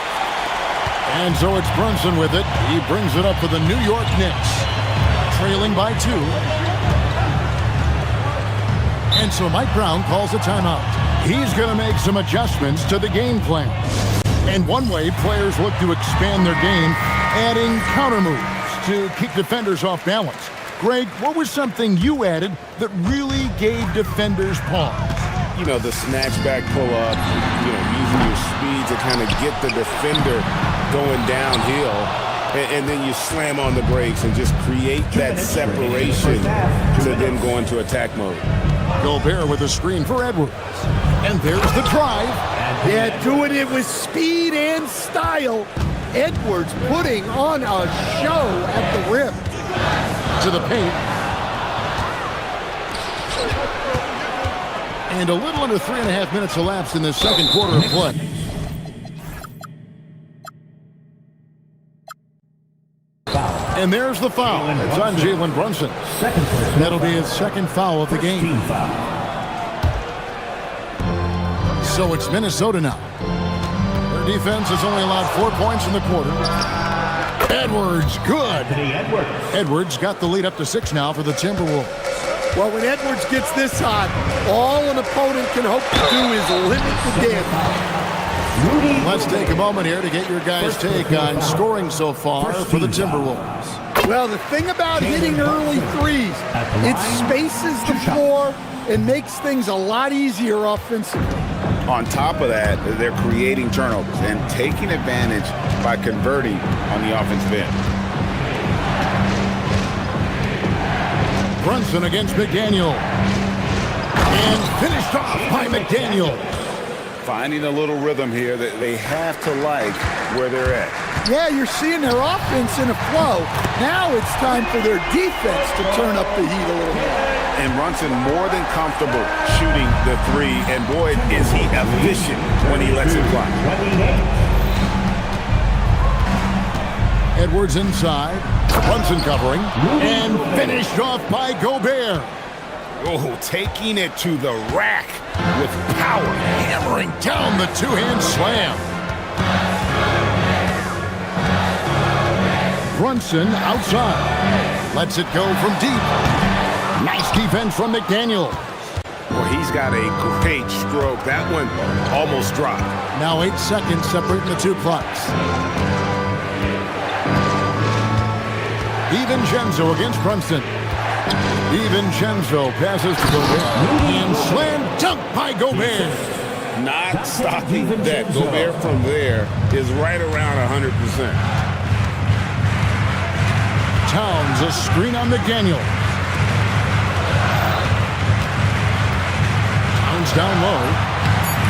And so it's Brunson with it. He brings it up for the New York Knicks, trailing by 2. And so Mike Brown calls a timeout. He's going to make some adjustments to the game plan. And one way players look to expand their game, adding counter moves to keep defenders off balance. Greg, what was something you added that really gave defenders pause? You know, the snatch back pull-up, you know, using your speed to kind of get the defender going downhill, and then you slam on the brakes and just create that separation to then go into attack mode. Gobert with a screen for Edwards. And there's the drive. Yeah, doing it with speed and style. Edwards putting on a show at the rim. To the paint. And a little under 3.5 minutes elapsed in the second quarter of play. And there's the foul. It's on Jalen Brunson. That'll be his second foul of the game. So it's Minnesota now. Their defense has only allowed 4 points in the quarter. Edwards, good. Edwards got the lead up to 6 now for the Timberwolves. Well, when Edwards gets this hot, all an opponent can hope to do is limit the damage. Let's take a moment here to get your guys' take on scoring so far for the Timberwolves. Well, the thing about hitting early threes, it spaces the floor and makes things a lot easier offensively. On top of that, they're creating turnovers and taking advantage by converting on the offensive end. Brunson against McDaniel. And finished off by McDaniel. Finding a little rhythm here that they have to like where they're at. Yeah, you're seeing their offense in a flow. Now it's time for their defense to turn up the heat a little more. And Brunson more than comfortable shooting the three, and boy, is he efficient when he lets it fly. Edwards inside, Brunson covering, and finished off by Gobert. Oh, taking it to the rack with power. Hammering down the two-hand slam. Brunson outside. Lets it go from deep. Nice defense from McDaniel. Well, he's got a great stroke. That one almost dropped. Now 8 seconds separating the two clocks. DiVincenzo against Brunson. DiVincenzo passes to Gobert. And slam dunk by Gobert. Not stopping that. Gobert from there is right around 100%. Towns a screen on McDaniel. Towns down low.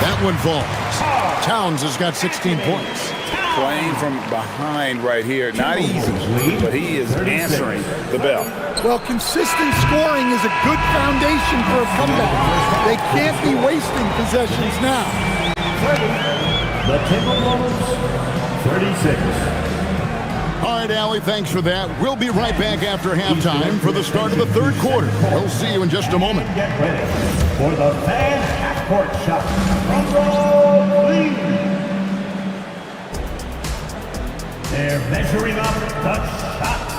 That one falls. Towns has got 16 points. Playing from behind right here. Not easy, but he is answering the bell. Well, consistent scoring is a good foundation for a comeback. They can't be wasting possessions now. The Timberwolves, 36. All right, Allie, thanks for that. We'll be right back after halftime for the start of the third quarter. We'll see you in just a moment. Get ready for the fan half-court shot. Drum roll, please. They're measuring up the shot.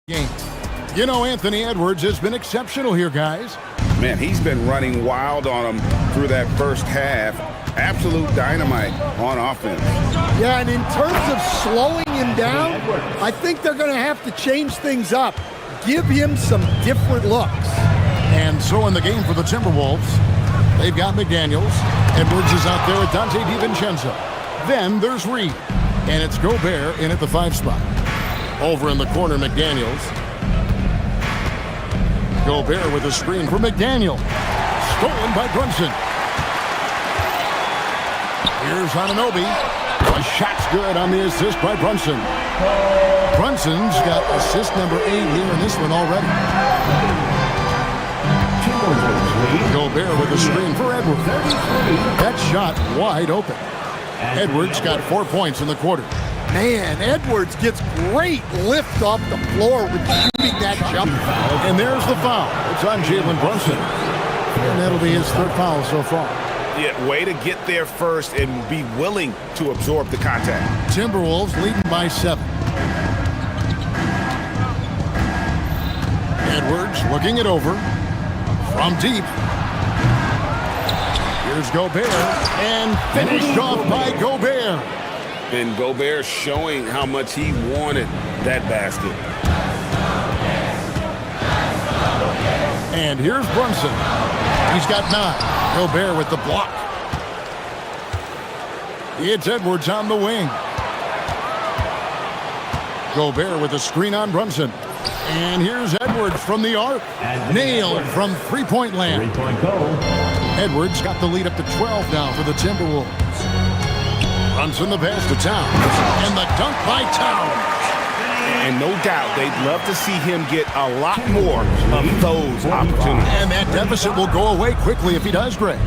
Game. You know, Anthony Edwards has been exceptional here, guys. Man, he's been running wild on him through that first half. Absolute dynamite on offense. Yeah, and in terms of slowing him down, I think they're going to have to change things up. Give him some different looks. And so in the game for the Timberwolves, they've got McDaniels. Edwards is out there with Dante DiVincenzo. Then there's Reed. And it's Gobert in at the 5 spot. Over in the corner, McDaniels. Gobert with a screen for McDaniel. Stolen by Brunson. Here's Anunoby. The shot's good on the assist by Brunson. Brunson's got assist number 8 here in this one already. Gobert with a screen for Edwards. That shot wide open. Edwards got 4 points in the quarter. Man, Edwards gets great lift off the floor with shooting that jumper. And there's the foul. It's on Jalen Brunson. And that'll be his 3rd foul so far. Yeah, way to get there first and be willing to absorb the contact. Timberwolves leading by 7. Edwards looking it over. From deep. Here's Gobert. And finished off by Gobert. And Gobert showing how much he wanted that basket. And here's Brunson. He's got 9. Gobert with the block. It's Edwards on the wing. Gobert with a screen on Brunson. And here's Edwards from the arc. Nailed from three-point land. Edwards got the lead up to 12 now for the Timberwolves. Brunson the pass to Towns. And the dunk by Towns. And no doubt, they'd love to see him get a lot more of those opportunities. And that deficit will go away quickly if he does, Greg.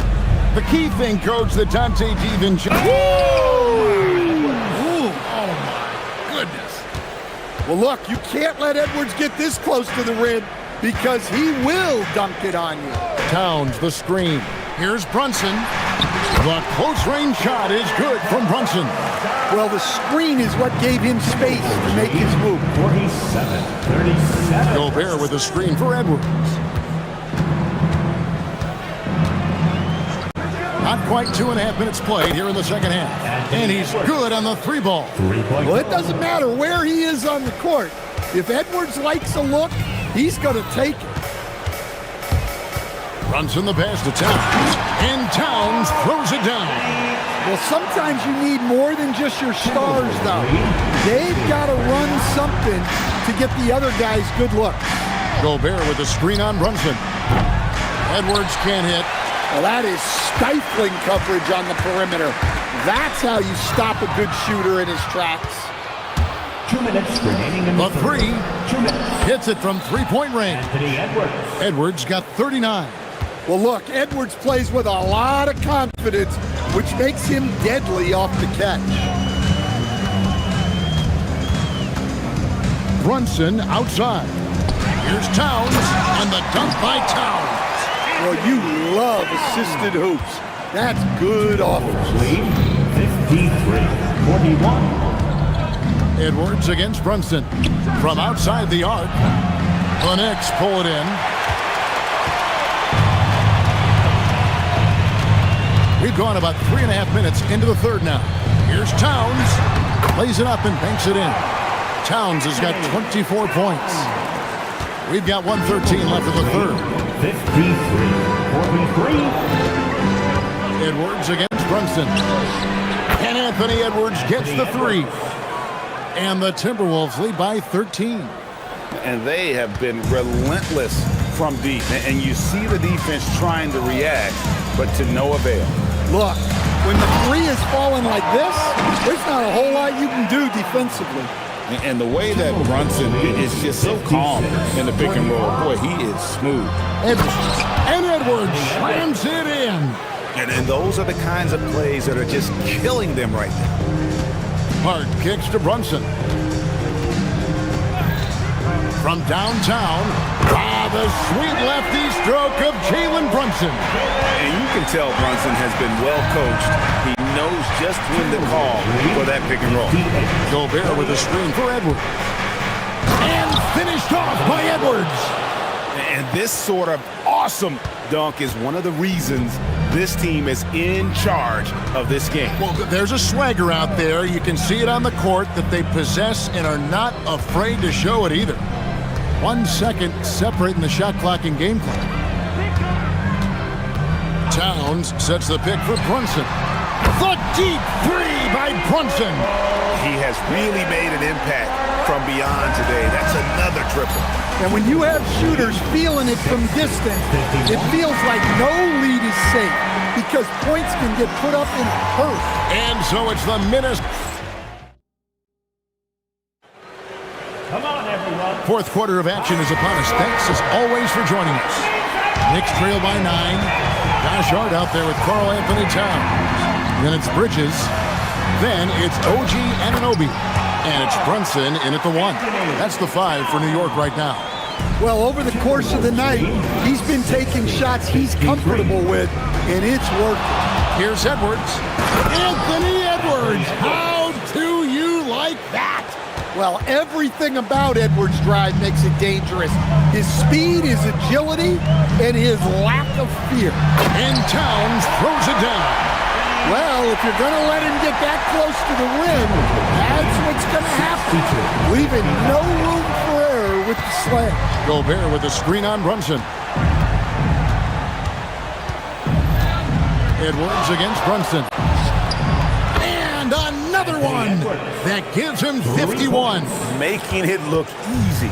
The key thing, Coach, that Dante DiVincenzo... Oh, my goodness. Well, look, you can't let Edwards get this close to the rim because he will dunk it on you. Towns, the screen. Here's Brunson. The close-range shot is good from Brunson. Well, the screen is what gave him space to make his move. 47-37. Gobert with a screen for Edwards. Not quite 2.5 minutes played here in the second half. And he's good on the 3-ball. Well, it doesn't matter where he is on the court. If Edwards likes a look, he's going to take it. Brunson the pass to Towns. And Towns throws it down. Well, sometimes you need more than just your stars, though. They've got to run something to get the other guys good looks. Gobert with a screen on Brunson. Edwards can't hit. Well, that is stifling coverage on the perimeter. That's how you stop a good shooter in his tracks. 2 minutes remaining in the The 3 hits it from three-point range. Anthony Edwards. Edwards got 39. Well, look, Edwards plays with a lot of confidence, which makes him deadly off the catch. Brunson outside. Here's Towns, and the dunk by Towns. Well, you love assisted hoops. That's good offense. Lead 53-41. Edwards against Brunson. From outside the arc. The Knicks pull it in. We've gone about 3.5 minutes into the third now. Here's Towns. Lays it up and banks it in. Towns has got 24 points. We've got 1:13 left in the third. 53-43. Edwards against Brunson. And Anthony Edwards gets the 3. And the Timberwolves lead by 13. And they have been relentless from deep. And you see the defense trying to react, but to no avail. Look, when the 3 is falling like this, there's not a whole lot you can do defensively. And the way that Brunson is just so calm in the pick and roll, boy, he is smooth. Edwards. And Edwards slams it in. And those are the kinds of plays that are just killing them right now. Hard kicks to Brunson. From downtown, the sweet lefty stroke of Jalen Brunson. And you can tell Brunson has been well coached. He knows just when to call for that pick and roll. Gobert with a screen for Edwards. And finished off by Edwards. And this sort of awesome dunk is one of the reasons this team is in charge of this game. Well, there's a swagger out there. You can see it on the court that they possess and are not afraid to show it either. 1 second separating the shot clock and game clock. Towns sets the pick for Brunson. The deep 3 by Brunson. He has really made an impact from beyond today. That's another triple. And when you have shooters feeling it from distance, it feels like no lead is safe because points can get put up in a hurry. And so it's the minute. Come on, everyone. Fourth quarter of action is upon us. Thanks as always for joining us. Knicks trail by 9. Josh Hart out there with Karl Anthony Towns. Then it's Bridges. Then it's OG Anunoby. And it's Brunson in at the 1. That's the 5 for New York right now. Well, over the course of the night, he's been taking shots he's comfortable with, and it's working. Here's Edwards. Anthony Edwards. How do you like that? Well, everything about Edwards' drive makes it dangerous. His speed, his agility, and his lack of fear. And Towns throws it down. Well, if you're going to let him get that close to the rim, that's what's going to happen. Leaving no room for error with the slam. Gobert with a screen on Brunson. Edwards against Brunson. And another one that gives him 51. Making it look easy.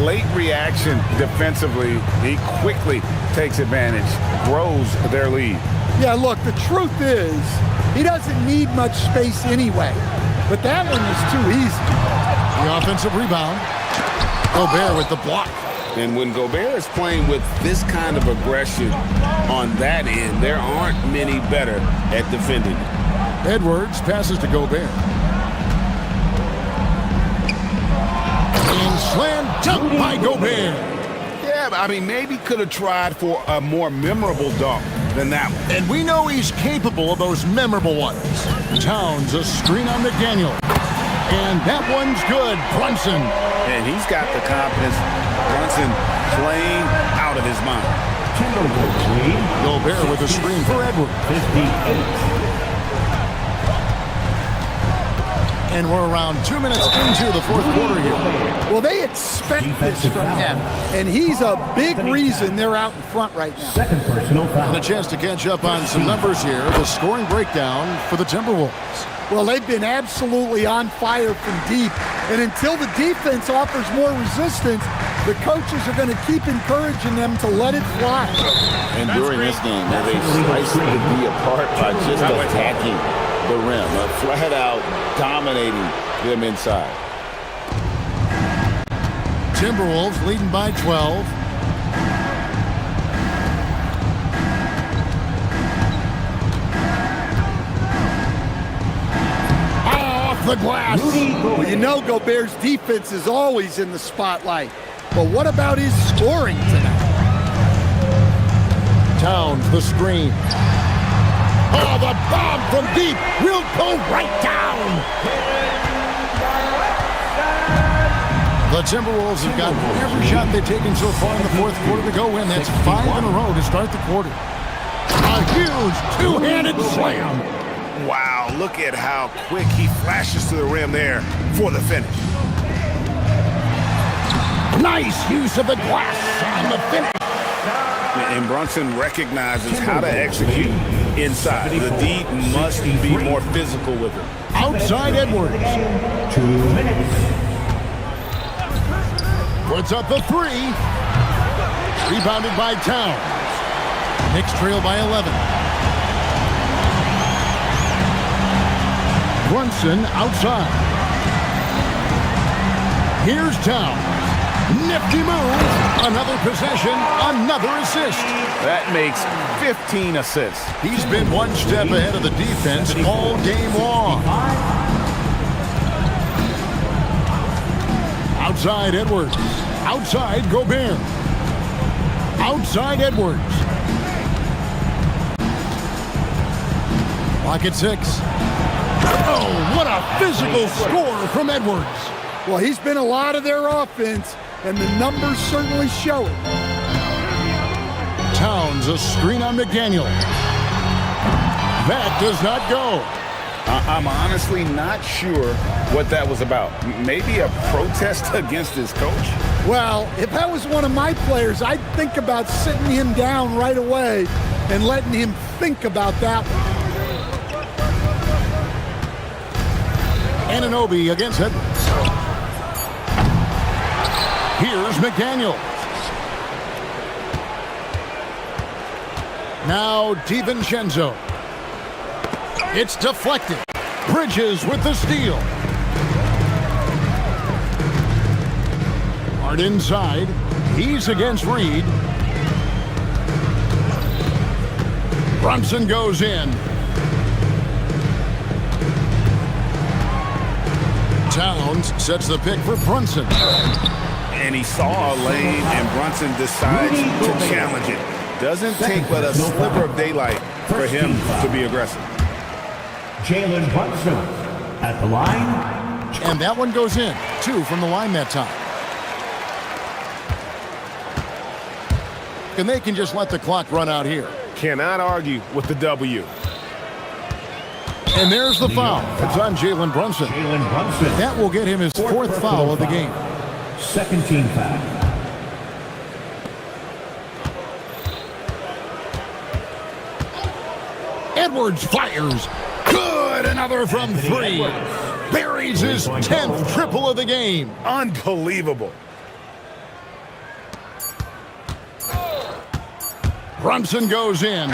Late reaction defensively. He quickly takes advantage, grows their lead. Yeah, look, the truth is, he doesn't need much space anyway. But that one was too easy. The offensive rebound. Gobert with the block. And when Gobert is playing with this kind of aggression on that end, there aren't many better at defending. Edwards passes to Gobert. And slam dunk by Gobert. Yeah, I mean, maybe could have tried for a more memorable dunk than that one. And we know he's capable of those memorable ones. Towns, a screen on McDaniel. And that one's good. Brunson. And he's got the confidence. Brunson playing out of his mind. Gobert with a screen for Edwards. 58. And we're around 2 minutes into the fourth quarter here. Well, they expect this from him, and he's a big reason they're out in front right now. Second personal foul. And a chance to catch up on some numbers here. The scoring breakdown for the Timberwolves. Well, they've been absolutely on fire from deep, and until the defense offers more resistance, the coaches are going to keep encouraging them to let it fly. And during this game, they sliced the D apart by just attacking the rim, flat out dominating them inside. Timberwolves leading by 12. Off the glass. Well, you know Gobert's defense is always in the spotlight. But what about his scoring tonight? Towns, the screen. Oh, the bomb from deep will go right down. The Timberwolves have got every shot they've taken so far in the fourth quarter to go in. That's 5 in a row to start the quarter. A huge two-handed slam. Wow, look at how quick he flashes to the rim there for the finish. Nice use of the glass on the finish. And Brunson recognizes how to execute inside. The D must be more physical with it. Outside Edwards. 2 minutes. Puts up the 3. Rebounded by Towns. Knicks trail by 11. Brunson outside. Here's Towns. Nifty move. Another possession. Another assist. That makes 15 assists. He's been one step ahead of the defense all game long. Outside Edwards. Outside Gobert. Outside Edwards. Clock at 6. Oh, what a physical score from Edwards. Well, he's been a lot of their offense, and the numbers certainly show it. Towns, a screen on McDaniel. That does not go. I'm honestly not sure what that was about. Maybe a protest against his coach? Well, if that was one of my players, I'd think about sitting him down right away and letting him think about that one. Anunoby against Edwards. Here's McDaniel. Now DiVincenzo. It's deflected. Bridges with the steal. Hard inside. He's against Reed. Brunson goes in. Towns sets the pick for Brunson. And he saw a lane, and Brunson decides to challenge it. Doesn't take but a sliver of daylight for him to be aggressive. Jalen Brunson at the line. And that one goes in. 2 from the line that time. And they can just let the clock run out here. Cannot argue with the W. And there's the foul. It's on Jalen Brunson. Jalen Brunson. That will get him his 4th foul of the game. Second team foul. Edwards fires. Good. Another from 3. Buries his 10th triple of the game. Unbelievable. Brunson goes in.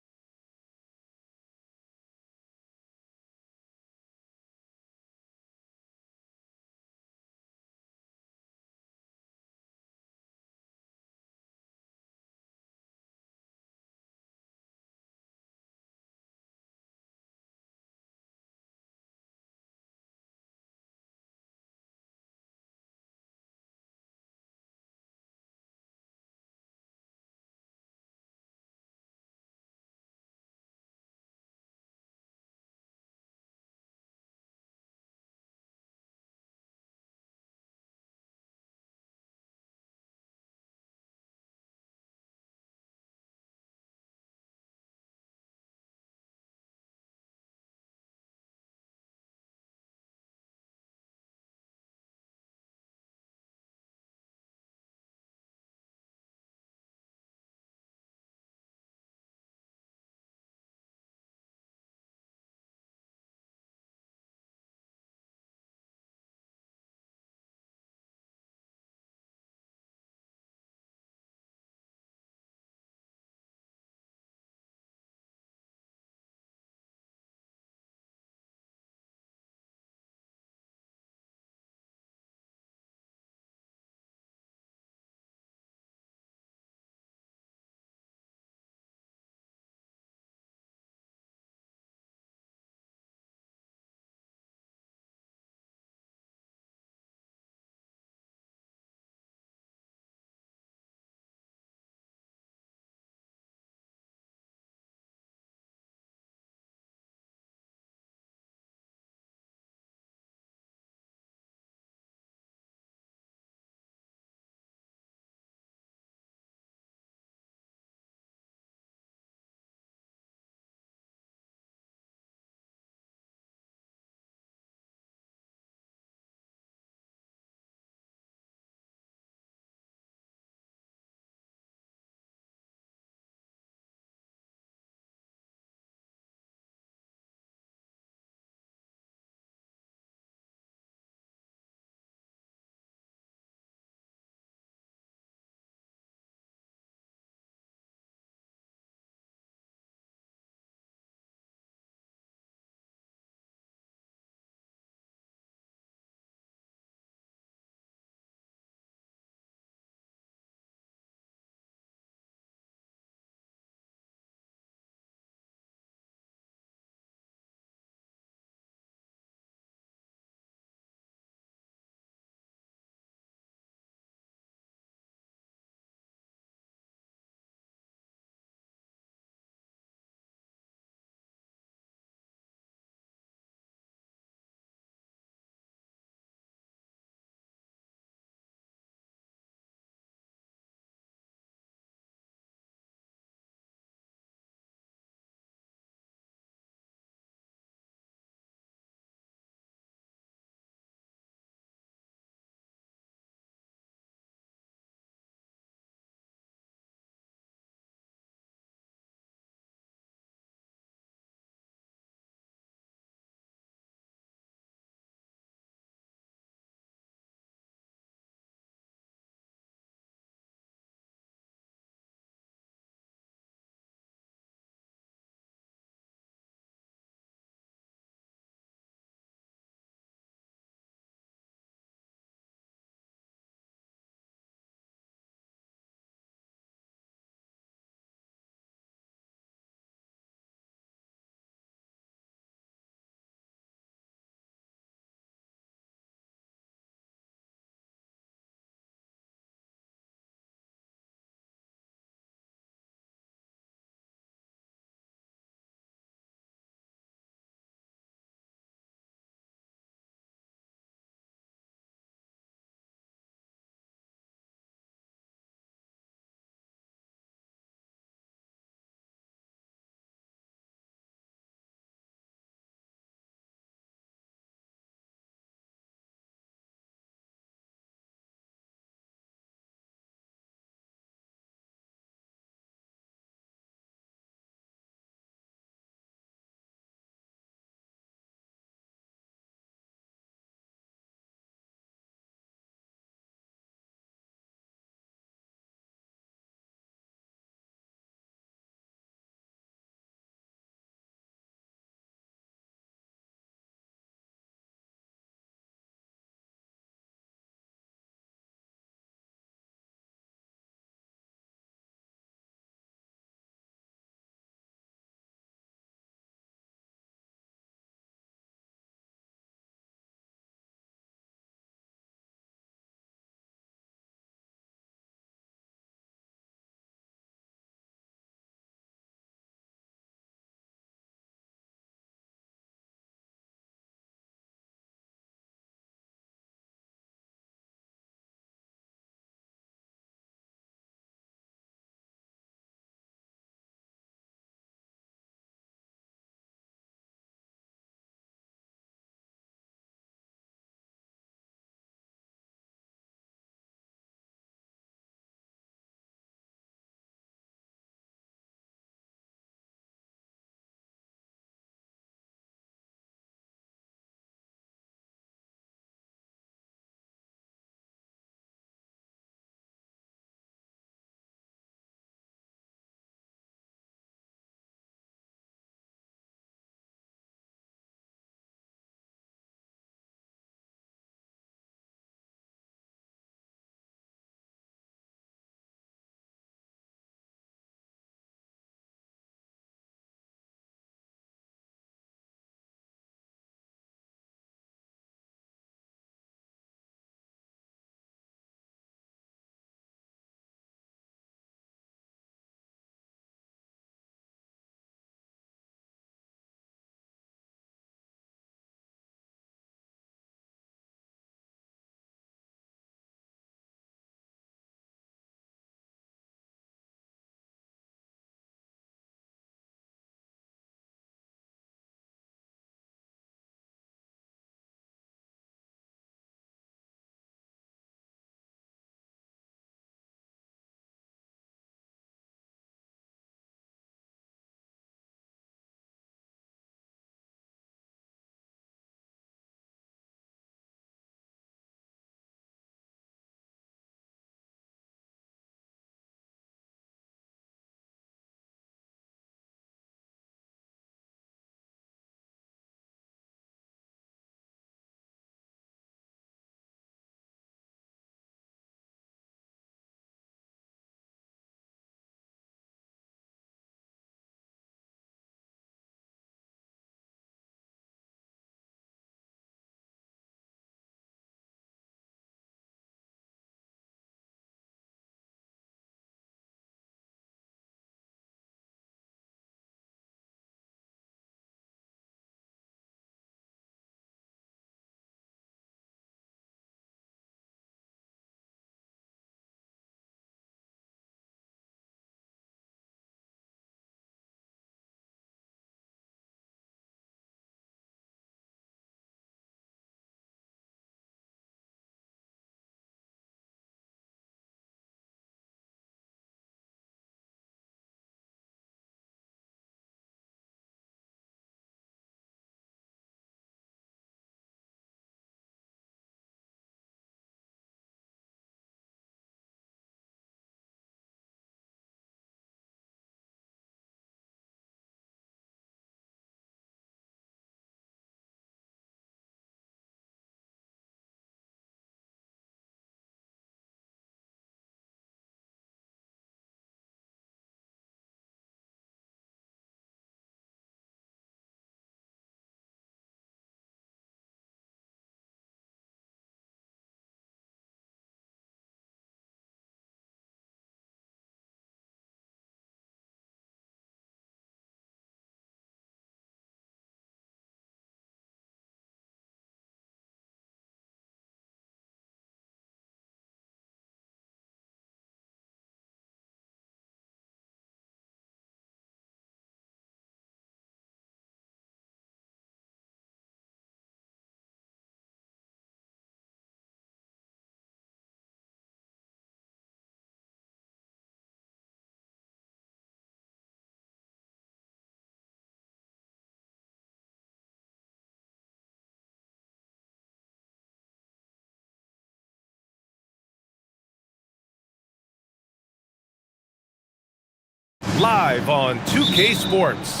live on 2K Sports.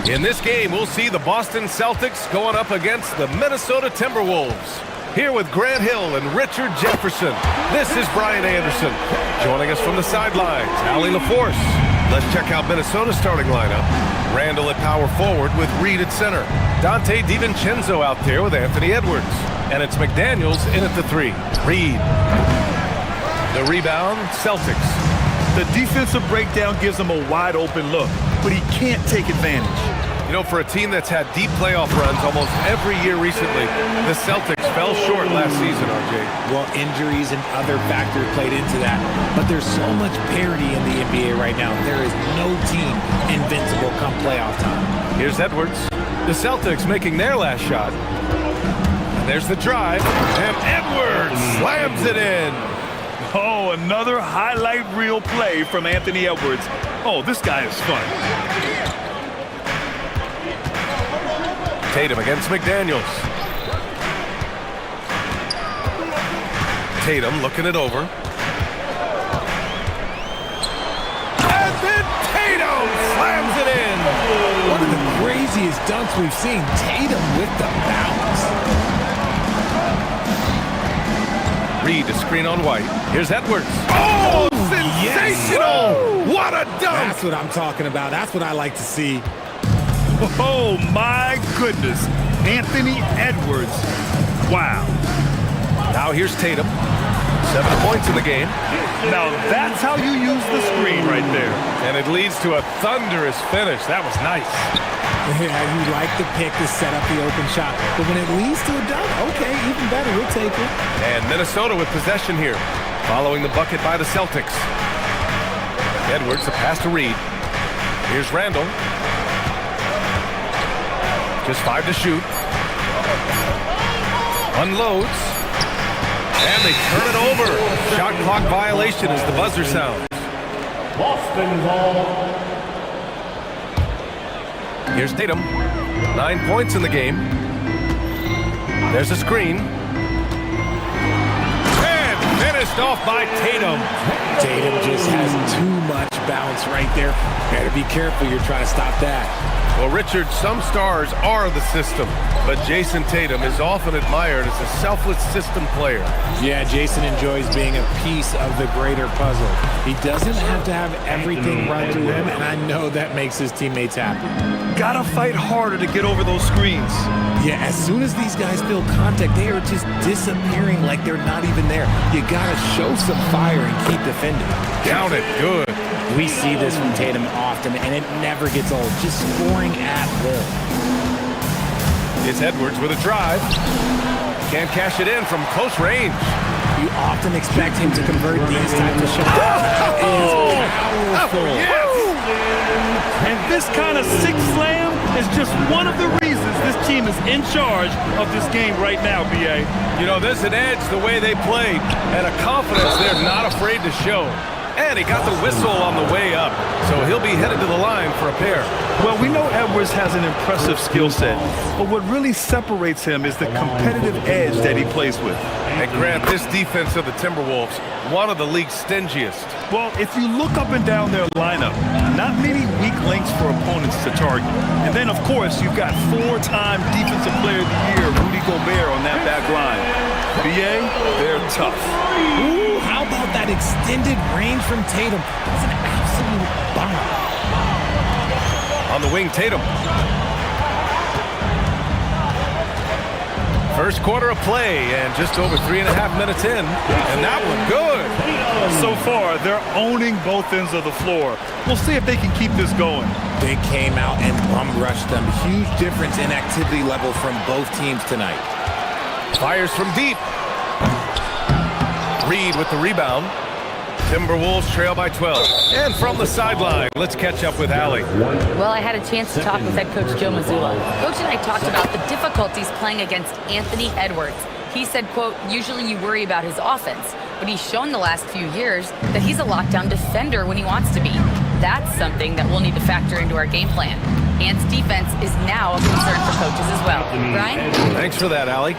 In this game, we'll see the Boston Celtics going up against the Minnesota Timberwolves. Here with Grant Hill and Richard Jefferson, this is Brian Anderson. Joining us from the sidelines, Allie LaForce. Let's check out Minnesota's starting lineup. Randall at power forward with Reed at center. Dante DiVincenzo out there with Anthony Edwards. And it's McDaniels in at the 3. Reed. The rebound, Celtics. The defensive breakdown gives him a wide open look, but he can't take advantage. You know, for a team that's had deep playoff runs almost every year recently, the Celtics fell short last season, RJ. Well, injuries and other factors played into that. But there's so much parity in the NBA right now. There is no team invincible come playoff time. Here's Edwards. The Celtics making their last shot. And there's the drive. And Edwards slams it in. Oh, another highlight reel play from Anthony Edwards. Oh, this guy is fun. Tatum against McDaniels. Tatum looking it over. And then Tatum slams it in. One of the craziest dunks we've seen. Tatum with the bounce. Reed to screen on White. Here's Edwards. Oh, sensational! Yes. What a dunk! That's what I'm talking about. That's what I like to see. Oh, my goodness. Anthony Edwards. Wow. Now here's Tatum. 7 points in the game. Now that's how you use the screen right there. And it leads to a thunderous finish. That was nice. Yeah, you like the pick to set up the open shot. But when it leads to a dunk, okay, even better. We'll take it. And Minnesota with possession here. Following the bucket by the Celtics. Edwards, the pass to Reed. Here's Randall. Just 5 to shoot. Unloads. And they turn it over. Shot clock violation as the buzzer sounds. Boston ball. Here's Tatum. 9 points in the game. There's a screen. And finished off by Tatum. Tatum just has too much bounce right there. Better be careful. You're trying to stop that. Well, Richard, some stars are the system, but Jason Tatum is often admired as a selfless system player. Yeah, Jason enjoys being a piece of the greater puzzle. He doesn't have to have everything run through him, and I know that makes his teammates happy. Gotta fight harder to get over those screens. Yeah, as soon as these guys feel contact, they are just disappearing like they're not even there. You gotta show some fire and keep defending. Down it, good. We see this from Tatum often, and it never gets old. Just scoring at will. It's Edwards with a drive. Can't cash it in from close range. You often expect him to convert these types of shots. That is powerful. Yes. And this kind of sick slam is just one of the reasons this team is in charge of this game right now, B.A. You know, there's an edge the way they played and a confidence they're not afraid to show. And he got the whistle on the way up, so he'll be headed to the line for a pair. Well, we know Edwards has an impressive skill set, but what really separates him is the competitive edge that he plays with. And Grant, this defense of the Timberwolves, one of the league's stingiest. Well, if you look up and down their lineup, not many weak links for opponents to target. And then, of course, you've got 4-time Defensive Player of the Year, Rudy Gobert, on that back line. B.A., they're tough. Ooh, how about that extended range from Tatum? That's an absolute bomb. On the wing, Tatum. First quarter of play, and just over 3.5 minutes in, and that one good. So far, they're owning both ends of the floor. We'll see if they can keep this going. They came out and bum-rushed them. Huge difference in activity level from both teams tonight. Fires from deep. Reed with the rebound. Timberwolves trail by 12. And from the sideline, let's catch up with Allie. Well, I had a chance to talk with head coach Joe Mazzulla. Coach and I talked about the difficulties playing against Anthony Edwards. He said, quote, usually you worry about his offense, but he's shown the last few years that he's a lockdown defender when he wants to be. That's something that we'll need to factor into our game plan. Ant's defense is now a concern for coaches as well. Brian? Thanks for that, Allie.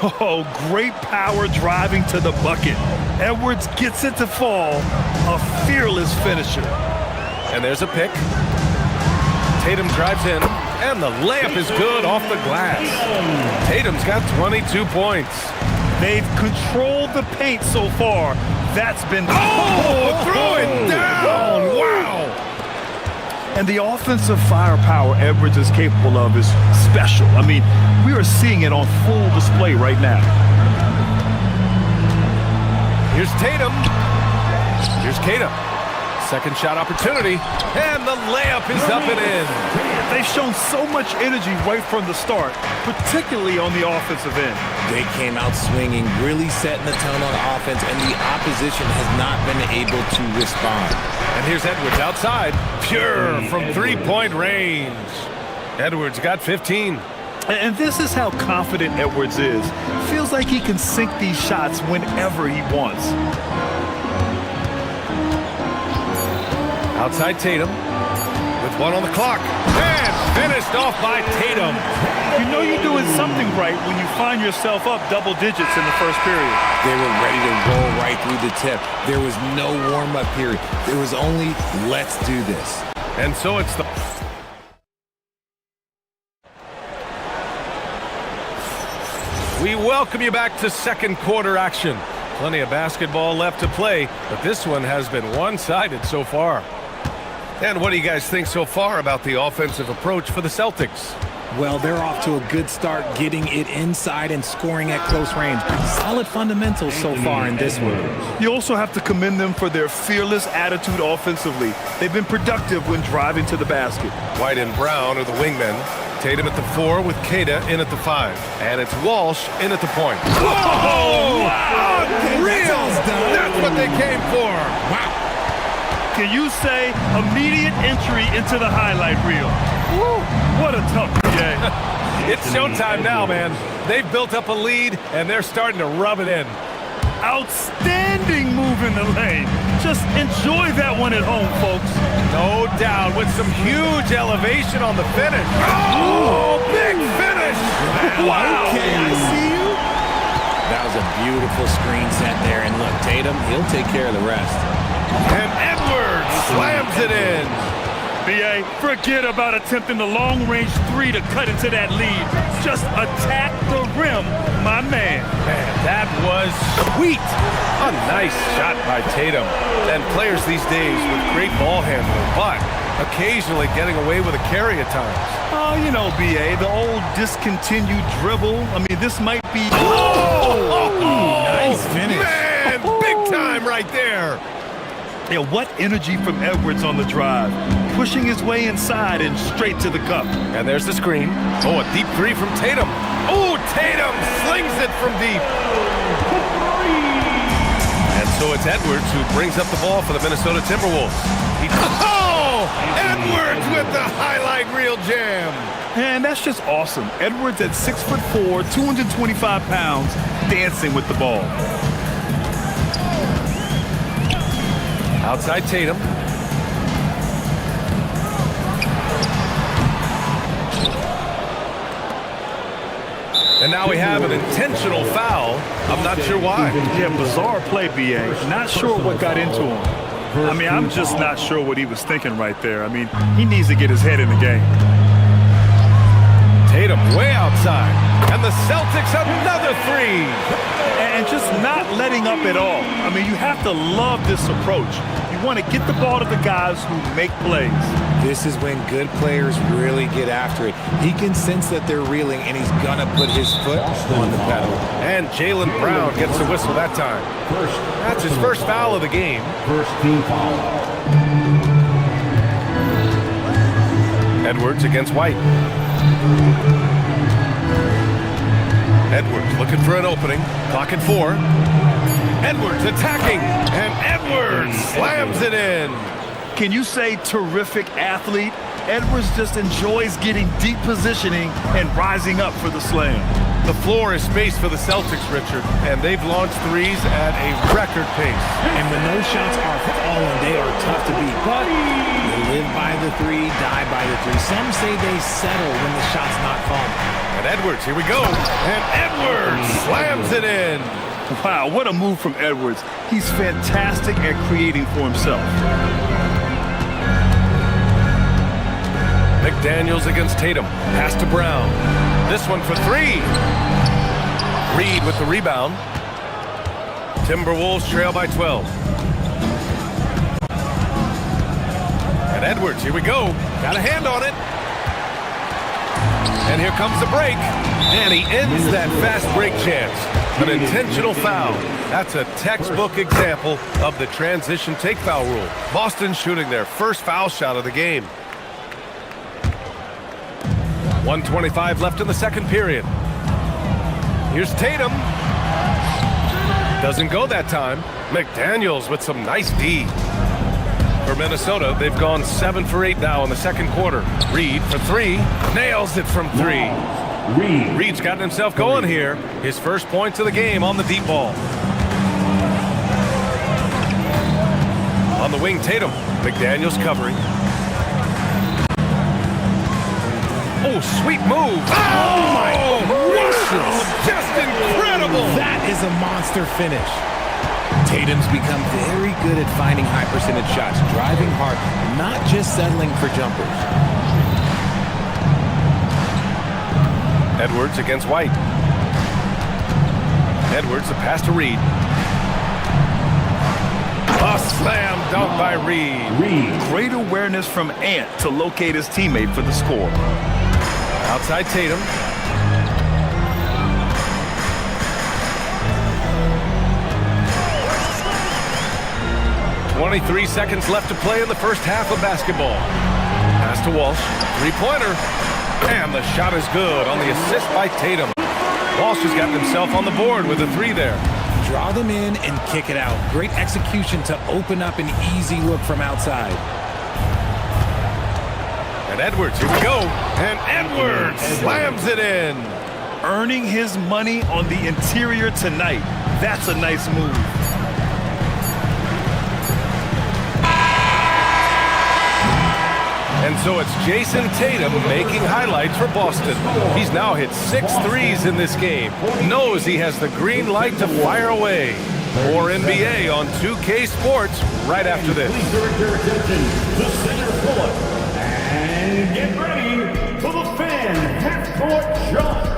Oh, great power driving to the bucket. Edwards gets it to fall. A fearless finisher. And there's a pick. Tatum drives in, and the layup is good off the glass. Tatum's got 22 points. They've controlled the paint so far. That's been... Throw it down! Wow! And the offensive firepower Edwards is capable of is special. I mean, we are seeing it on full display right now. Here's Tatum. Here's Tatum. Second shot opportunity, and the layup is up and in. They've shown so much energy right from the start, particularly on the offensive end. They came out swinging, really setting the tone on offense, and the opposition has not been able to respond. And here's Edwards outside, pure from three-point range. Edwards got 15. And this is how confident Edwards is. Feels like he can sink these shots whenever he wants. Outside Tatum with one on the clock. And finished off by Tatum. You know you're doing something right when you find yourself up double digits in the first period. They were ready to roll right through the tip. There was no warm-up period. There was only, let's do this. And so it's the... We welcome you back to second quarter action. Plenty of basketball left to play, but this one has been one-sided so far. And what do you guys think so far about the offensive approach for the Celtics? Well, they're off to a good start getting it inside and scoring at close range. Solid fundamentals so far in this one. You also have to commend them for their fearless attitude offensively. They've been productive when driving to the basket. White and Brown are the wingmen. Tatum at the 4 with Kata in at the 5. And it's Walsh in at the point. Oh! Wow! Real! That's what they came for! Wow! Can you say immediate entry into the highlight reel? Woo! What a tough game. It's showtime now, man. They've built up a lead, and they're starting to rub it in. Outstanding move in the lane. Just enjoy that one at home, folks. No doubt, with some huge elevation on the finish. Oh, big finish! Wow! Okay, I see you. That was a beautiful screen set there, and look, Tatum, he'll take care of the rest. And Edwards slams it in. B.A., forget about attempting the long-range 3 to cut into that lead. Just attack the rim, my man. Man, that was sweet. A nice shot by Tatum. And players these days with great ball handling, but occasionally getting away with a carry at times. Oh, you know, B.A., the old discontinued dribble. I mean, this might be... Nice finish. Man, big time right there. Yeah, what energy from Edwards on the drive. Pushing his way inside and straight to the cup. And there's the screen. Oh, a deep 3 from Tatum. Oh, Tatum slings it from deep. And so it's Edwards who brings up the ball for the Minnesota Timberwolves. Edwards with the highlight reel jam. And that's just awesome. Edwards at 6'4", 225 pounds, dancing with the ball. Outside Tatum. And now we have an intentional foul. I'm not sure why. Yeah, bizarre play, B.A. Not sure what got into him. I mean, I'm just not sure what he was thinking right there. I mean, he needs to get his head in the game. Tatum way outside. And the Celtics another 3. And just not letting up at all. I mean, you have to love this approach. You want to get the ball to the guys who make plays. This is when good players really get after it. He can sense that they're reeling, and he's going to put his foot on the pedal. And Jaylen Brown gets the whistle that time. That's his first foul of the game. First team foul. Edwards against White. Edwards looking for an opening. Clock at 4. Edwards attacking. And Edwards slams it in. Can you say terrific athlete? Edwards just enjoys getting deep positioning and rising up for the slam. The floor is spaced for the Celtics, Richard, and they've launched threes at a record pace. And when those shots are falling, they are tough to beat. But they live by the 3, die by the 3. Some say they settle when the shot's not falling. And Edwards, here we go. And Edwards slams it in. Wow, what a move from Edwards. He's fantastic at creating for himself. McDaniels against Tatum. Pass to Brown. This one for three. Reed with the rebound. Timberwolves trail by 12. And Edwards, here we go. Got a hand on it. And here comes the break. And he ends that fast break chance. An intentional foul. That's a textbook example of the transition take foul rule. Boston shooting their first foul shot of the game. 1:25 left in the second period. Here's Tatum. Doesn't go that time. McDaniels with some nice D. For Minnesota, they've gone 7 for 8 now in the second quarter. Reed for three. Nails it from three. Reed's gotten himself going here. His first points of the game on the deep ball. On the wing, Tatum. McDaniels covering. Oh, sweet move. Oh, my gracious. Just incredible. That is a monster finish. Tatum's become very good at finding high percentage shots, driving hard, not just settling for jumpers. Edwards against White. Edwards, the pass to Reed. A slam dunk by Reed. Great awareness from Ant to locate his teammate for the score. Outside Tatum. "23 seconds left to play in the first half of basketball. Pass to Walsh. Three-pointer. And the shot is good on the assist by Tatum. Walsh has gotten himself on the board with a three there. Draw them in and kick it out. Great execution to open up an easy look from outside. And Edwards, here we go. And Edwards slams it in. Earning his money on the interior tonight. That's a nice move. And so it's Jason Tatum making highlights for Boston. He's now hit 6 threes in this game. Knows he has the green light to fire away. More NBA on 2K Sports right after this. Please direct your attention to center court. And get ready for the fan half-court shot.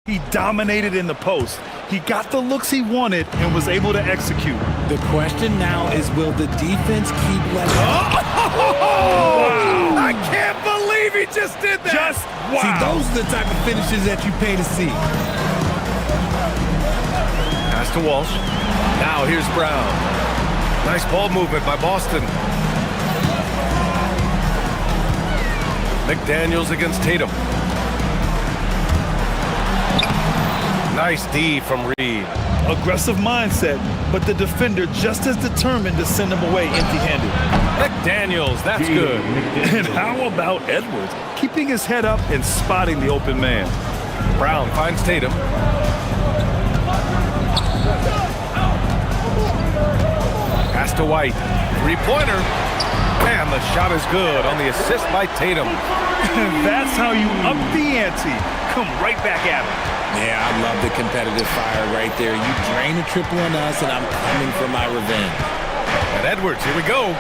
He dominated in the post. He got the looks he wanted and was able to execute. The question now is, will the defense keep letting... Wow. I can't believe he just did that. Just wow. See, those are the type of finishes that you pay to see. Pass to Walsh. Now here's Brown. Nice ball movement by Boston. McDaniels against Tatum. Nice D from Reed. Aggressive mindset, but the defender just as determined to send him away empty-handed. McDaniels, that's good. And how about Edwards? Keeping his head up and spotting the open man. Brown finds Tatum. Pass to White. Three-pointer. And the shot is good on the assist by Tatum. That's how you up the ante. Come right back at him. Yeah, I love the competitive fire right there. You drain a triple on us, and I'm coming for my revenge. And Edwards, here we go.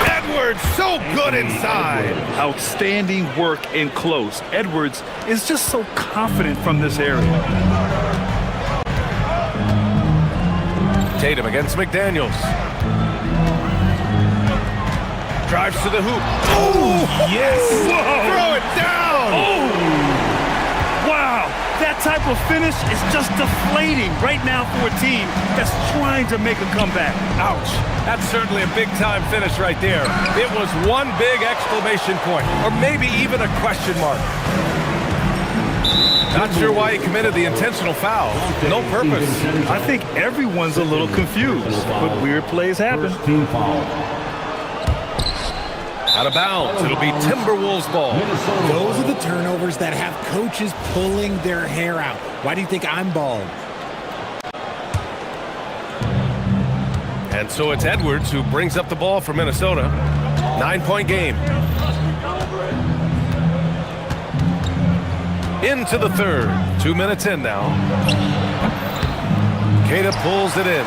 Edwards, so good inside. Outstanding work in close. Edwards is just so confident from this area. Tatum against McDaniels. Drives to the hoop. Oh, yes! Whoa. Throw it down! Oh! Wow! That type of finish is just deflating right now for a team that's trying to make a comeback. Ouch. That's certainly a big-time finish right there. It was one big exclamation point, or maybe even a question mark. Not sure why he committed the intentional foul. No purpose. I think everyone's a little confused, but weird plays happen. Team foul. Out of bounds. It'll be Timberwolves ball. Those are the turnovers that have coaches pulling their hair out. Why do you think I'm bald? And so it's Edwards who brings up the ball for Minnesota. 9-point game. Into the third. 2 minutes in now. Queta pulls it in.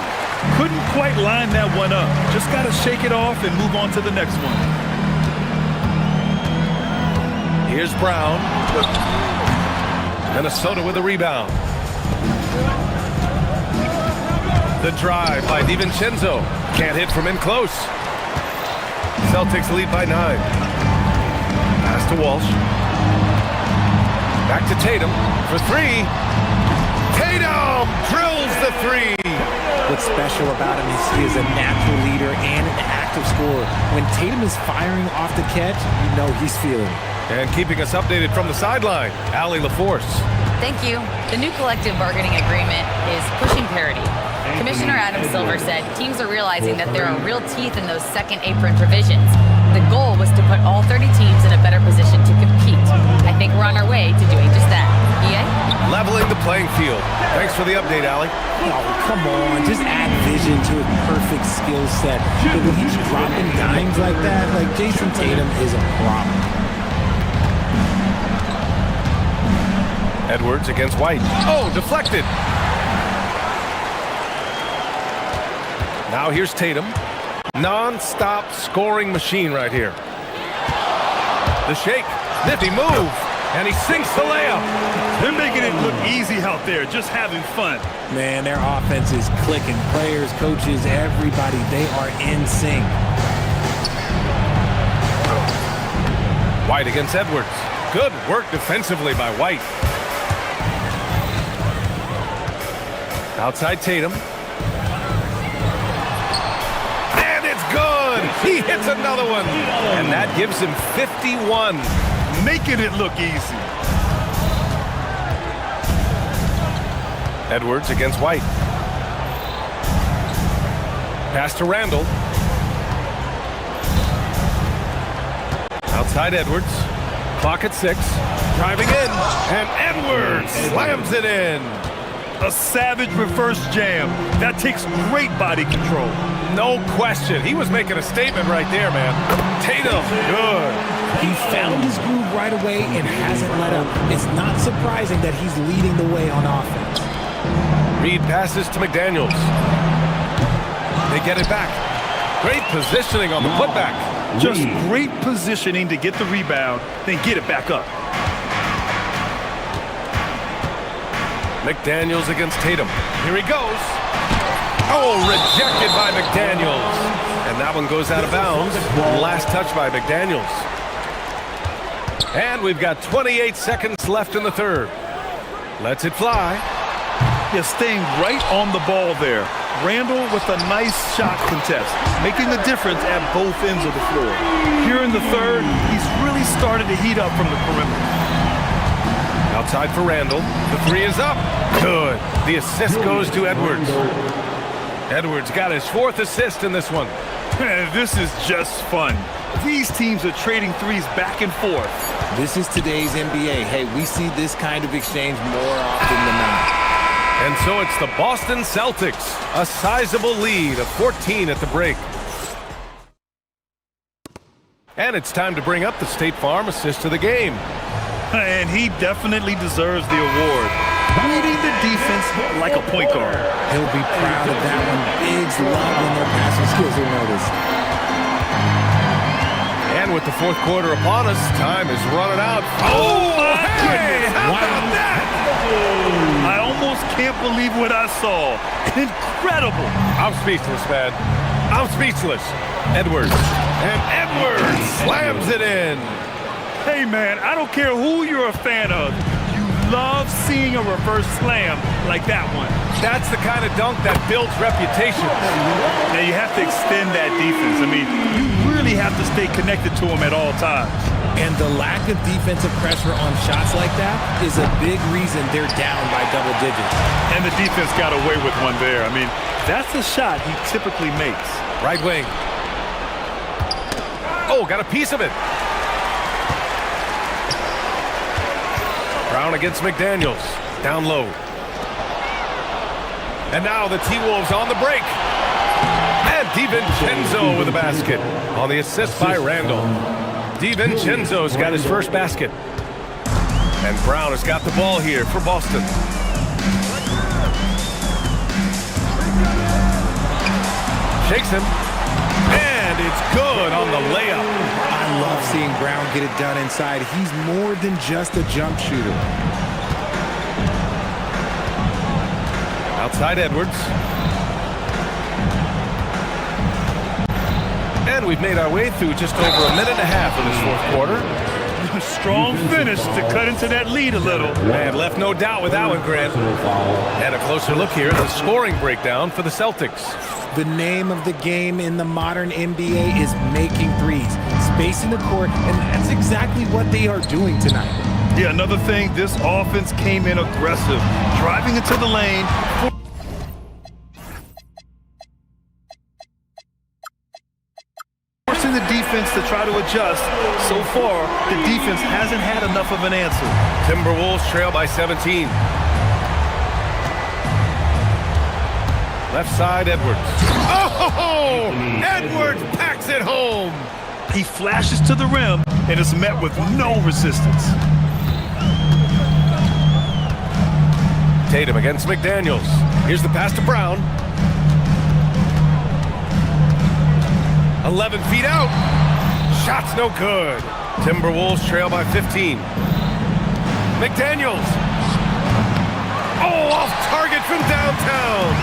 Couldn't quite line that one up. Just got to shake it off and move on to the next one. Here's Brown. Minnesota with a rebound. The drive by DiVincenzo. Can't hit from in close. Celtics lead by 9. Pass to Walsh. Back to Tatum for 3. Tatum drills the 3. What's special about him is he is a natural leader and an active scorer. When Tatum is firing off the catch, you know he's feeling it. And keeping us updated from the sideline, Allie LaForce. Thank you. The new collective bargaining agreement is pushing parity. Commissioner Adam Silver said teams are realizing that there are real teeth in those second apron provisions. The goal was to put all 30 teams in a better position to compete. I think we're on our way to doing just that. EA? Leveling the playing field. Thanks for the update, Allie. Oh, come on. Just add vision to a perfect skill set. But when he's dropping dimes like that, like Jason Tatum is a problem. Edwards against White. Oh, deflected. Now here's Tatum. Non-stop scoring machine right here. The shake. Nifty move. And he sinks the layup. They're making it look easy out there, just having fun. Man, their offense is clicking. Players, coaches, everybody, they are in sync. White against Edwards. Good work defensively by White. Outside Tatum. And it's good. He hits another one. And that gives him 51. Making it look easy. Edwards against White. Pass to Randall. Outside Edwards. Clock at 6. Driving in. And Edwards slams it in. A savage reverse jam. That takes great body control. No question. He was making a statement right there, man. Tatum, good. He found his groove right away and hasn't let up. It's not surprising that he's leading the way on offense. Reed passes to McDaniels. They get it back. Great positioning on the putback. Just great positioning to get the rebound, then get it back up. McDaniels against Tatum. Here he goes. Oh, rejected by McDaniels. And that one goes out of bounds. Last touch by McDaniels. And we've got 28 seconds left in the third. Lets it fly. Yeah, staying right on the ball there. Randall with a nice shot contest, making the difference at both ends of the floor. Here in the third, he's really started to heat up from the perimeter. Outside for Randall. The 3 is up. Good. The assist goes to Edwards. Edwards got his 4th assist in this one. This is just fun. These teams are trading threes back and forth. This is today's NBA. Hey, we see this kind of exchange more often than not. And so it's the Boston Celtics, a sizable lead of 14 at the break. And it's time to bring up the State Farm assist of the game. And he definitely deserves the award. Reading the defense like a point guard. He'll be proud of that one. Bigs love when their passing skills are noticed. And with the fourth quarter upon us, time is running out. Oh, my goodness! How about that? I almost can't believe what I saw. Incredible. I'm speechless, man. I'm speechless. Edwards. And Edwards slams it in. Hey, man, I don't care who you're a fan of. You love seeing a reverse slam like that one. That's the kind of dunk that builds reputation. Now, you have to extend that defense. I mean, you really have to stay connected to them at all times. And the lack of defensive pressure on shots like that is a big reason they're down by double digits. And the defense got away with one there. I mean, that's a shot he typically makes. Right wing. Oh, got a piece of it. Brown against McDaniels. Down low. And now the T-Wolves on the break. And DiVincenzo with a basket. On the assist by Randall. DiVincenzo's got his first basket. And Brown has got the ball here for Boston. Shakes him. And it's good on the layup. I love seeing Brown get it done inside. He's more than just a jump shooter. Outside Edwards. And we've made our way through just over a minute and a half in this fourth quarter. Strong finish to cut into that lead a little. And left no doubt with that one, Grant. And a closer look here at the scoring breakdown for the Celtics. The name of the game in the modern NBA is making threes, spacing the court, and that's exactly what they are doing tonight. Yeah, another thing, this offense came in aggressive, driving into the lane. Forcing the defense to try to adjust. So far, the defense hasn't had enough of an answer. Timberwolves trail by 17. Left side, Edwards. Oh! Edwards packs it home! He flashes to the rim and is met with no resistance. Tatum against McDaniels. Here's the pass to Brown. 11 feet out. Shot's no good. Timberwolves trail by 15. McDaniels. Oh, off target from downtown.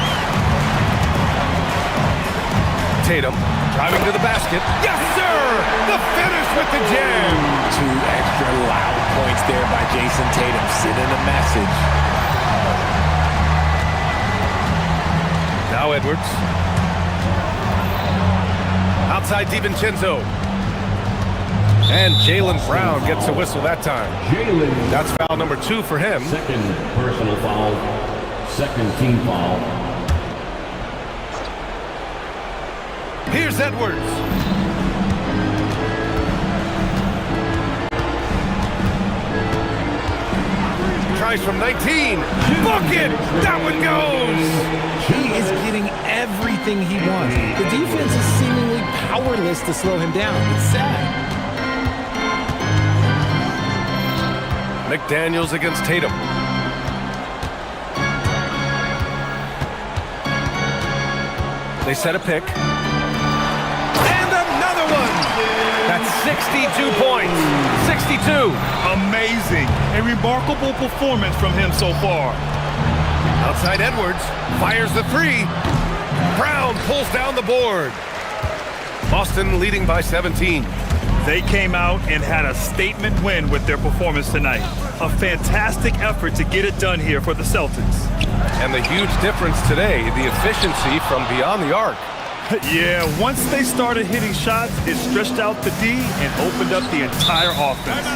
Tatum driving to the basket. Yes, sir! The finish with the jam. 2 extra loud points there by Jason Tatum, sending a message. Now Edwards. Outside DiVincenzo. And Jaylen Brown gets a whistle that time. That's foul number 2 for him. Second personal foul. Second team foul. Here's Edwards. Tries from 19. Book it! That one goes! He is getting everything he wants. The defense is seemingly powerless to slow him down. It's sad. McDaniels against Tatum. They set a pick. And another one! That's 62 points. 62. Amazing. A remarkable performance from him so far. Outside Edwards. Fires the 3. Brown pulls down the board. Boston leading by 17. They came out and had a statement win with their performance tonight. A fantastic effort to get it done here for the Celtics. And the huge difference today, the efficiency from beyond the arc. Yeah, once they started hitting shots, it stretched out the D and opened up the entire offense.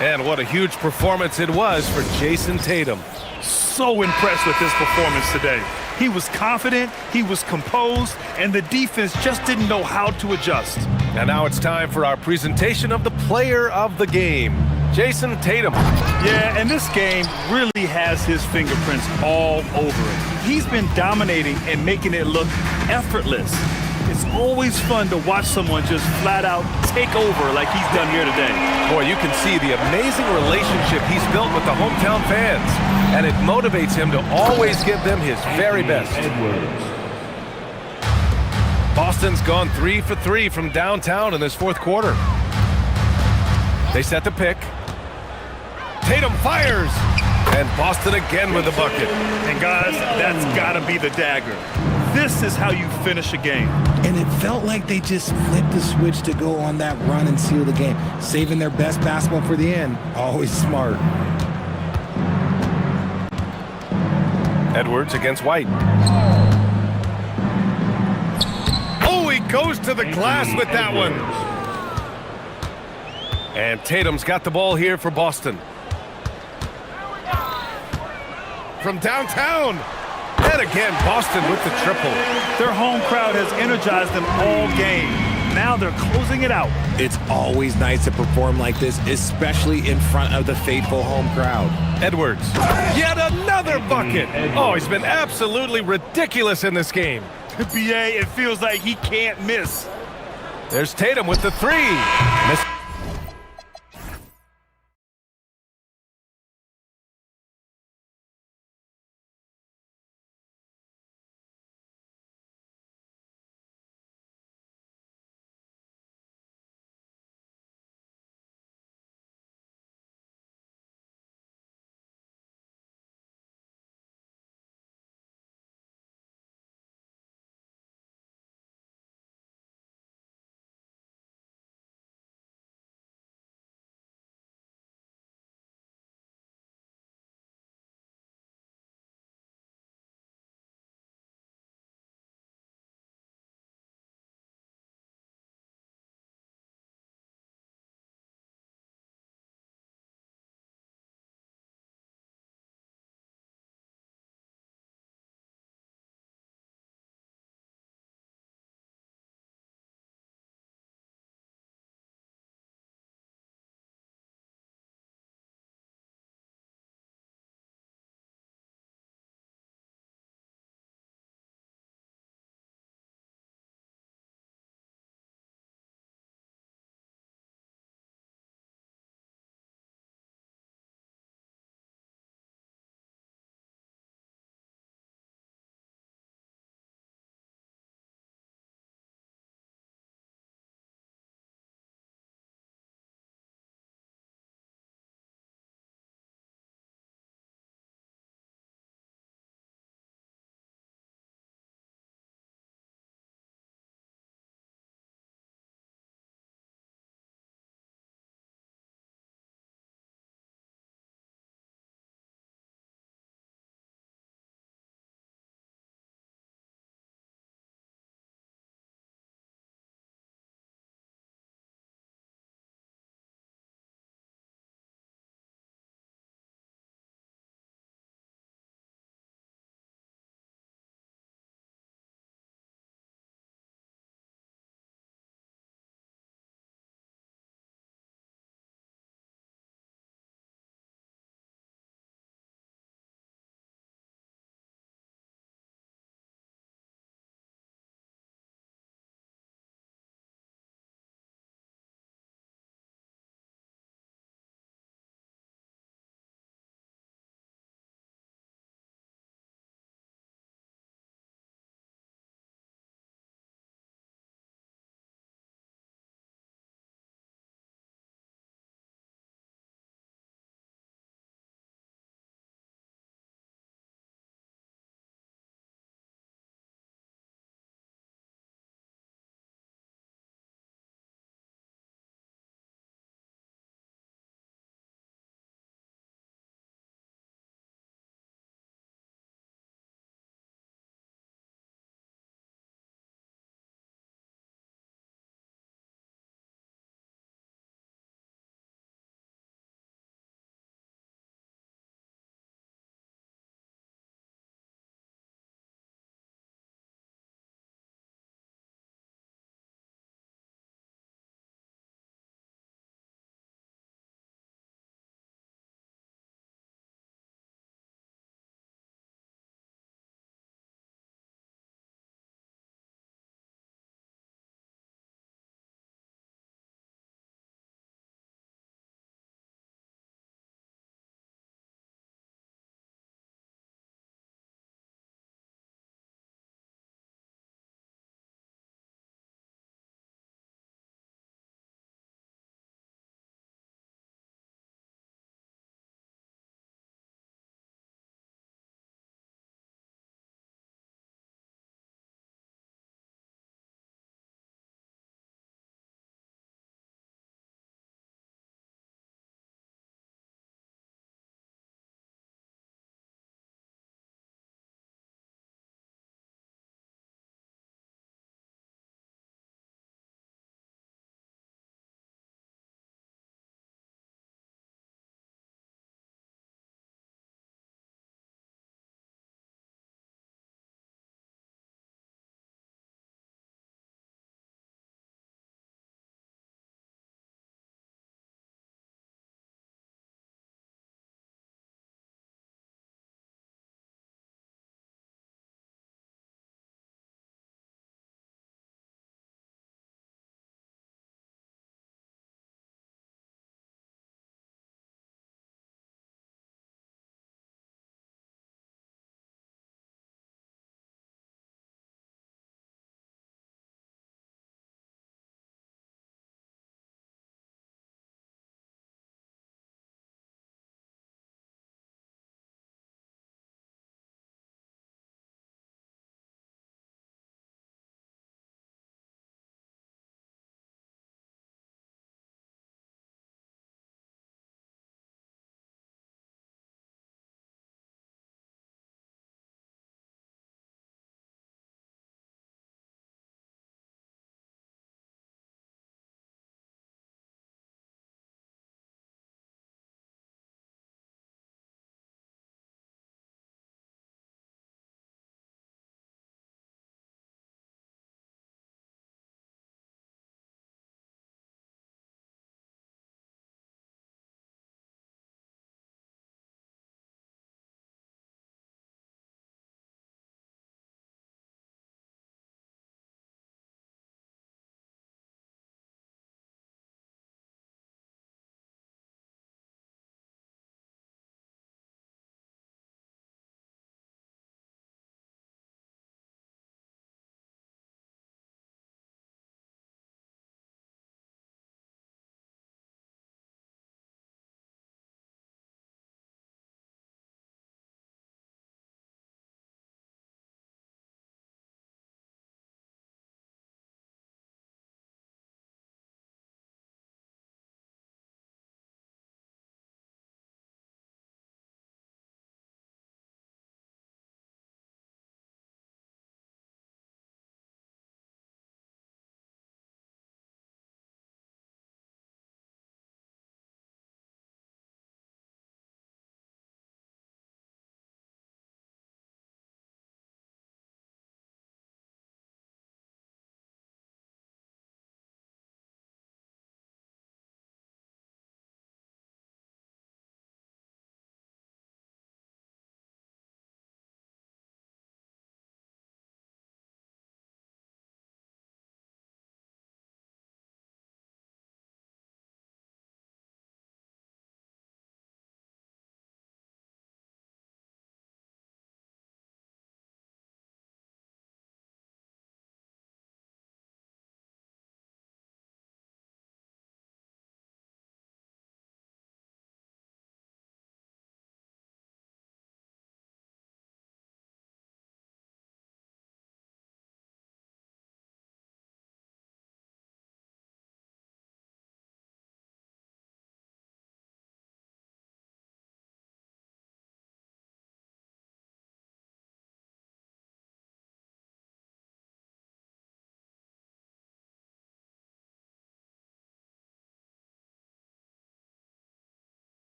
And what a huge performance it was for Jason Tatum. So impressed with his performance today. He was confident, he was composed, and the defense just didn't know how to adjust. And now it's time for our presentation of the player of the game, Jason Tatum. Yeah, and this game really has his fingerprints all over it. He's been dominating and making it look effortless. It's always fun to watch someone just flat out take over like he's done here today. Boy, you can see the amazing relationship he's built with the hometown fans, and it motivates him to always give them his very best. Boston's gone 3 for 3 from downtown in this fourth quarter. They set the pick. Tatum fires, and Boston again with the bucket. And guys, that's gotta be the dagger. This is how you finish a game. And it felt like they just flipped the switch to go on that run and seal the game, saving their best basketball for the end. Always smart. Edwards against White. Oh, he goes to the glass with that one. And Tatum's got the ball here for Boston. From downtown. And again, Boston with the triple. Their home crowd has energized them all game. Now they're closing it out. It's always nice to perform like this, especially in front of the faithful home crowd. Edwards. Yet another bucket. Oh, he's been absolutely ridiculous in this game. BA, it feels like he can't miss. There's Tatum with the three. Missed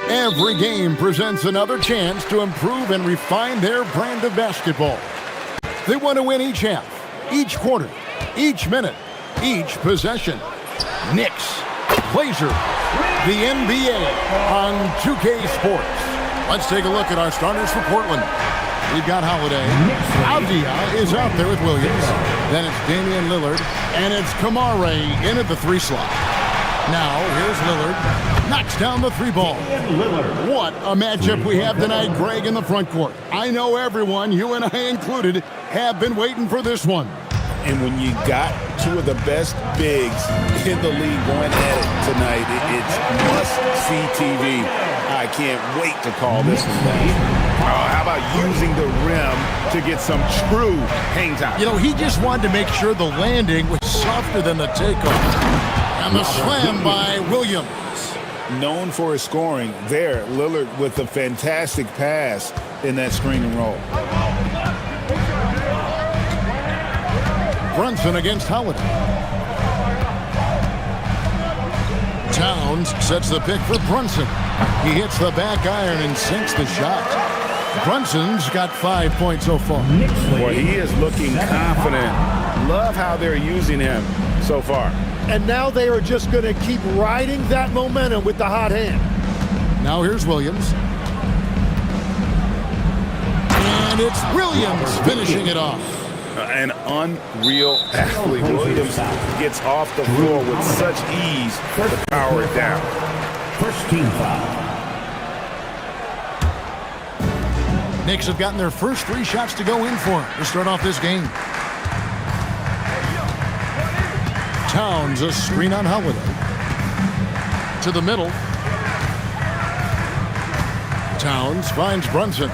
Every game presents another chance to improve and refine their brand of basketball. They want to win each half, each quarter, each minute, each possession. Knicks, Blazers, the NBA on 2K Sports. Let's take a look at our starters for Portland. We've got Holiday. Avdia is out there with Williams. Then it's Damian Lillard. And it's Kamare in at the 3 slot. Now, here's Lillard. Knocks down the 3 ball. What a matchup we have tonight, Greg, in the front court. I know everyone, you and I included, have been waiting for this one. And when you got 2 of the best bigs in the league going at it tonight, it's must-see TV. I can't wait to call this one down. How about using the rim to get some true hang time? You know, he just wanted to make sure the landing was softer than the takeoff. And the slam by Williams. Known for his scoring, there, Lillard with a fantastic pass in that screen and roll. Brunson against Holiday. Towns sets the pick for Brunson. He hits the back iron and sinks the shot. Brunson's got 5 points so far. Boy, he is looking confident. Love how they're using him so far. And now they are just going to keep riding that momentum with the hot hand. Now here's Williams. And it's Williams finishing it off. An unreal athlete. Williams gets off the floor with such ease to power it down. First team foul. Knicks have gotten their first 3 shots to go in for to start off this game. Towns, a screen on Holiday. To the middle. Towns finds Brunson.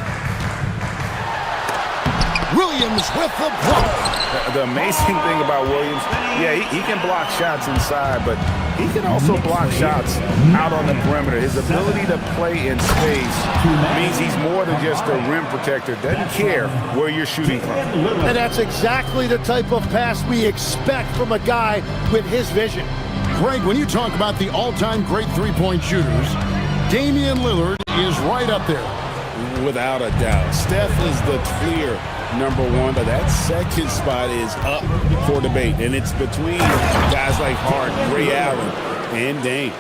Williams with the block. The amazing thing about Williams, yeah, he can block shots inside, but he can also block shots out on the perimeter. His ability to play in space means he's more than just a rim protector. Doesn't care where you're shooting from. And that's exactly the type of pass we expect from a guy with his vision. Greg, when you talk about the all-time great three-point shooters, Damian Lillard is right up there. Without a doubt. Steph is the clear #1, but that second spot is up for debate, and it's between guys like Hart, Ray Allen, and Dame.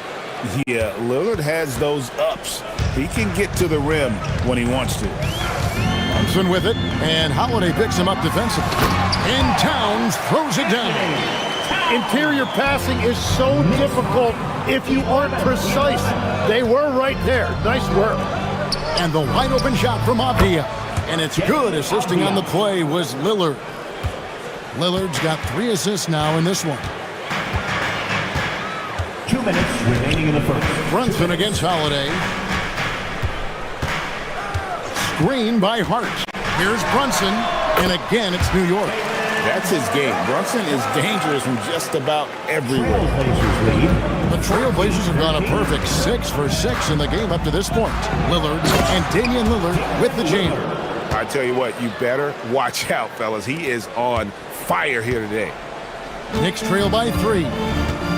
Yeah, Lillard has those ups. He can get to the rim when he wants to. Thompson with it, and Holiday picks him up defensively. And Towns throws it down. Interior passing is so difficult if you aren't precise. They were right there. Nice work. And the wide open shot from Avdia. And it's good. Assisting on the play was Lillard. Lillard's got 3 assists now in this one. 2 minutes remaining in the first. Brunson against Holiday. Screen by Hart. Here's Brunson. And again, it's New York. That's his game. Brunson is dangerous from just about everywhere. The Trailblazers have gone a perfect 6 for 6 in the game up to this point. Lillard and Damian Lillard with the jam. I tell you what, you better watch out, fellas. He is on fire here today. Knicks trail by 3.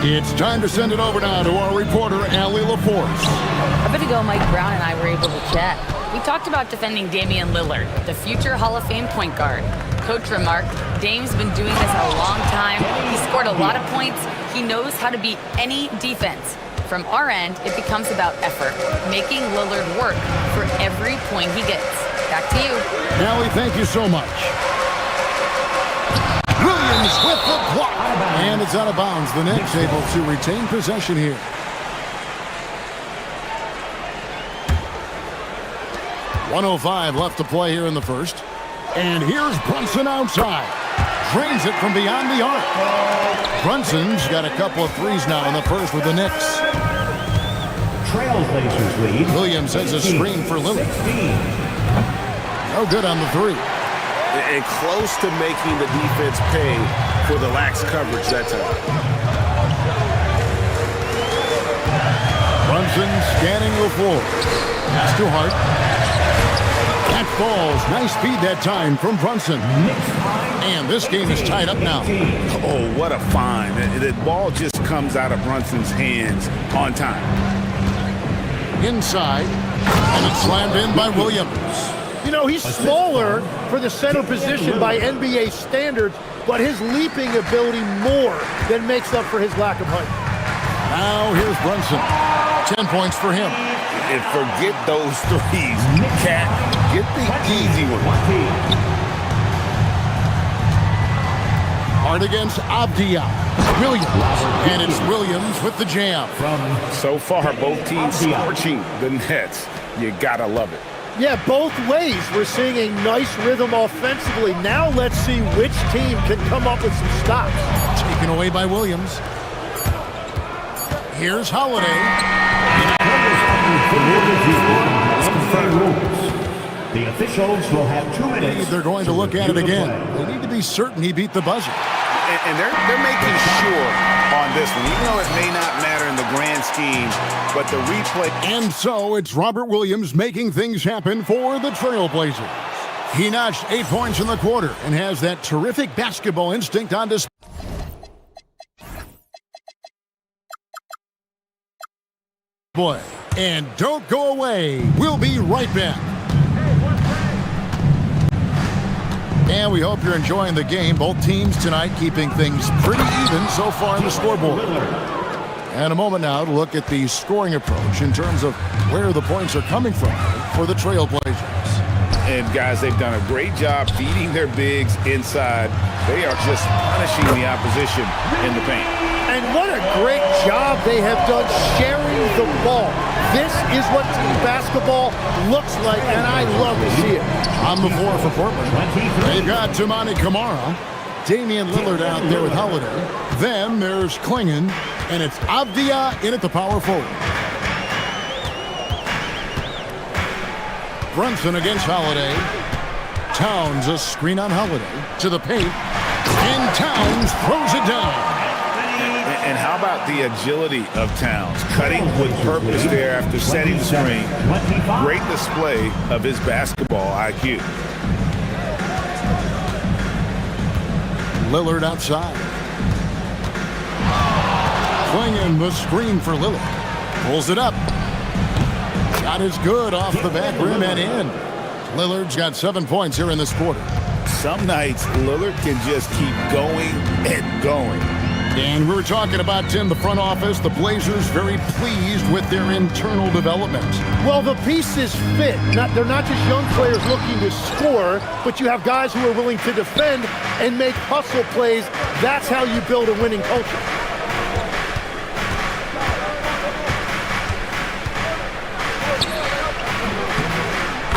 It's time to send it over now to our reporter, Allie LaForce. A bit ago, Mike Brown and I were able to chat. We talked about defending Damian Lillard, the future Hall of Fame point guard. Coach remarked, Dame's been doing this a long time. He scored a lot of points. He knows how to beat any defense. From our end, it becomes about effort, making Lillard work for every point he gets. Back to you. Allie, thank you so much. Williams with the block. And it's out of bounds. The Knicks able to retain possession here. .105 left to play here in the first. And here's Brunson outside. Drains it from beyond the arc. Brunson's got a couple of threes now in the first with the Knicks. Trailblazers lead. Williams has a screen for Lillard. No good on the 3. And close to making the defense pay for the lax coverage that time. Brunson scanning the floor. Pass to Hart. That falls. Nice speed that time from Brunson. And this game is tied up now. Oh, what a find. The ball just comes out of Brunson's hands on time. inside, and it's slammed in by Williams. You know, he's smaller for the center position by NBA standards, but his leaping ability more than makes up for his lack of height. Now here's Brunson. 10 points for him. And forget those threes. Cat, get the easy one. Hard against Abdia. Williams. And it's Williams with the jam. So far, both teams scorching the nets. You gotta love it. Yeah, both ways. We're seeing a nice rhythm offensively. Now let's see which team can come up with some stops. Taken away by Williams. Here's Holiday. The officials will have 2 minutes. They're going to look at it again. They need to be certain he beat the buzzer. And they're making sure on this one, even though it may not matter in the grand scheme, but the replay. And so it's Robert Williams making things happen for the Trailblazers. He notched 8 points in the quarter and has that terrific basketball instinct on display. Boy, and don't go away. We'll be right back. And we hope you're enjoying the game. Both teams tonight keeping things pretty even so far in the scoreboard. And a moment now to look at the scoring approach in terms of where the points are coming from for the Trailblazers. And guys, they've done a great job feeding their bigs inside. They are just punishing the opposition in the paint. And what a great job they have done sharing the ball. This is what team basketball looks like, and I love to see it. On the floor for Portland, they've got Tamani Kamara, Damian Lillard out there with Holiday. Then there's Klingon, and it's Abdia in at the power forward. Brunson against Holiday. Towns a screen on Holiday to the paint, and Towns throws it down. And how about the agility of Towns? Cutting with purpose there after setting the screen. Great display of his basketball IQ. Lillard outside. Klingon the screen for Lillard. Pulls it up. Shot is good off the back rim and in. Lillard's got 7 points here in this quarter. Some nights, Lillard can just keep going and going. And we were talking about, Tim, the front office, the Blazers very pleased with their internal development. Well, the pieces fit. They're not just young players looking to score, but you have guys who are willing to defend and make hustle plays. That's how you build a winning culture.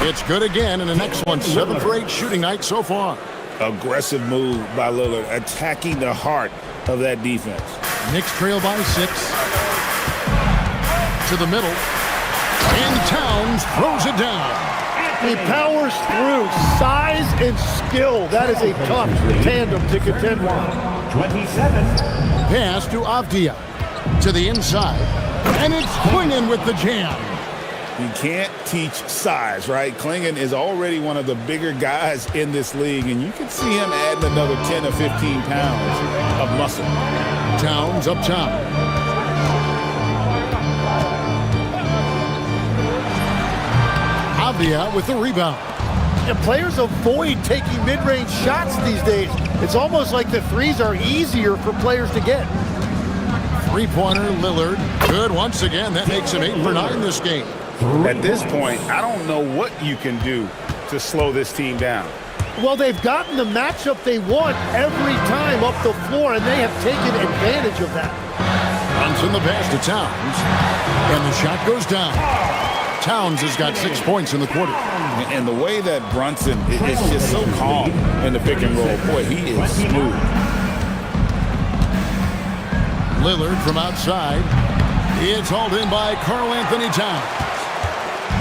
It's good again, and an excellent 7 for 8 shooting night so far. Aggressive move by Lillard, attacking the heart of that defense. Knicks trail by 6. To the middle. And Towns throws it down. He powers through. Size and skill. That is a tough tandem to contend with. 27. Pass to Avdia. To the inside. And it's Klingon with the jam. You can't teach size, right? Klingon is already one of the bigger guys in this league, and you can see him adding another 10 or 15 pounds of muscle. Towns up top. Avdia with the rebound. And players avoid taking mid-range shots these days. It's almost like the threes are easier for players to get. Three-pointer, Lillard. Good once again. That makes him 8 for 9 this game. At this point, I don't know what you can do to slow this team down. Well, they've gotten the matchup they want every time up the floor, and they have taken advantage of that. Runs in the pass to Towns, and the shot goes down. Towns has got 6 points in the quarter. And the way that Brunson is just so calm in the pick and roll, boy, he is smooth. Lillard from outside. It's hauled in by Karl Anthony Towns.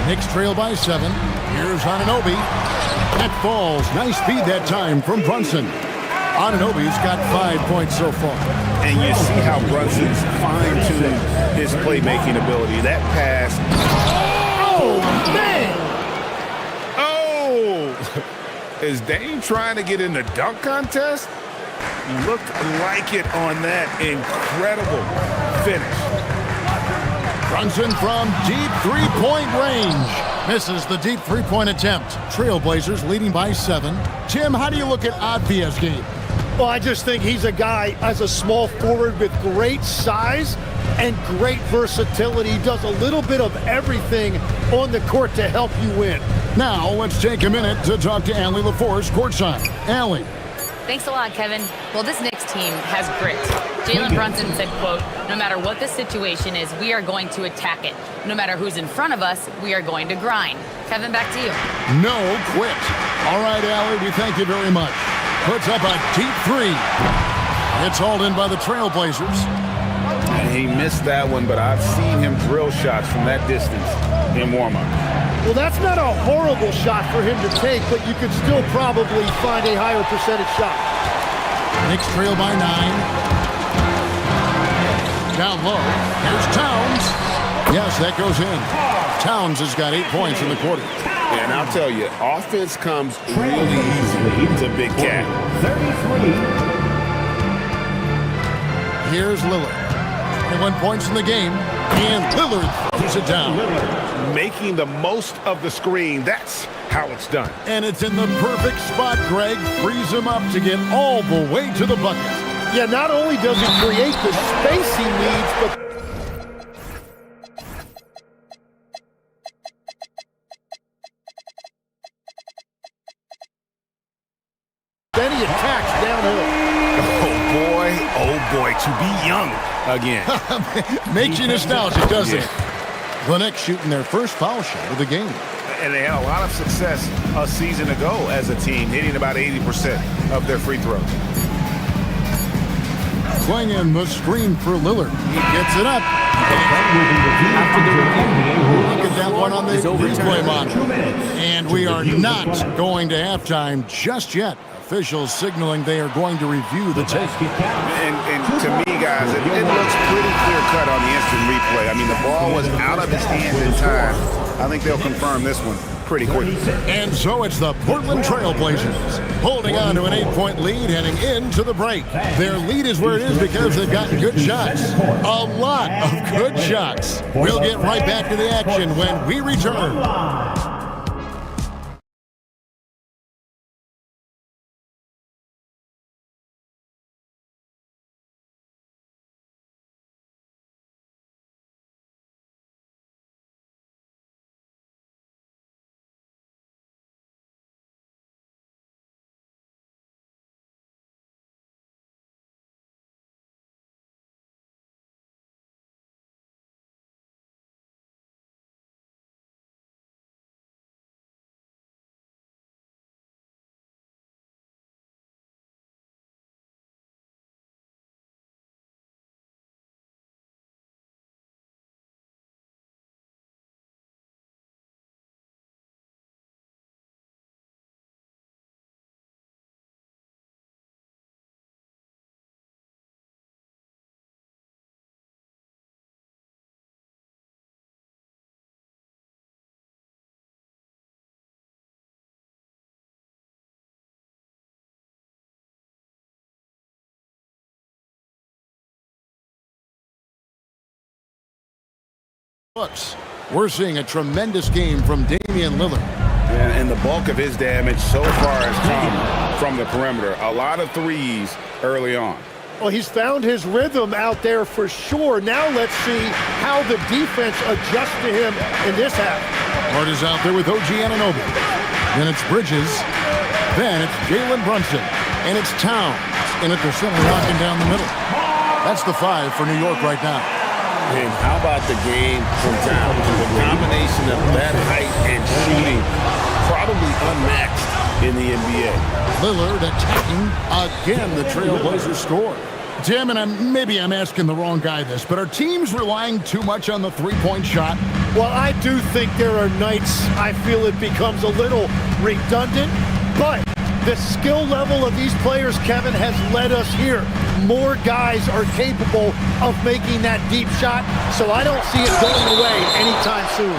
Knicks trail by 7. Here's Anunoby. That falls. Nice speed that time from Brunson. Anunoby's got 5 points so far. And you see how Brunson's fine-tuned his playmaking ability. That pass. Oh, man! Oh! Is Dame trying to get in the dunk contest? Looked like it on that incredible finish. Brunson from deep three-point range. Misses the deep three-point attempt. Trailblazers leading by 7. Tim, how do you look at Obvious game? Well, I just think he's a guy as a small forward with great size and great versatility. He does a little bit of everything on the court to help you win. Now, let's take a minute to talk to Allie LaForce courtside. Allie. Thanks a lot, Kevin. Well, this Knicks team has grit. Jalen Brunson said, quote, "No matter what the situation is, we are going to attack it. No matter who's in front of us, we are going to grind." Kevin, back to you. No quit. All right, Allie, we thank you very much. Puts up a deep three. It's hauled in by the Trailblazers. And he missed that one, but I've seen him drill shots from that distance in warm-up. Well, that's not a horrible shot for him to take, but you could still probably find a higher percentage shot. Knicks trail by 9. Down low. Here's Towns. Yes, that goes in. Towns has got 8 points in the quarter. And I'll tell you, offense comes really easy to Big Cat. 33. Here's Lillard. 21 points in the game, and Lillard throws it down. Making the most of the screen, that's how it's done. And it's in the perfect spot, Greg. Frees him up to get all the way to the bucket. Yeah, not only does he create the space he needs, but then he attacks downhill. Oh boy, to be young again. Makes you nostalgic, doesn't it? The Knicks shooting their first foul shot of the game. And they had a lot of success a season ago as a team, hitting about 80% of their free throws. Swinging the screen for Lillard. He gets it up. After the review, Look at that one on the replay monitor. And we are not going to halftime just yet. Officials signaling they are going to review the tape. And to me, guys, it looks pretty clear-cut on the instant replay. I mean, the ball was out of his hands in time. I think they'll confirm this one pretty quickly. And so it's the Portland Trailblazers holding on to an 8-point lead heading into the break. Their lead is where it is because they've gotten good shots. A lot of good shots. We'll get right back to the action when we return. We're seeing a tremendous game from Damian Lillard. And the bulk of his damage so far has come from the perimeter. A lot of threes early on. Well, he's found his rhythm out there for sure. Now let's see how the defense adjusts to him in this half. Hart is out there with OG Anunoby. Then it's Bridges. Then it's Jalen Brunson. And it's Towns in at the center, rocking down the middle. That's the 5 for New York right now. And how about the game from Towns? The combination of that height and shooting, probably unmatched in the NBA. Lillard attacking again. The Trailblazers score. Tim, and maybe I'm asking the wrong guy this, but are teams relying too much on the three-point shot? Well, I do think there are nights I feel it becomes a little redundant, but the skill level of these players, Kevin, has led us here. More guys are capable of making that deep shot, so I don't see it going away anytime soon.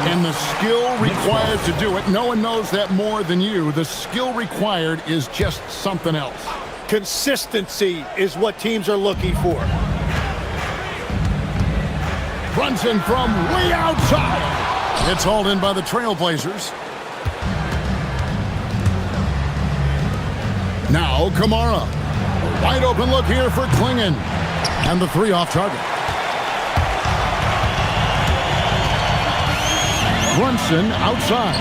And the skill required to do it, no one knows that more than you. The skill required is just something else. Consistency is what teams are looking for. Brunson from way outside. It's hauled in by the Trailblazers. Now Kamara. A wide open look here for Klingon. And the three off target. Brunson outside.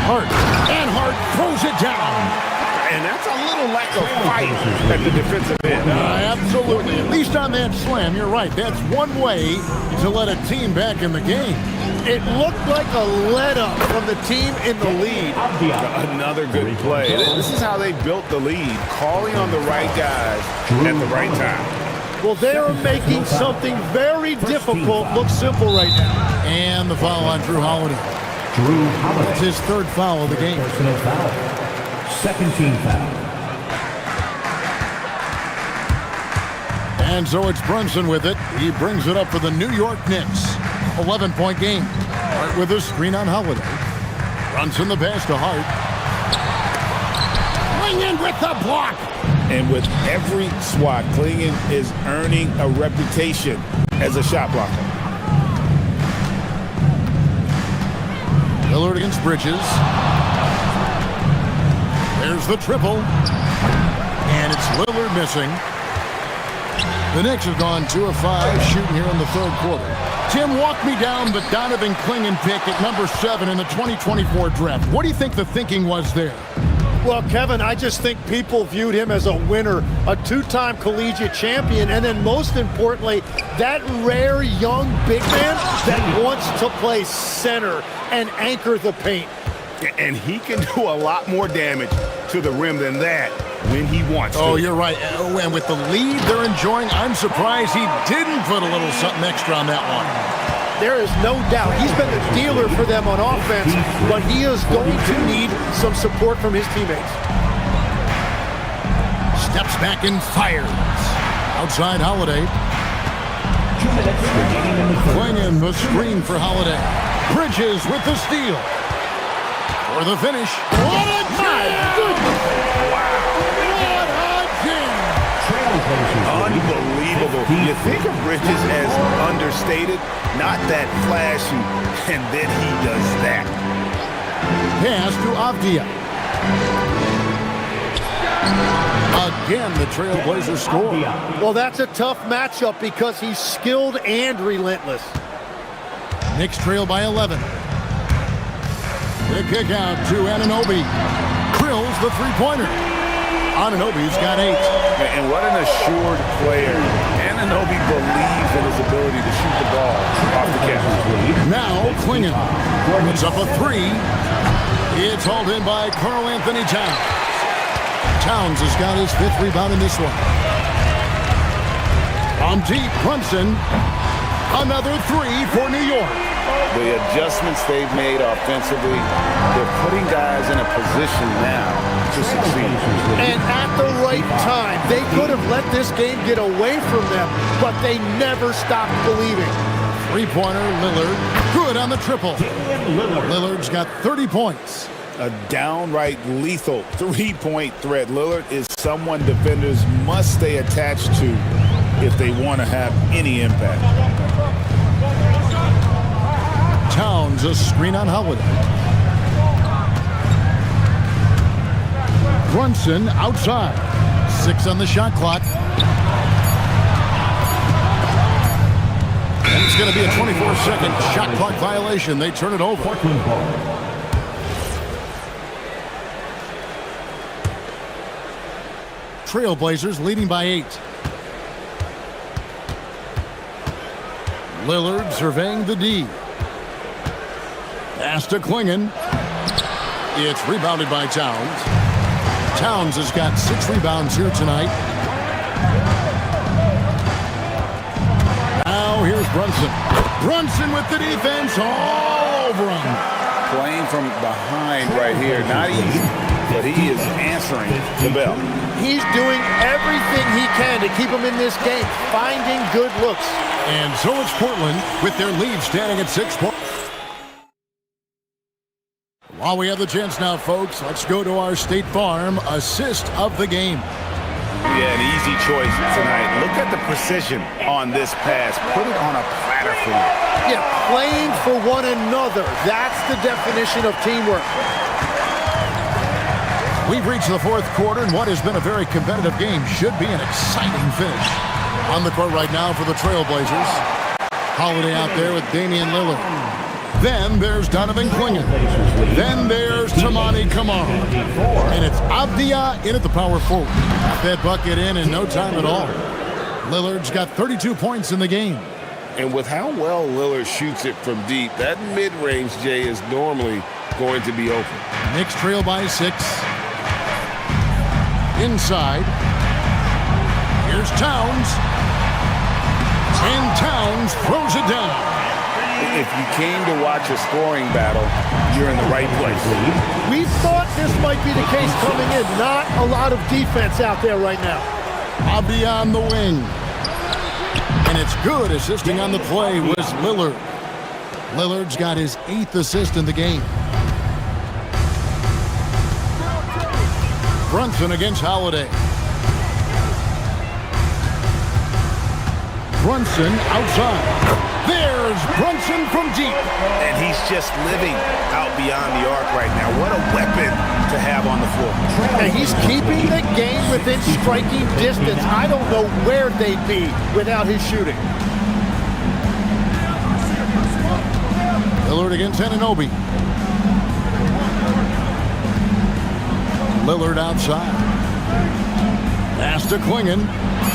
Hart. And Hart throws it down. And that's a little lack of fight at the defensive end. Absolutely. At least on that slam, you're right. That's one way to let a team back in the game. It looked like a let-up from the team in the lead. Another good play. This is how they built the lead, calling on the right guys at the right time. Well, they are making something very difficult look simple right now. And the foul on Drew Holiday. That's his third foul of the game. Personal foul. Second team foul. And so it's Brunson with it. He brings it up for the New York Knicks. 11-point game. Hart with a screen on Holiday. Brunson the pass to Hart. Klingon with the block. And with every swat, Klingon is earning a reputation as a shot blocker. Lillard against Bridges. There's the triple. And it's Lillard missing. The Knicks have gone 2 of 5 shooting here in the third quarter. Tim, walk me down the Donovan Klingon pick at number 7 in the 2024 draft. What do you think the thinking was there? Well, Kevin, I just think people viewed him as a winner, a two-time collegiate champion, and then most importantly, that rare young big man that wants to play center and anchor the paint. And he can do a lot more damage to the rim than that when he wants to. Oh, you're right. Oh, and with the lead they're enjoying, I'm surprised he didn't put a little something extra on that one. There is no doubt. He's been the dealer for them on offense, but he is going to need some support from his teammates. Steps back and fires. Outside Holiday. 2 minutes remaining in the third. Klingon the screen for Holiday. Bridges with the steal. For the finish. What a jam! Wow. What a jam! Unbelievable. You think of Bridges as understated, not that flashy, and then he does that. Pass to Avdia. Again, the Trailblazers score. Well, that's a tough matchup because he's skilled and relentless. Knicks trail by 11. The kick out to Anunoby. Drills the three-pointer. Anunoby's got 8. And what an assured player. Anunoby believes in his ability to shoot the ball off the catch. Now Klingon. It's up a 3. It's hauled in by Karl Anthony Towns. Towns has got his 5th rebound in this one. From deep, Brunson. Another 3 for New York. The adjustments they've made offensively, they're putting guys in a position now to succeed. And at the right time, they could have let this game get away from them, but they never stopped believing. Three-pointer, Lillard. Good on the triple. Lillard's got 30 points. A downright lethal three-point threat. Lillard is someone defenders must stay attached to if they want to have any impact. Towns a screen on Holiday. Brunson outside. 6 on the shot clock. And it's going to be a 24-second shot clock violation. They turn it over. Trailblazers leading by 8. Lillard surveying the D. Pass to Klingon. It's rebounded by Towns. Towns has got 6 rebounds here tonight. Now here's Brunson. Brunson with the defense all over him. Playing from behind right here. Not easy, but he is answering the bell. He's doing everything he can to keep him in this game, finding good looks. And so it's Portland with their lead standing at 6 points. While we have the chance now, folks, let's go to our State Farm assist of the game. Yeah, an easy choice tonight. Look at the precision on this pass. Put it on a platter for you. Yeah, playing for one another. That's the definition of teamwork. We've reached the fourth quarter, and what has been a very competitive game should be an exciting finish. On the court right now for the Trailblazers. Holiday out there with Damian Lillard. Then there's Donovan Clingan. Then there's Tamani Kamara. And it's Avdia in at the power forward. Got that bucket in no time at all. Lillard's got 32 points in the game. And with how well Lillard shoots it from deep, that mid-range, Jay, is normally going to be open. Knicks trail by 6. Inside. Here's Towns. And Towns throws it down. If you came to watch a scoring battle, you're in the right place. We thought this might be the case coming in. Not a lot of defense out there right now. Abdi on the wing. And it's good. Assisting on the play was Lillard. Lillard's got his 8th assist in the game. Brunson against Holiday. Brunson outside. There's Brunson from deep. And he's just living out beyond the arc right now. What a weapon to have on the floor. And he's keeping the game within striking distance. I don't know where they'd be without his shooting. Lillard against Anunoby. Lillard outside. Pass to Clingan.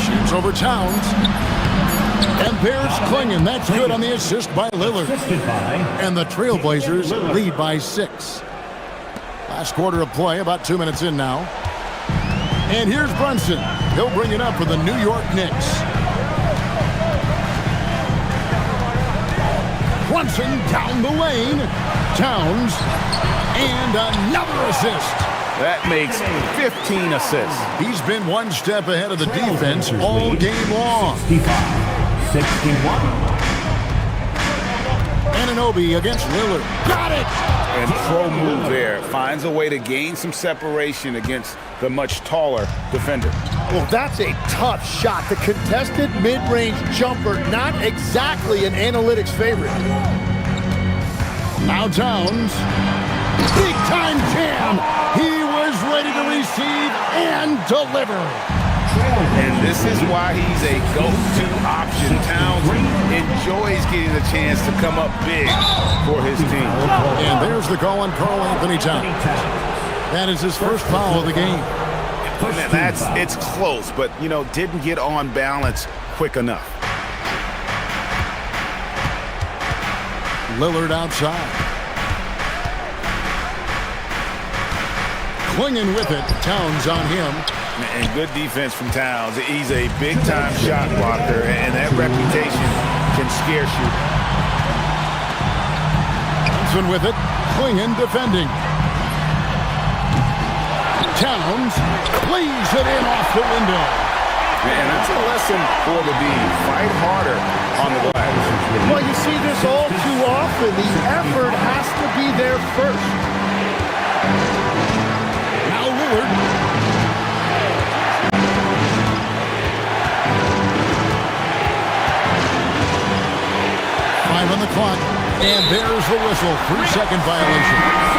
Shoots over Towns. And there's Clingan. That's good on the assist by Lillard. And the Trailblazers lead by 6. Last quarter of play, about 2 minutes in now. And here's Brunson. He'll bring it up for the New York Knicks. Brunson down the lane. Towns. And another assist. That makes 15 assists. He's been one step ahead of the defense all game long. 61. Anunoby against Lillard. Got it! And pro move there. Finds a way to gain some separation against the much taller defender. Well, that's a tough shot. The contested mid-range jumper, not exactly an analytics favorite. Now Towns. Big time jam. He was ready to receive and deliver. And this is why he's a go-to option. Towns enjoys getting the chance to come up big for his team. And there's the call on Karl Anthony Towns. That is his first foul of the game. It's close, but, didn't get on balance quick enough. Lillard outside. Clingan with it. Towns on him. And good defense from Towns. He's a big-time shot blocker, and that reputation can scare you. Brunson with it. Clingan defending. Towns lays it in off the window. And that's a lesson for the D. Fight harder on the glass. Well, you see this all too often. The effort has to be there first. Now Lillard. 5 on the clock. And there's the whistle. 3-second violation.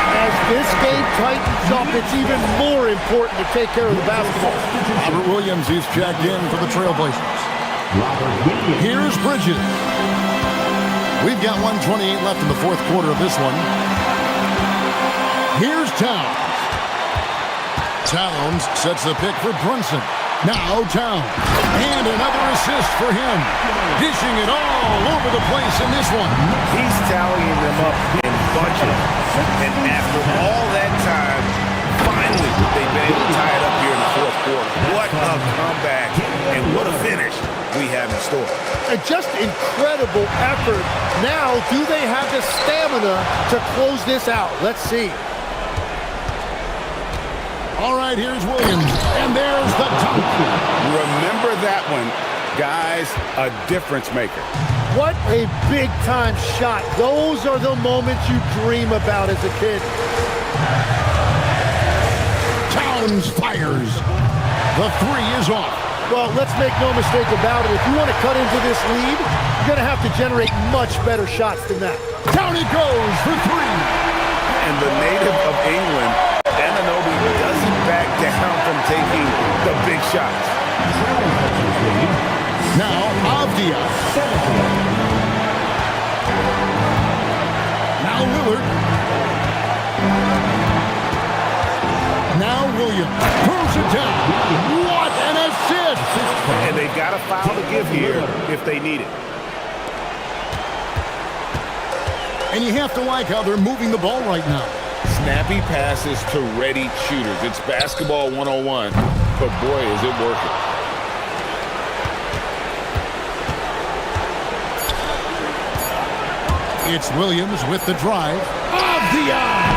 As this game tightens up, it's even more important to take care of the basketball. Robert Williams is checked in for the Trailblazers. Here's Bridges. We've got 1:28 left in the fourth quarter of this one. Here's Towns. Towns sets the pick for Brunson. Now Towns. And another assist for him. Dishing it all over the place in this one. He's tallying them up in bunches. And after all that time, finally, they've been able to tie it up here in the fourth quarter. What a comeback and what a finish we have in store. Just incredible effort. Now, do they have the stamina to close this out? Let's see. All right, here's Williams. And there's the dunk. Remember that one. Guys, a difference maker. What a big-time shot. Those are the moments you dream about as a kid. Towns fires. The three is off. Well, let's make no mistake about it. If you want to cut into this lead, you're going to have to generate much better shots than that. Down he goes for three. And the native of England, Ananobi, doesn't back down from taking the big shots. Now Avdia. Now Lillard. Now Williams. Throws it down. What an assist! And they've got a foul to give here if they need it. And you have to like how they're moving the ball right now. Snappy passes to ready shooters. It's basketball 101, but boy, is it working. It's Williams with the drive. Avdia!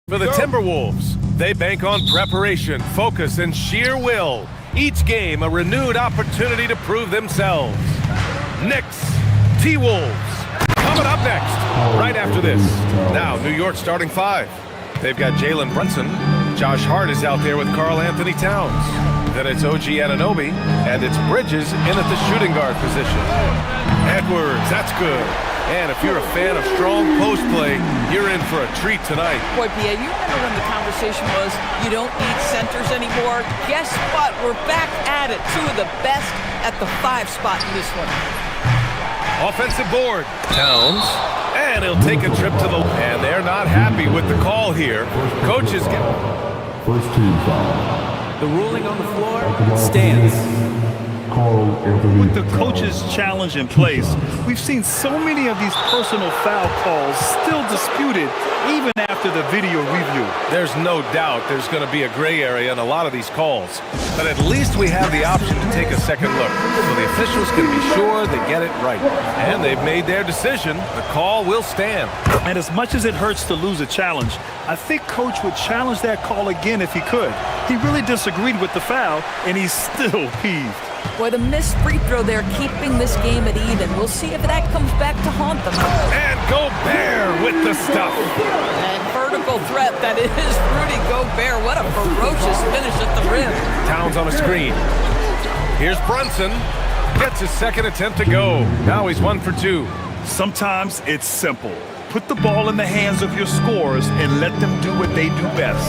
For the Timberwolves, they bank on preparation, focus, and sheer will. Each game a renewed opportunity to prove themselves. Knicks, T-Wolves, coming up next, right after this. Now, New York starting five. They've got Jalen Brunson. Josh Hart is out there with Karl Anthony Towns. Then it's OG Anunoby, and it's Bridges in at the shooting guard position. Edwards, that's good. And if you're a fan of strong post play, you're in for a treat tonight. Boy, P.A., you remember when the conversation was, you don't need centers anymore? Guess what? We're back at it. Two of the best at the 5 spot in this one. Offensive board. Towns. And he'll take a trip to the... And they're not happy with the call here. Coaches get... First team foul. The ruling on the floor stands. With the coach's challenge in place, we've seen so many of these personal foul calls still disputed even after the video review. There's no doubt there's going to be a gray area in a lot of these calls. But at least we have the option to take a second look, so the officials can be sure they get it right. And they've made their decision. The call will stand. And as much as it hurts to lose a challenge, I think Coach would challenge that call again if he could. He really disagreed with the foul, and he's still peeved. Boy, the missed free throw there keeping this game at even. We'll see if that comes back to haunt them. And Gobert with the stuff. And vertical threat, that is Rudy Gobert. What a ferocious finish at the rim. Towns on a screen. Here's Brunson. Gets his second attempt to go. Now he's 1 for 2. Sometimes it's simple. Put the ball in the hands of your scorers and let them do what they do best.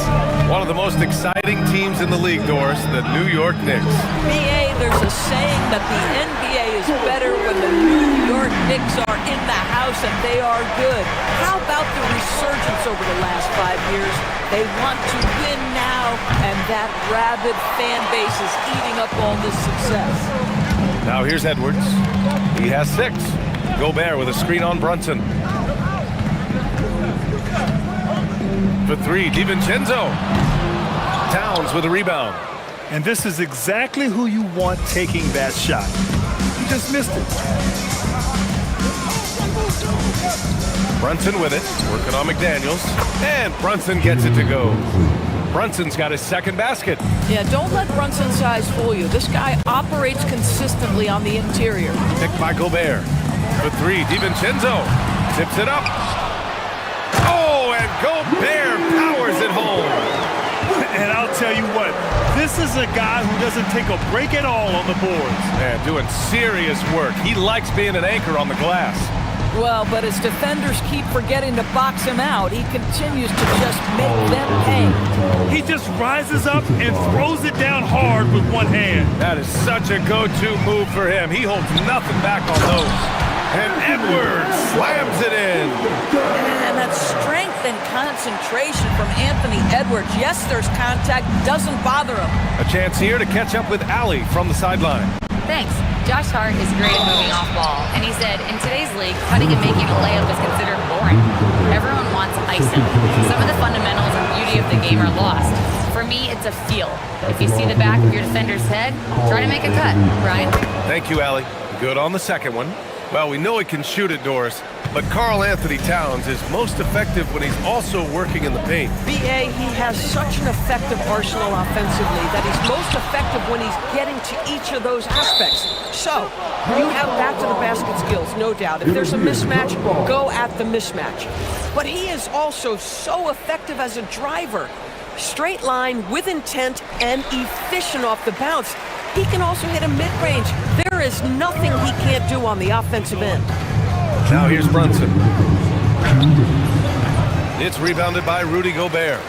One of the most exciting teams in the league, Doris, the New York Knicks. BA, there's a saying that the NBA is better when the New York Knicks are in the house and they are good. How about the resurgence over the last 5 years? They want to win now, and that rabid fan base is eating up all this success. Now here's Edwards. He has 6. Gobert with a screen on Brunson. For 3, DiVincenzo. Towns with a rebound. And this is exactly who you want taking that shot. He just missed it. Brunson with it, working on McDaniels. And Brunson gets it to go. Brunson's got his second basket. Yeah, don't let Brunson's size fool you. This guy operates consistently on the interior. Picked by Gobert. For 3, DiVincenzo. Tips it up. Oh, and Gobert powers it home. And I'll tell you what, this is a guy who doesn't take a break at all on the boards. Man, doing serious work. He likes being an anchor on the glass. Well, but as defenders keep forgetting to box him out, he continues to just make them pay. He just rises up and throws it down hard with one hand. That is such a go-to move for him. He holds nothing back on those. And Edwards slams it in. And that strength and concentration from Anthony Edwards. Yes, there's contact, doesn't bother him. A chance here to catch up with Allie from the sideline. Thanks. Josh Hart is great at moving off ball, and he said, in today's league, cutting and making a layup is considered boring. Everyone wants icing. Some of the fundamentals and beauty of the game are lost. For me, it's a feel. If you see the back of your defender's head, try to make a cut. Brian? Thank you, Allie. Good on the second one. Well, we know he can shoot it, Doris, but Karl Anthony Towns is most effective when he's also working in the paint. BA, he has such an effective arsenal offensively that he's most effective when he's getting to each of those aspects. So, you have back to the basket skills, no doubt. If there's a mismatch, go at the mismatch. But he is also so effective as a driver. Straight line, with intent, and efficient off the bounce. He can also hit a mid-range. There is nothing he can't do on the offensive end. Now here's Brunson. It's rebounded by Rudy Gobert.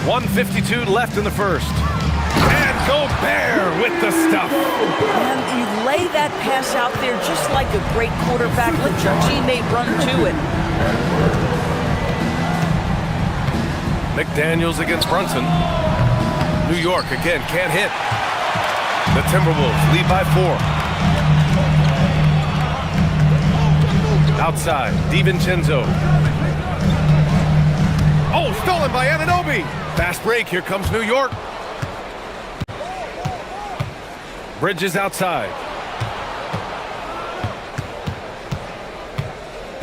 1:52 left in the first. And Gobert with the stuff. And you lay that pass out there just like a great quarterback. Let your teammate run to it. McDaniels against Brunson. New York again can't hit. The Timberwolves lead by 4. Outside, DiVincenzo. Oh, stolen by Anunoby. Fast break, here comes New York. Bridges outside.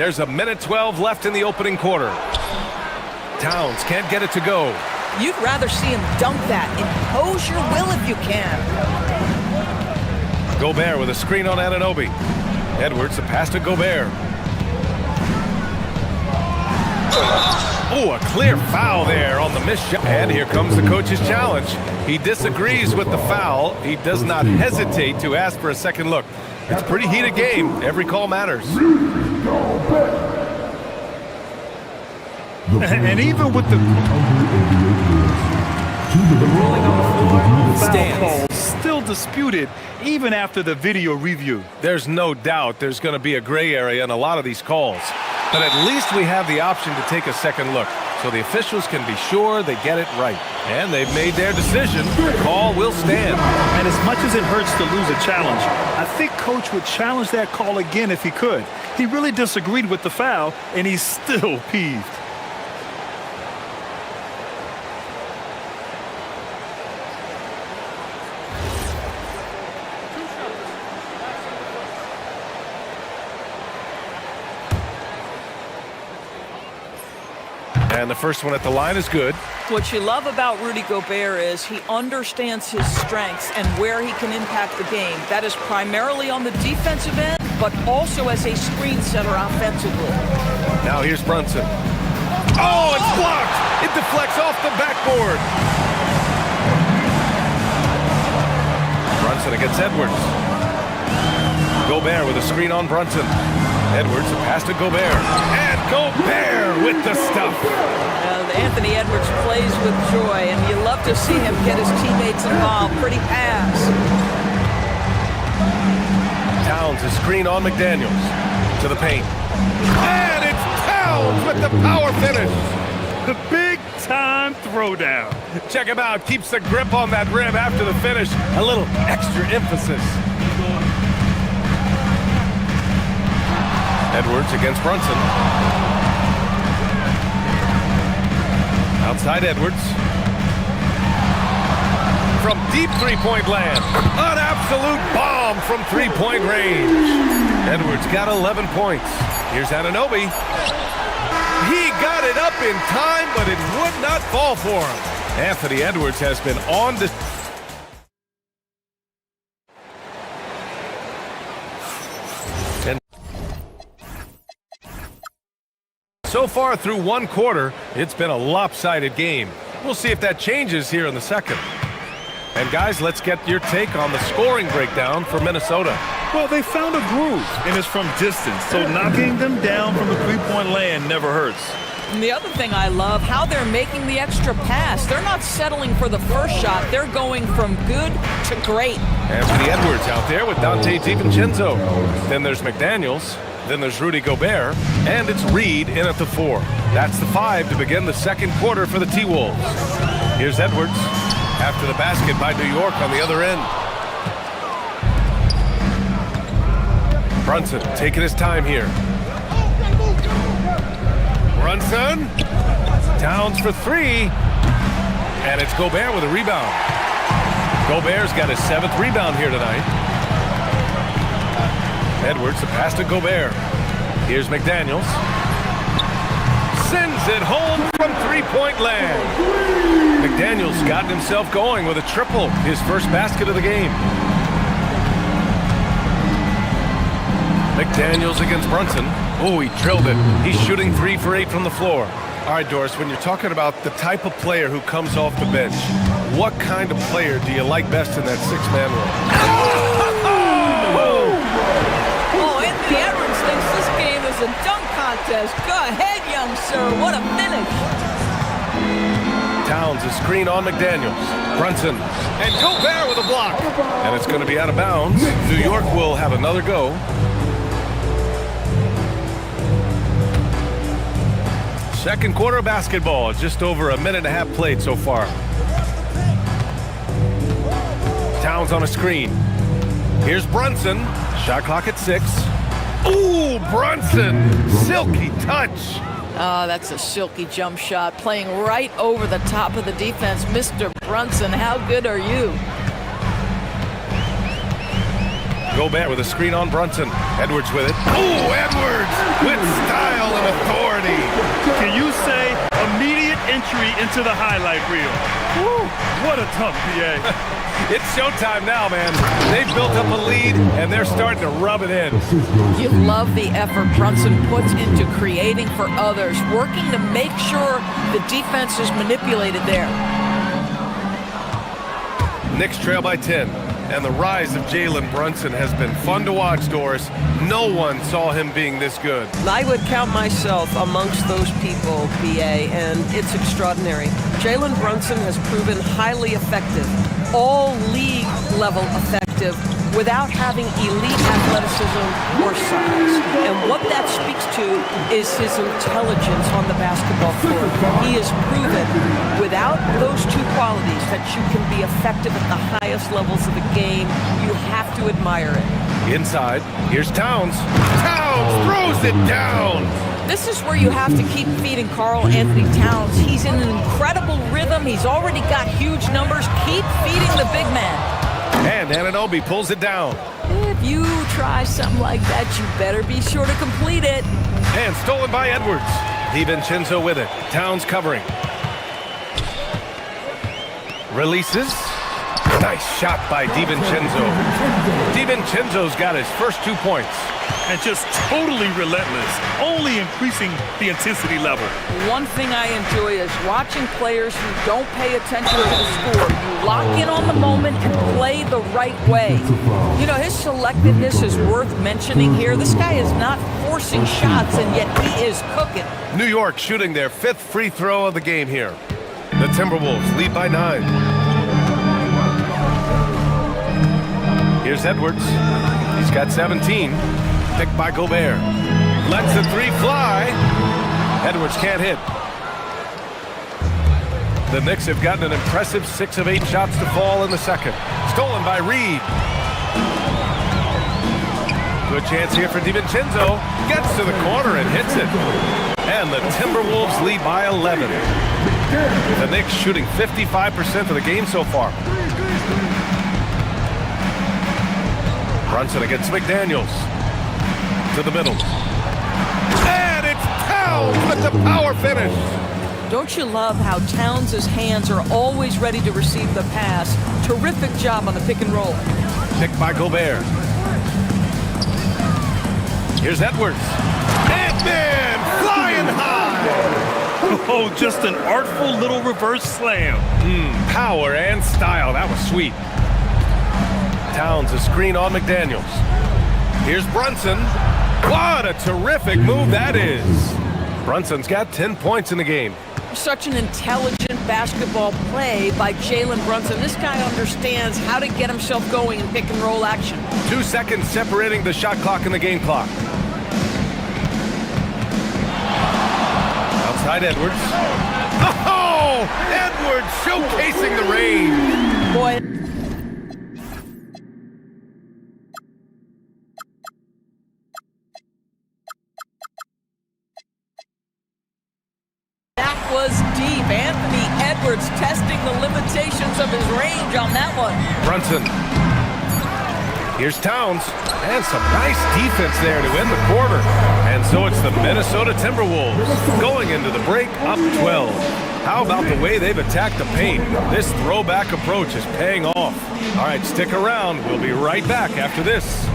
There's a minute 12 left in the opening quarter. Towns can't get it to go. You'd rather see him dunk that. Impose your will if you can. Gobert with a screen on Anunoby. Edwards, a pass to Gobert. Oh, a clear foul there on the missed shot. And here comes the coach's challenge. He disagrees with the foul. He does not hesitate to ask for a second look. It's a pretty heated game. Every call matters. And even with the foul call still disputed even after the video review. There's no doubt there's going to be a gray area in a lot of these calls. But at least we have the option to take a second look, so the officials can be sure they get it right. And they've made their decision. The call will stand. And as much as it hurts to lose a challenge, I think Coach would challenge that call again if he could. He really disagreed with the foul, and he's still peeved. And the first one at the line is good. What you love about Rudy Gobert is he understands his strengths and where he can impact the game. That is primarily on the defensive end, but also as a screen setter offensively. Now here's Brunson. Oh, it's blocked! It deflects off the backboard. Brunson against Edwards. Gobert with a screen on Brunson. Edwards, a pass to Gobert. And Gobert with the stuff. Anthony Edwards plays with joy, and you love to see him get his teammates involved. Pretty pass. Towns, a screen on McDaniels. To the paint. And it's Towns with the power finish. The big-time throwdown. Check him out. Keeps the grip on that rim after the finish. A little extra emphasis. Edwards against Brunson. Outside Edwards. From deep three-point land. An absolute bomb from three-point range. Edwards got 11 points. Here's Anunoby. He got it up in time, but it would not fall for him. Anthony Edwards has been on the... So far through one quarter, it's been a lopsided game. We'll see if that changes here in the second. And guys, let's get your take on the scoring breakdown for Minnesota. Well, they found a groove, and it's from distance, so knocking them down from the three-point land never hurts. And the other thing I love, how they're making the extra pass. They're not settling for the first shot. They're going from good to great. Anthony Edwards out there with Dante DiVincenzo. Then there's McDaniels. Then there's Rudy Gobert, and it's Reed in at the 4. That's the 5 to begin the second quarter for the T-Wolves. Here's Edwards after the basket by New York on the other end. Brunson taking his time here. Brunson. Towns for 3. And it's Gobert with a rebound. Gobert's got his 7th rebound here tonight. Edwards, the pass to Gobert. Here's McDaniels. Sends it home from three-point land. McDaniels gotten himself going with a triple, his first basket of the game. McDaniels against Brunson. Oh, he drilled it. He's shooting 3 for 8 from the floor. All right, Doris, when you're talking about the type of player who comes off the bench, what kind of player do you like best in that six-man role? Anthony Edwards thinks this game is a dunk contest. Go ahead, young sir. What a finish. Towns, a screen on McDaniels. Brunson. And Gobert with a block. And it's going to be out of bounds. New York will have another go. Second quarter of basketball. Just over a minute and a half played so far. Towns on a screen. Here's Brunson. Shot clock at 6. Ooh, Brunson. Silky touch. Oh, that's a silky jump shot. Playing right over the top of the defense. Mr. Brunson, how good are you? Gobert with a screen on Brunson. Edwards with it. Oh, Edwards with style and authority. Can you say immediate entry into the highlight reel? Woo, what a dunk, BA. It's showtime now, man. They've built up a lead, and they're starting to rub it in. You love the effort Brunson puts into creating for others, working to make sure the defense is manipulated there. Knicks trail by 10, and the rise of Jalen Brunson has been fun to watch, Doris. No one saw him being this good. I would count myself amongst those people, BA, and it's extraordinary. Jalen Brunson has proven highly effective, all league level effective, without having elite athleticism or size. And what that speaks to is his intelligence on the basketball floor. He has proven without those two qualities that you can be effective at the highest levels of the game. You have to admire it. Inside, here's Towns. Towns throws it down. This is where you have to keep feeding Karl Anthony Towns. He's in an incredible rhythm. He's already got huge numbers. Keep feeding the big man. And Anunoby pulls it down. If you try something like that, you better be sure to complete it. And stolen by Edwards. DiVincenzo with it. Towns covering. Releases. Nice shot by DiVincenzo. DiVincenzo's got his first 2 points. And just totally relentless, only increasing the intensity level. One thing I enjoy is watching players who don't pay attention to the score. You lock in on the moment and play the right way. You know, his selectiveness is worth mentioning here. This guy is not forcing shots, and yet he is cooking. New York shooting their 5th free throw of the game here. The Timberwolves lead by 9. Here's Edwards. He's got 17. Picked by Gobert. Lets the 3 fly. Edwards can't hit. The Knicks have gotten an impressive 6 of 8 shots to fall in the second. Stolen by Reed. Good chance here for DiVincenzo. Gets to the corner and hits it. And the Timberwolves lead by 11. The Knicks shooting 55% of the game so far. Brunson against McDaniels. To the middle. And it's Towns with the power finish. Don't you love how Towns' hands are always ready to receive the pass? Terrific job on the pick and roll. Picked by Gobert. Here's Edwards. Ant-Man flying high. Oh, just an artful little reverse slam. Power and style. That was sweet. Towns a screen on McDaniels. Here's Brunson. What a terrific move that is. Brunson's got 10 points in the game. Such an intelligent basketball play by Jalen Brunson. This guy understands how to get himself going in pick and roll action. 2 seconds separating the shot clock and the game clock. Outside Edwards. Oh! Edwards showcasing the range. Boy. Was deep. Anthony Edwards testing the limitations of his range on that one. Brunson. Here's Towns. And some nice defense there to end the quarter. And so it's the Minnesota Timberwolves going into the break up 12. How about the way they've attacked the paint? This throwback approach is paying off. All right, stick around. We'll be right back after this.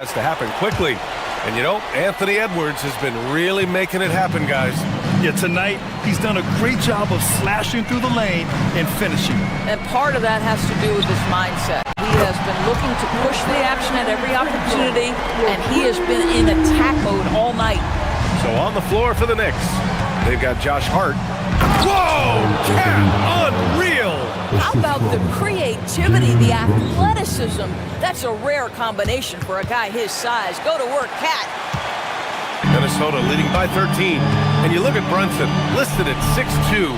Has to happen quickly. And you know, Anthony Edwards has been really making it happen, guys. Yeah, tonight he's done a great job of slashing through the lane and finishing. And part of that has to do with his mindset. He has been looking to push the action at every opportunity, and he has been in attack mode all night. So on the floor for the Knicks, they've got Josh Hart. Whoa! Cat! Unreal! How about the creativity, the athleticism? That's a rare combination for a guy his size. Go to work, Cat. Minnesota leading by 13. And you look at Brunson, listed at 6'2".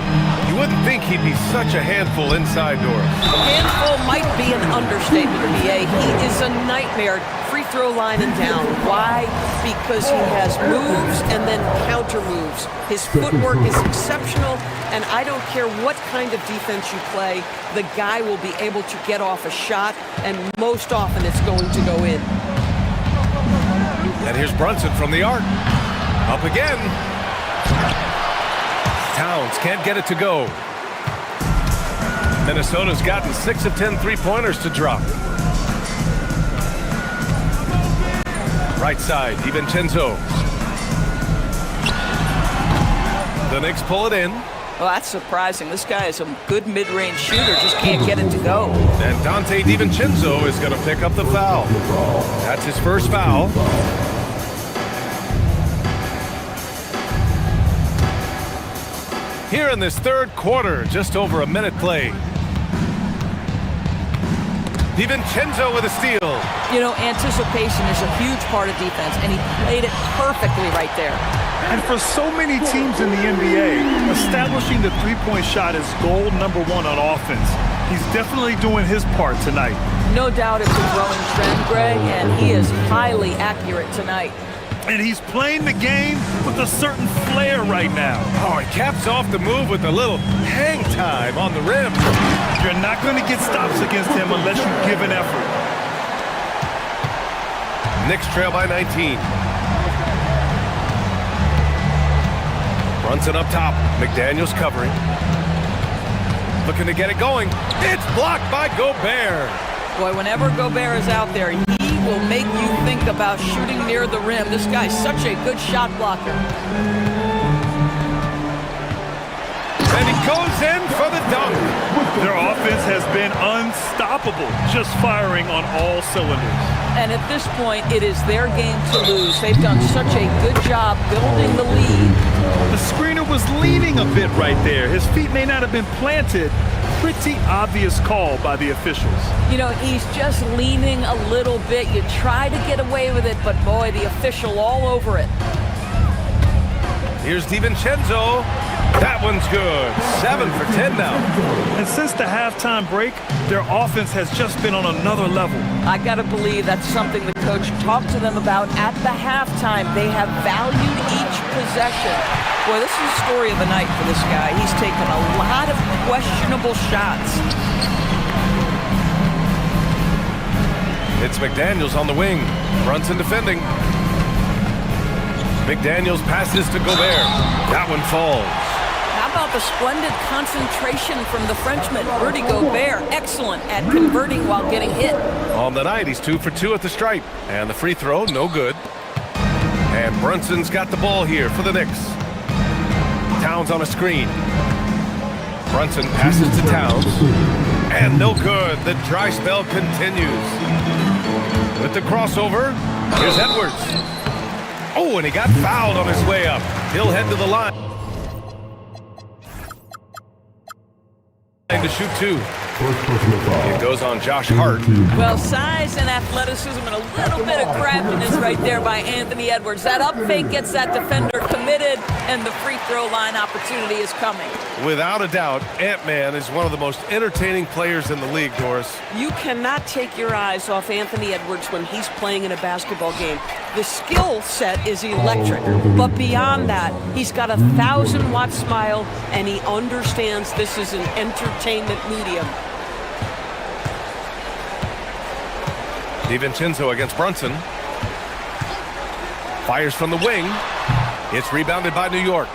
You wouldn't think he'd be such a handful inside doors. Handful might be an understatement, BA. He is a nightmare, free throw line and down. Why? Because he has moves and then counter moves. His footwork is exceptional, and I don't care what kind of defense you play, the guy will be able to get off a shot, and most often it's going to go in. And here's Brunson from the arc. Up again. Towns can't get it to go. Minnesota's gotten 6 of 10 three-pointers to drop. Right side, DiVincenzo. The Knicks pull it in. Well, that's surprising. This guy is a good mid-range shooter, just can't get it to go. And Dante DiVincenzo is going to pick up the foul. That's his first foul. Here in this third quarter, just over a minute played. DiVincenzo with a steal. You know, anticipation is a huge part of defense, and he played it perfectly right there. And for so many teams in the NBA, establishing the three-point shot is goal number one on offense. He's definitely doing his part tonight. No doubt it's a growing trend, Greg, and he is highly accurate tonight. And he's playing the game with a certain flair right now. Oh, he caps off the move with a little hang time on the rim. You're not going to get stops against him unless you give an effort. Knicks trail by 19. Brunson up top. McDaniels covering. Looking to get it going. It's blocked by Gobert. Boy, whenever Gobert is out there, he will make you think about shooting near the rim. This guy's such a good shot blocker. And he goes in for the dunk. Their offense has been unstoppable, just firing on all cylinders. And at this point, it is their game to lose. They've done such a good job building the lead. The screener was leaning a bit right there. His feet may not have been planted. Pretty obvious call by the officials. You know, he's just leaning a little bit. You try to get away with it, but boy, the official all over it. Here's DiVincenzo. That one's good. 7 for 10 now. And since the halftime break, their offense has just been on another level. I gotta believe that's something the coach talked to them about at the halftime. They have valued each possession. Boy, this is the story of the night for this guy. He's taken a lot of questionable shots. It's McDaniels on the wing. Brunson defending. McDaniels passes to Gobert. That one falls. How about the splendid concentration from the Frenchman, Rudy Gobert? Excellent at converting while getting hit. On the night, he's 2 for 2 at the stripe. And the free throw, no good. And Brunson's got the ball here for the Knicks. Towns on a screen. Brunson passes to Towns. And no good. The dry spell continues. With the crossover, here's Edwards. Oh, and he got fouled on his way up. He'll head to the line. To shoot 2. It goes on Josh Hart. Well, size and athleticism and a little bit of craftiness right there by Anthony Edwards. That up fake gets that defender committed, and the free throw line opportunity is coming. Without a doubt, Ant-Man is one of the most entertaining players in the league, Doris. You cannot take your eyes off Anthony Edwards when he's playing in a basketball game. The skill set is electric, but beyond that, he's got a 1,000-watt smile, and he understands this is an entertainment medium. DiVincenzo against Brunson. Fires from the wing. It's rebounded by New York.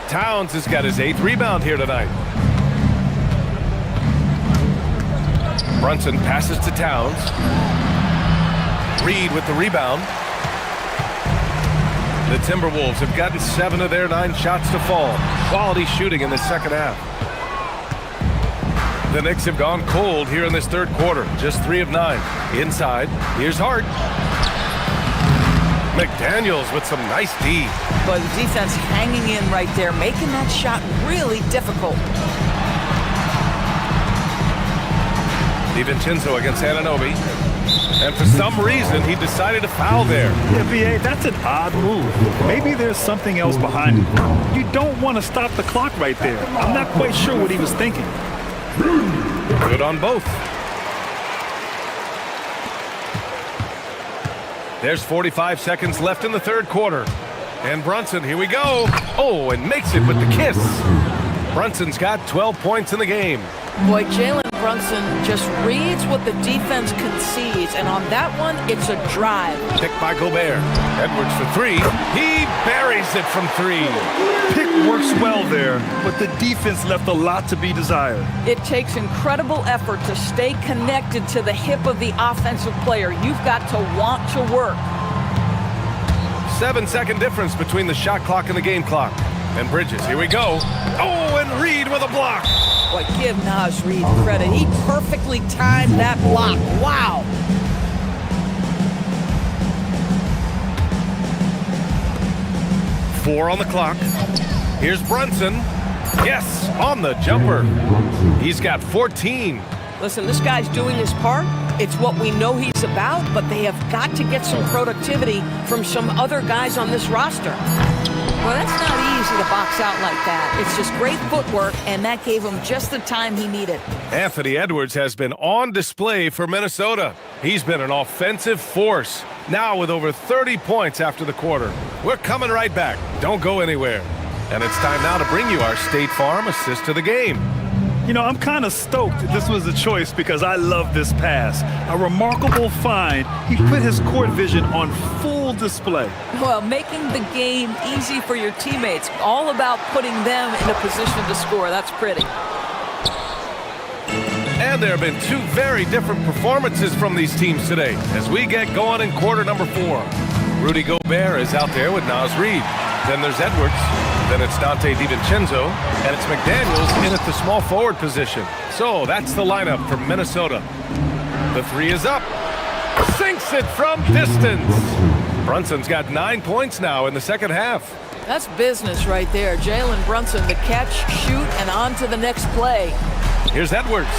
Towns has got his 8th rebound here tonight. Brunson passes to Towns. Reed with the rebound. The Timberwolves have gotten 7 of their 9 shots to fall. Quality shooting in the second half. The Knicks have gone cold here in this third quarter. Just 3 of 9. Inside, here's Hart. McDaniels with some nice D. But the defense hanging in right there, making that shot really difficult. DiVincenzo against Anunoby. And for some reason, he decided to foul there. Yeah, B.A., that's an odd move. Maybe there's something else behind it. You don't want to stop the clock right there. I'm not quite sure what he was thinking. Good on both. There's 45 seconds left in the third quarter. And Brunson, here we go. Oh, and makes it with the kiss. Brunson's got 12 points in the game. Boy, Jalen Brunson just reads what the defense concedes, and on that one, it's a drive. Picked by Gobert. Edwards for 3. He buries it from 3. Pick works well there, but the defense left a lot to be desired. It takes incredible effort to stay connected to the hip of the offensive player. You've got to want to work. 7-second difference between the shot clock and the game clock. And Bridges, here we go. Oh, and Reed with a block. Boy, give Naz Reed credit. He perfectly timed that block. Wow. Four on the clock. Here's Brunson. Yes, on the jumper. He's got 14. Listen, this guy's doing his part. It's what we know he's about, but they have got to get some productivity from some other guys on this roster. Well, that's not easy to box out like that. It's just great footwork, and that gave him just the time he needed. Anthony Edwards has been on display for Minnesota. He's been an offensive force, now with over 30 points after the quarter. We're coming right back. Don't go anywhere. And it's time now to bring you our State Farm assist to the game. You know, I'm kind of stoked this was a choice because I love this pass. A remarkable find. He put his court vision on full display. Well, making the game easy for your teammates. All about putting them in a position to score. That's pretty. And there have been 2 very different performances from these teams today as we get going in quarter number 4. Rudy Gobert is out there with Naz Reed. Then there's Edwards. Then it's Dante DiVincenzo, and it's McDaniels in at the small forward position. So that's the lineup for Minnesota. The 3 is up. Sinks it from distance. Brunson's got 9 points now in the second half. That's business right there. Jalen Brunson, the catch, shoot, and on to the next play. Here's Edwards.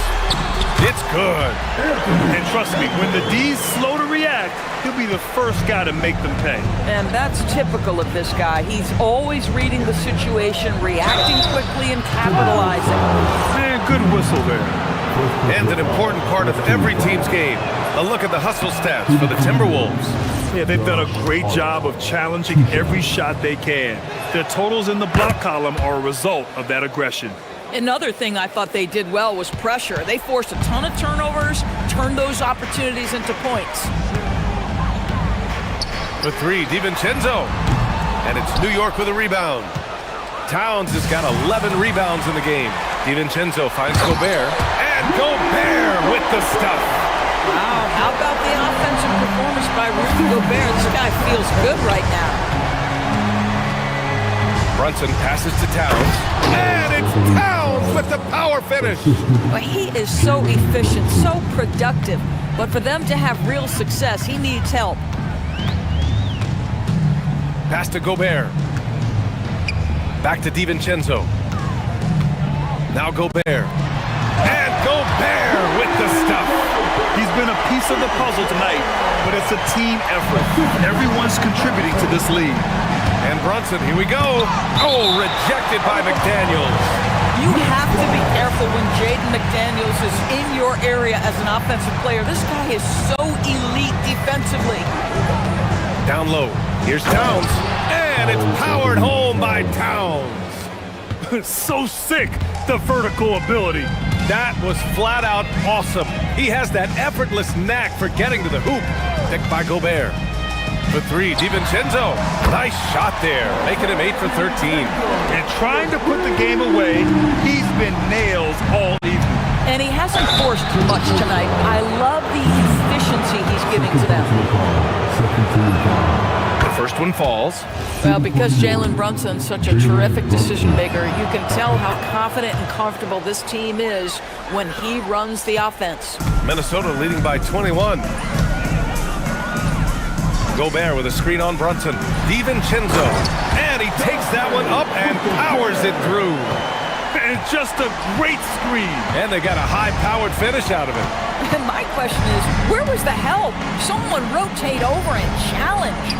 It's good. And trust me, when the D's slow to react, he'll be the first guy to make them pay. And that's typical of this guy. He's always reading the situation, reacting quickly, and capitalizing. Man, good whistle there. And an important part of every team's game. A look at the hustle stats for the Timberwolves. Yeah, they've done a great job of challenging every shot they can. Their totals in the block column are a result of that aggression. Another thing I thought they did well was pressure. They forced a ton of turnovers, turned those opportunities into points. The 3, DiVincenzo. And it's New York with a rebound. Towns has got 11 rebounds in the game. DiVincenzo finds Gobert. And Gobert with the stuff. Wow, how about the offensive performance by Rudy Gobert? This guy feels good right now. Brunson passes to Towns. And it's Towns with the power finish. But he is so efficient, so productive. But for them to have real success, he needs help. Pass to Gobert. Back to DiVincenzo. Now Gobert. And Gobert with the stuff. He's been a piece of the puzzle tonight, but it's a team effort. Everyone's contributing to this lead. And Brunson, here we go. Oh, rejected by McDaniels. You have to be careful when Jaden McDaniels is in your area as an offensive player. This guy is so elite defensively. Down low. Here's Towns. And it's powered home by Towns. So sick, the vertical ability. That was flat out awesome. He has that effortless knack for getting to the hoop. Picked by Gobert. For 3, DiVincenzo. Nice shot there, making him 8 for 13. And trying to put the game away, he's been nails all evening. And he hasn't forced too much tonight. I love the efficiency consistency he's giving to them. The first one falls. Well, because Jalen Brunson's such a terrific decision maker, you can tell how confident and comfortable this team is when he runs the offense. Minnesota leading by 21. Gobert with a screen on Brunson. DiVincenzo. And he takes that one up and powers it through. And just a great screen. And they got a high-powered finish out of it. And my question is, where was the help? Someone rotate over and challenge.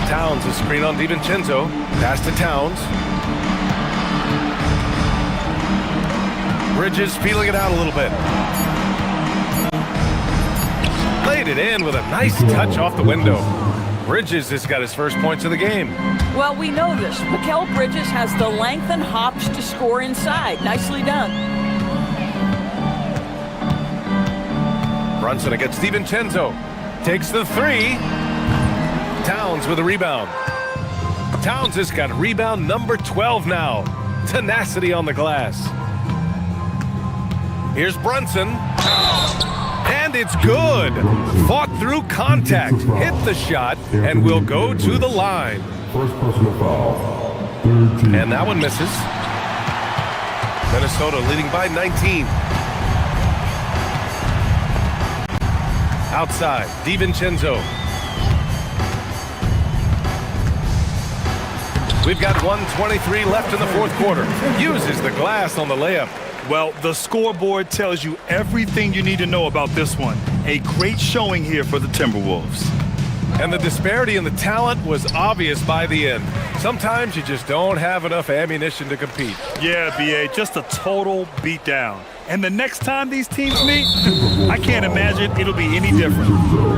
Towns, a screen on DiVincenzo. Pass to Towns. Bridges feeling it out a little bit. Laid it in with a nice touch off the window. Bridges has got his first points of the game. Well, we know this. Mikal Bridges has the length and hops to score inside. Nicely done. Brunson against DiVincenzo. Takes the three. Towns with a rebound. Towns has got rebound number 12 now. Tenacity on the glass. Here's Brunson. And it's good. Fought through contact. Hit the shot and will go to the line. First personal foul. And that one misses. Minnesota leading by 19. Outside, DiVincenzo. We've got 1:23 left in the fourth quarter. Uses the glass on the layup. Well, the scoreboard tells you everything you need to know about this one. A great showing here for the Timberwolves. And the disparity in the talent was obvious by the end. Sometimes you just don't have enough ammunition to compete. Yeah, BA, just a total beatdown. And the next time these teams meet, I can't imagine it'll be any different.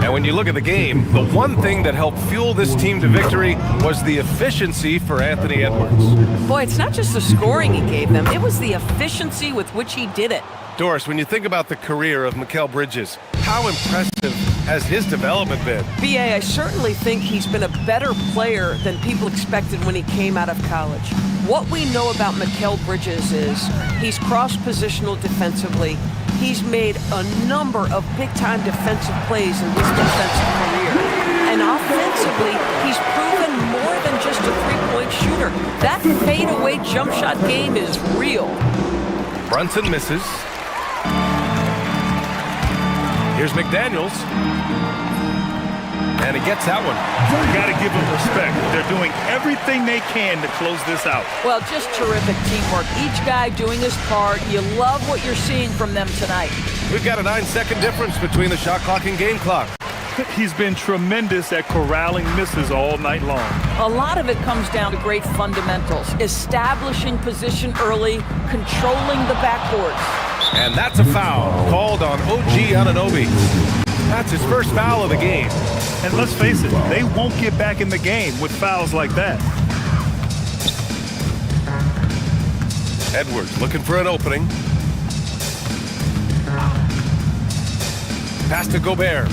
And when you look at the game, the one thing that helped fuel this team to victory was the efficiency for Anthony Edwards. Boy, it's not just the scoring he gave them, it was the efficiency with which he did it. Doris, when you think about the career of Mikal Bridges, how impressive has his development been? BA, I certainly think he's been a better player than people expected when he came out of college. What we know about Mikal Bridges is he's cross-positional defensively. He's made a number of big-time defensive plays in his defensive career. And offensively, he's proven more than just a three-point shooter. That fadeaway jump shot game is real. Brunson misses. Here's McDaniels. And he gets that one. You got to give them respect. They're doing everything they can to close this out. Well, just terrific teamwork. Each guy doing his part. You love what you're seeing from them tonight. We've got a 9-second difference between the shot clock and game clock. He's been tremendous at corralling misses all night long. A lot of it comes down to great fundamentals. Establishing position early, controlling the backboards. And that's a foul called on OG Anunoby. That's his first foul of the game. And let's face it, they won't get back in the game with fouls like that. Edwards looking for an opening. Pass to Gobert.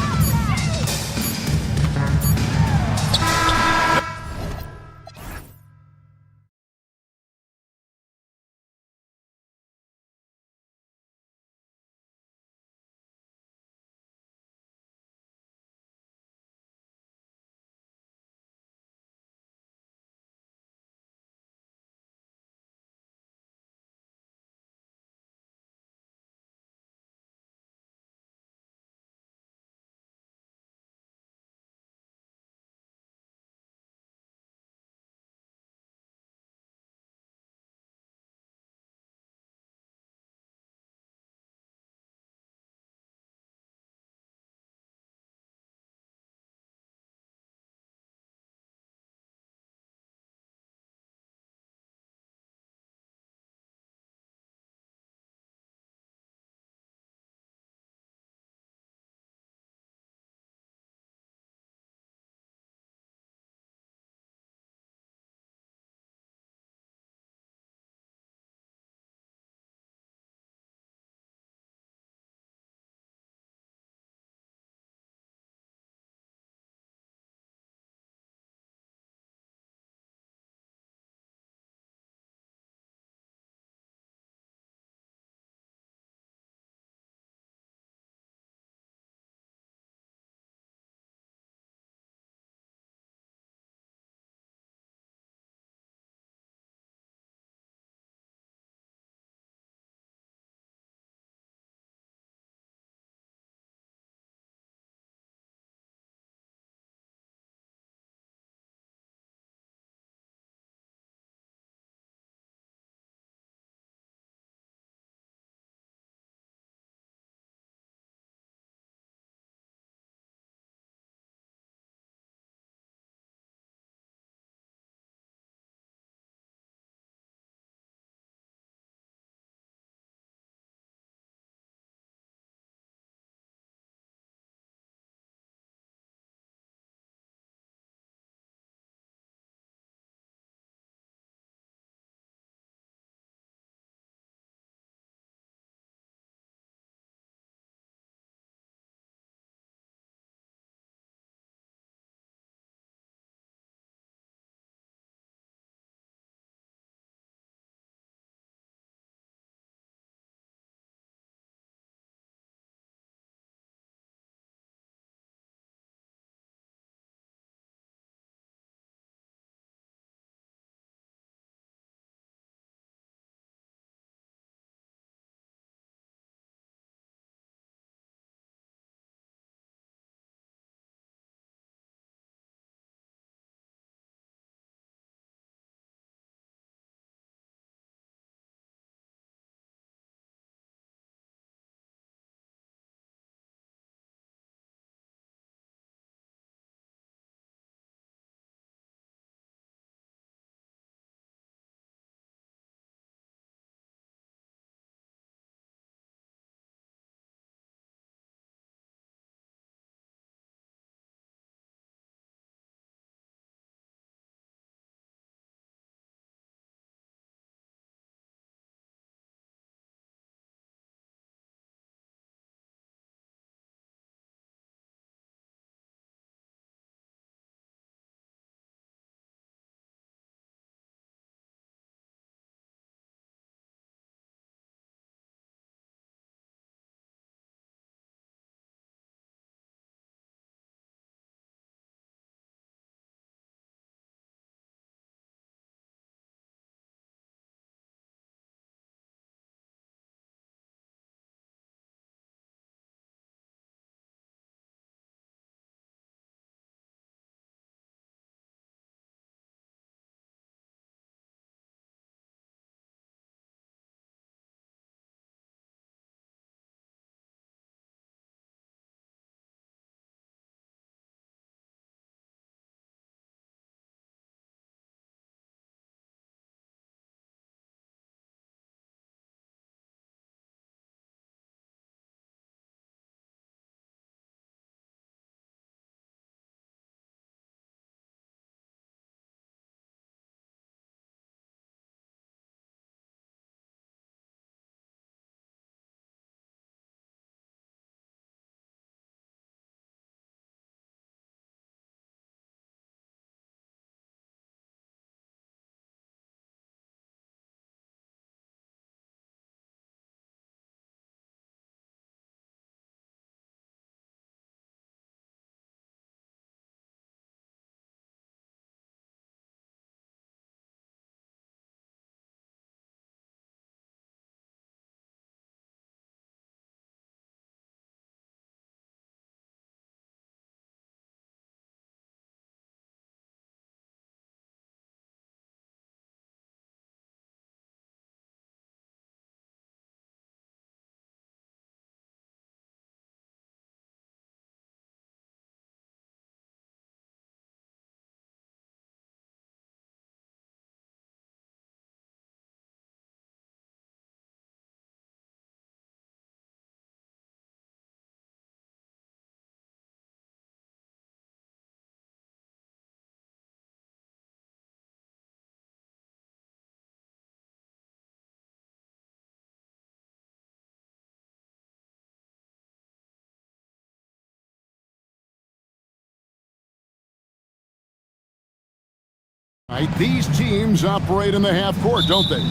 These teams operate in the half court, don't they?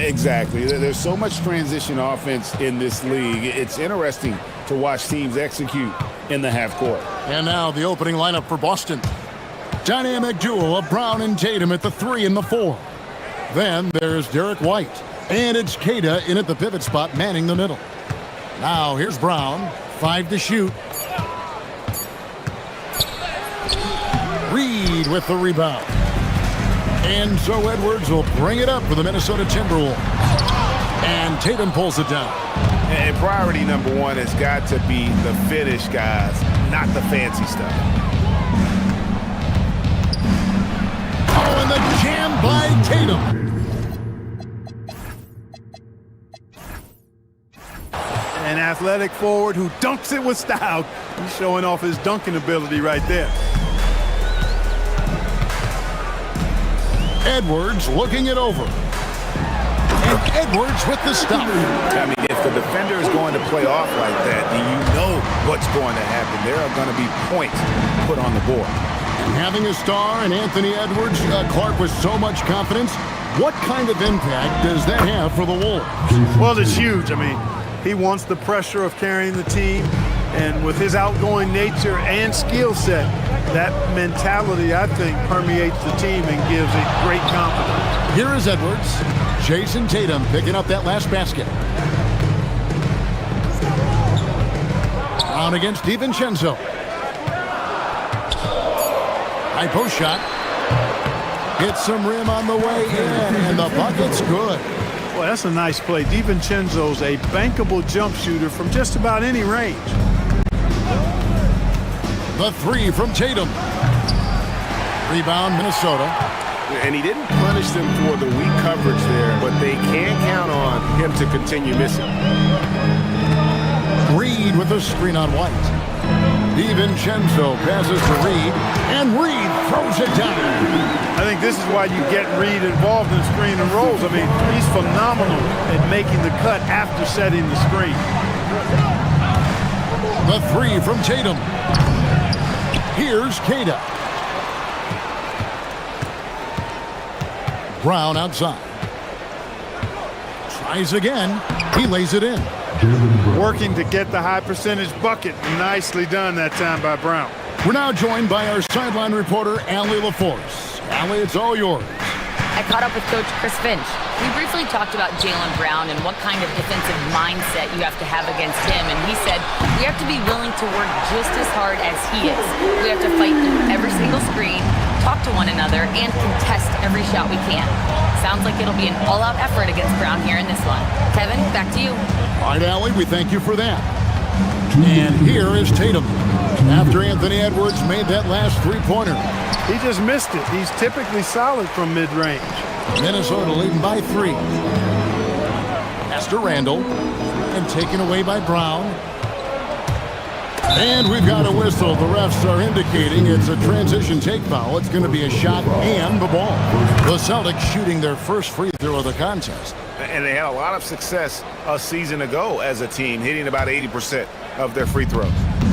Exactly. There's so much transition offense in this league. It's interesting to watch teams execute in the half court. And now the opening lineup for Boston. Dynamic duo of Brown and Tatum at the 3 and the 4. Then there's Derek White. And it's Queta in at the pivot spot, manning the middle. Now here's Brown. 5 to shoot. Reed with the rebound. And so Edwards will bring it up for the Minnesota Timberwolves. And Tatum pulls it down. And priority number one has got to be the finish, guys, not the fancy stuff. Oh, and the jam by Tatum. An athletic forward who dunks it with style. He's showing off his dunking ability right there. Edwards looking it over. And Edwards with the stop. I mean, if the defender is going to play off like that, then you know what's going to happen. There are going to be points put on the board. And having a star in Anthony Edwards, Clark, with so much confidence, what kind of impact does that have for the Wolves? Well, it's huge. I mean, he wants the pressure of carrying the team. And with his outgoing nature and skill set, that mentality, I think, permeates the team and gives it great confidence. Here is Edwards. Jason Tatum picking up that last basket. On against DiVincenzo. High post shot. Hits some rim on the way in, and the bucket's good. Well, that's a nice play. DiVincenzo's a bankable jump shooter from just about any range. The 3 from Tatum. Rebound, Minnesota. And he didn't punish them for the weak coverage there, but they can count on him to continue missing. Reed with a screen on White. DiVincenzo passes to Reed, and Reed throws it down. I think this is why you get Reed involved in screen and rolls. I mean, he's phenomenal at making the cut after setting the screen. The 3 from Tatum. Here's Queta. Brown outside. Tries again. He lays it in. Working to get the high percentage bucket. Nicely done that time by Brown. We're now joined by our sideline reporter, Allie LaForce. Allie, it's all yours. I caught up with Coach Chris Finch. We briefly talked about Jaylen Brown and what kind of defensive mindset you have to have against him, and he said we have to be willing to work just as hard as he is. We have to fight through every single screen, talk to one another, and contest every shot we can. Sounds like it'll be an all-out effort against Brown here in this one. Kevin, back to you. All right, Allie, we thank you for that. And here is Tatum. After Anthony Edwards made that last three-pointer. He just missed it. He's typically solid from mid-range. Minnesota leading by 3. Pass to Randall. And taken away by Brown. And we've got a whistle. The refs are indicating it's a transition take foul. It's going to be a shot and the ball. The Celtics shooting their first free throw of the contest. And they had a lot of success a season ago as a team, hitting about 80% of their free throws.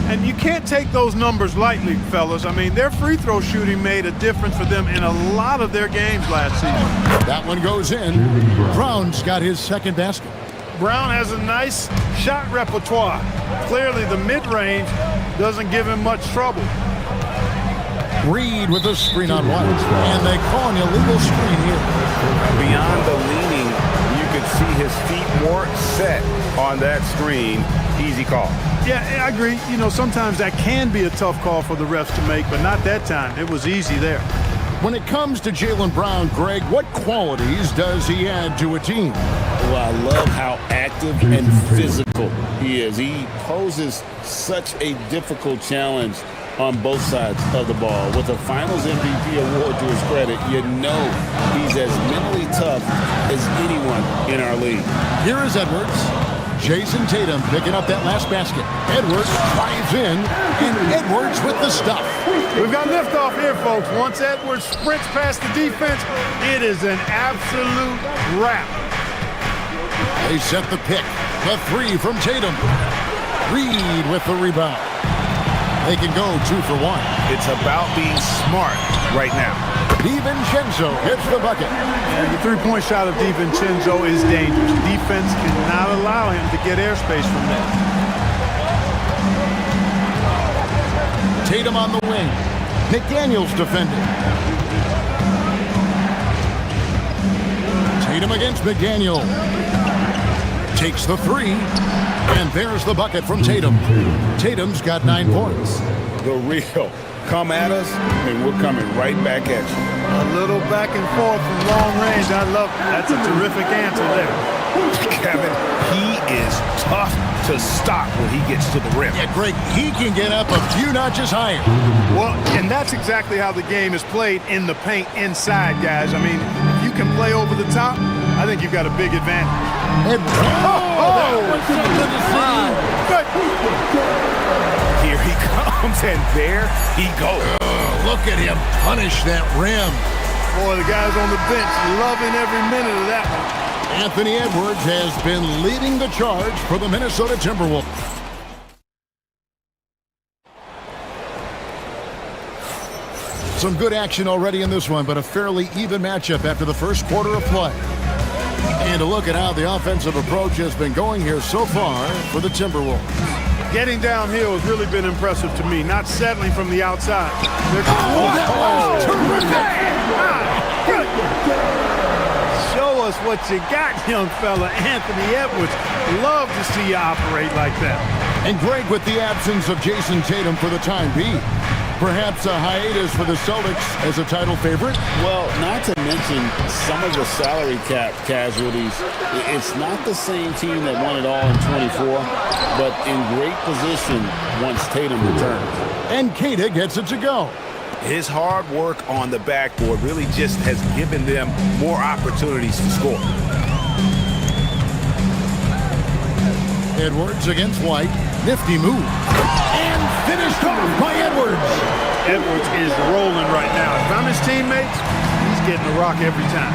And you can't take those numbers lightly, fellas. I mean, their free throw shooting made a difference for them in a lot of their games last season. That one goes in. Brown's got his second basket. Brown has a nice shot repertoire. Clearly, the mid-range doesn't give him much trouble. Reed with a screen on White. And they call an illegal screen here. Beyond the leaning, you could see his feet more set on that screen. Easy call. Yeah, I agree. You know, sometimes that can be a tough call for the refs to make, but not that time. It was easy there. When it comes to Jaylen Brown, Greg, what qualities does he add to a team? Well, I love how active and physical he is. He poses such a difficult challenge on both sides of the ball. With a Finals MVP award to his credit, you know he's as mentally tough as anyone in our league. Here is Edwards. Jason Tatum picking up that last basket. Edwards drives in, and Edwards with the stuff. We've got liftoff here, folks. Once Edwards sprints past the defense, it is an absolute wrap. They set the pick. The 3 from Tatum. Reed with the rebound. They can go 2 for 1. It's about being smart right now. DiVincenzo hits the bucket. And the three-point shot of DiVincenzo is dangerous. Defense cannot allow him to get airspace from there. Tatum on the wing. McDaniels defending. Tatum against McDaniel. Takes the three. And there's the bucket from Tatum. Tatum's got 9 points. The real. Come at us, and we're coming right back at you. A little back and forth from long range. I love it. That's a terrific answer there. Kevin, he is tough to stop when he gets to the rim. Yeah, Greg, he can get up a few notches higher. Well, and that's exactly how the game is played in the paint inside, guys. I mean, if you can play over the top, I think you've got a big advantage. And that was something to see. Here he comes, and there he goes. Look at him punish that rim. Boy, the guys on the bench loving every minute of that one. Anthony Edwards has been leading the charge for the Minnesota Timberwolves. Some good action already in this one, but a fairly even matchup after the first quarter of play. And a look at how the offensive approach has been going here so far for the Timberwolves. Getting downhill has really been impressive to me, not settling from the outside. Show us what you got, young fella. Anthony Edwards, love to see you operate like that. And Greg, with the absence of Jason Tatum for the time being, perhaps a hiatus for the Celtics as a title favorite? Well, not to mention some of the salary cap casualties. It's not the same team that won it all in 24, but in great position once Tatum returns. And Kata gets it to go. His hard work on the backboard really just has given them more opportunities to score. Edwards against White. Nifty move. And finished off by Edwards. Edwards is rolling right now. If I'm his teammates, he's getting the rock every time.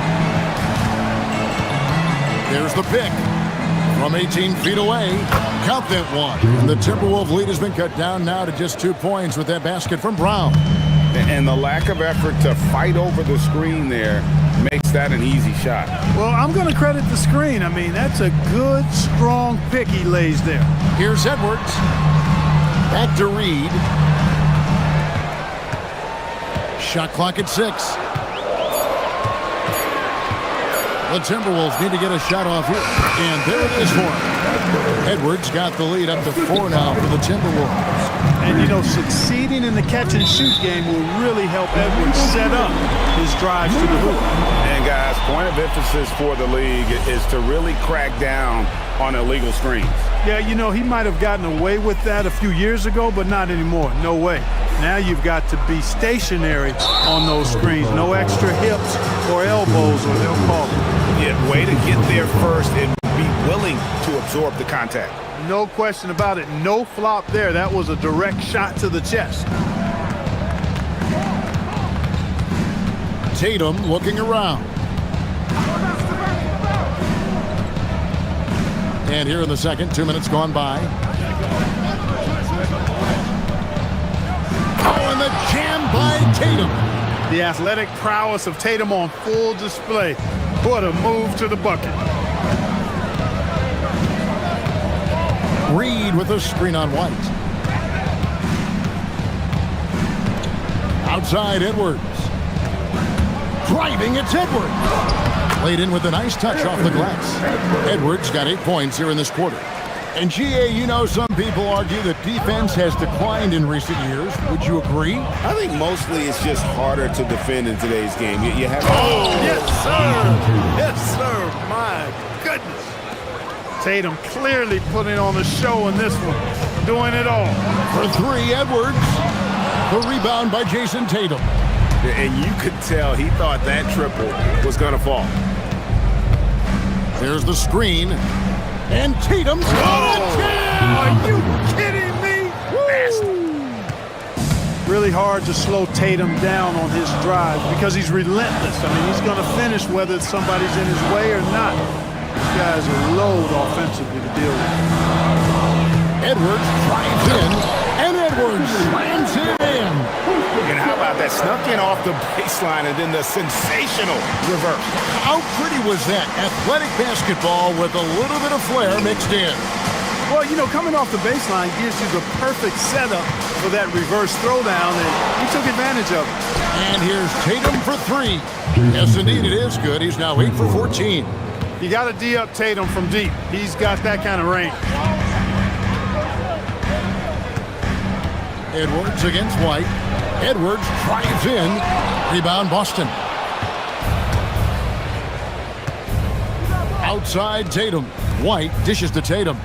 There's the pick. From 18 feet away. Count that one. And the Timberwolves lead has been cut down now to just 2 points with that basket from Brown. And the lack of effort to fight over the screen there makes that an easy shot. Well, I'm going to credit the screen. I mean, that's a good, strong pick he lays there. Here's Edwards. Back to Reed. Shot clock at 6. The Timberwolves need to get a shot off here. And there it is for him. Edwards got the lead up to 4 now for the Timberwolves. And, you know, succeeding in the catch-and-shoot game will really help Edwards set up his drives to the hoop. And, guys, point of emphasis for the league is to really crack down on illegal screens. Yeah, you know, he might have gotten away with that a few years ago, but not anymore. No way. Now you've got to be stationary on those screens. No extra hips or elbows, or they'll call it. Yeah, way to get there first and be willing to absorb the contact. No question about it. No flop there. That was a direct shot to the chest. Tatum looking around. And here in the second, 2 minutes gone by. Oh, and the jam by Tatum. The athletic prowess of Tatum on full display. What a move to the bucket. Reed with a screen on White. Outside Edwards. Driving, it's Edwards. Played in with a nice touch off the glass. Edwards got 8 points here in this quarter. And GA, you know, some people argue that defense has declined in recent years. Would you agree? I think mostly it's just harder to defend in today's game. You have yes, sir. Yes, sir. My goodness. Tatum clearly putting on a show in this one. Doing it all. For 3, Edwards. The rebound by Jason Tatum. And you could tell he thought that triple was going to fall. There's the screen. And Tatum's got a jam! Are you kidding me? Really hard to slow Tatum down on his drive because he's relentless. I mean, he's going to finish whether somebody's in his way or not. These guys are load offensively to deal with. Edwards drives in, and Edwards Edwards slams it in. And how about that? Snuck in off the baseline and then the sensational reverse. How pretty was that? Athletic basketball with a little bit of flair mixed in. Well, you know, coming off the baseline gives you the perfect setup for that reverse throwdown, and he took advantage of it. And here's Tatum for three. Yes, indeed, it is good. He's now 8 for 14. You got to D up Tatum from deep. He's got that kind of range. Edwards against White. Edwards drives in. Rebound Boston. Outside Tatum. White dishes to Tatum.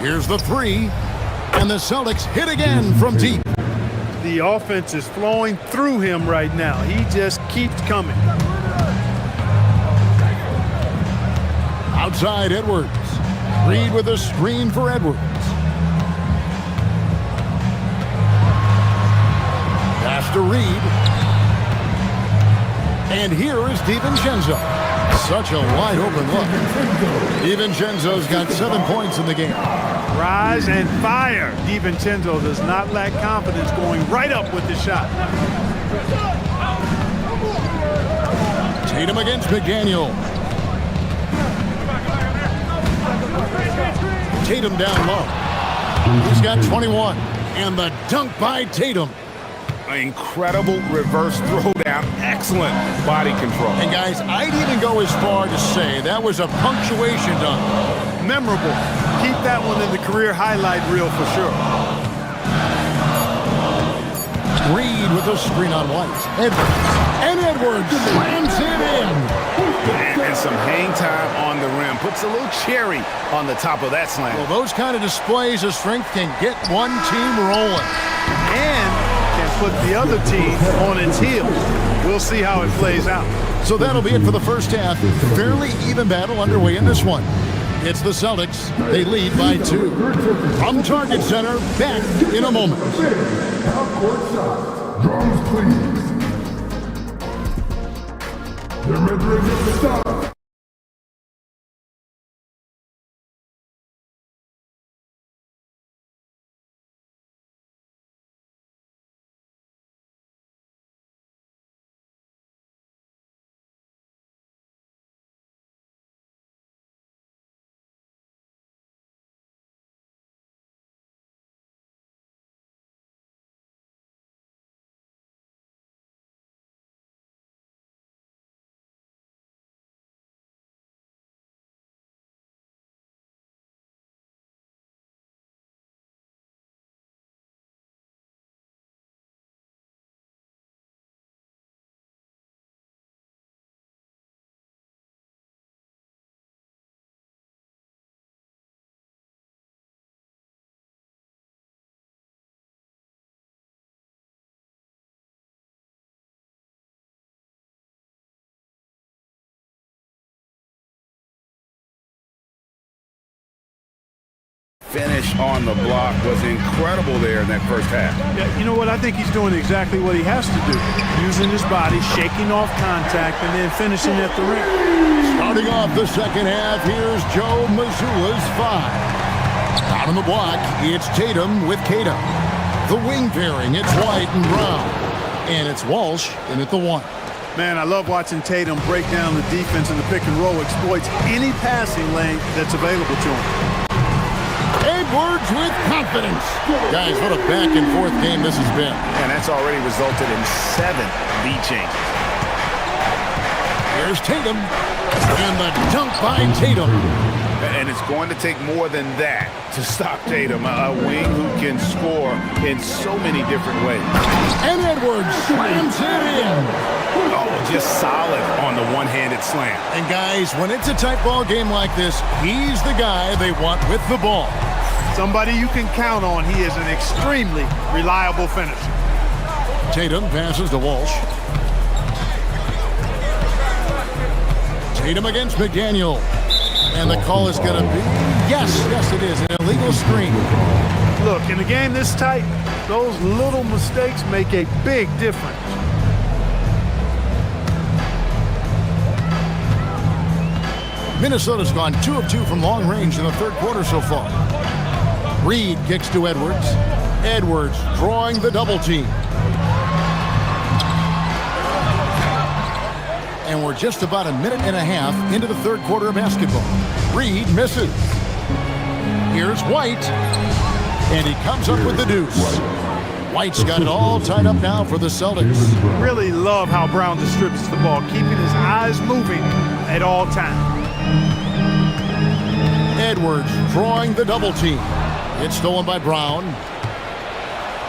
Here's the three. And the Celtics hit again from deep. The offense is flowing through him right now. He just keeps coming. Outside Edwards. Reed with a screen for Edwards. Pass to Reed. And here is DiVincenzo. Such a wide open look. DiVincenzo's got 7 points in the game. Rise and fire. DiVincenzo does not lack confidence, going right up with the shot. Tatum against McDaniel. Tatum down low. He's got 21. And the dunk by Tatum. Incredible reverse throwdown. Excellent body control. And guys, I'd even go as far to say that was a punctuation dunk. Memorable. Keep that one in the career highlight reel for sure. Reed with a screen on White. Edwards. And Edwards slams it in. And some hang time on the rim. Puts a little cherry on the top of that slam. Well, those kind of displays of strength can get one team rolling. And can put the other team on its heels. We'll see how it plays out. So that'll be it for the first half. Fairly even battle underway in this one. It's the Celtics. They lead by 2. From Target Center, back in a moment. Drums, please. They're ready to start. Finish on the block was incredible there in that first half. Yeah, you know what? I think he's doing exactly what he has to do. Using his body, shaking off contact, and then finishing at the rim. Starting off the second half, here's Joe Mazzulla's 5. Out on the block, it's Tatum with Cato. The wing pairing, it's White and Brown. And it's Walsh in at the 1. Man, I love watching Tatum break down the defense in the pick and roll, exploits any passing lane that's available to him. Edwards with confidence. Guys, what a back-and-forth game this has been. And that's already resulted in 7 lead changes. Here's Tatum. And the dunk by Tatum. And it's going to take more than that to stop Tatum, a wing who can score in so many different ways. And Edwards slams it in. Oh, just solid on the one-handed slam. And guys, when it's a tight ball game like this, he's the guy they want with the ball. Somebody you can count on. He is an extremely reliable finisher. Tatum passes to Walsh. Tatum against McDaniel. And the call is going to be, yes, it is, an illegal screen. Look, in a game this tight, those little mistakes make a big difference. Minnesota's gone 2 of 2 from long range in the third quarter so far. Reed kicks to Edwards. Edwards drawing the double team. And we're just about a minute and a half into the third quarter of basketball. Reed misses. Here's White. And he comes up with the deuce. White's got it all tied up now for the Celtics. Really love how Brown distributes the ball, keeping his eyes moving at all times. Edwards drawing the double team. It's stolen by Brown.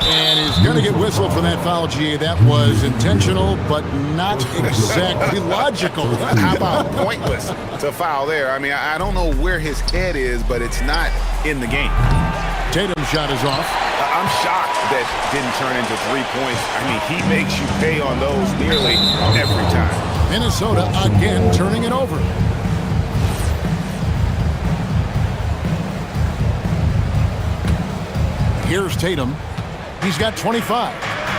And he's going to get whistled for that foul, GA. That was intentional, but not exactly logical. How about pointless to foul there? I mean, I don't know where his head is, but it's not in the game. Tatum's shot is off. I'm shocked that didn't turn into 3 points. I mean, he makes you pay on those nearly every time. Minnesota again turning it over. Here's Tatum. He's got 25.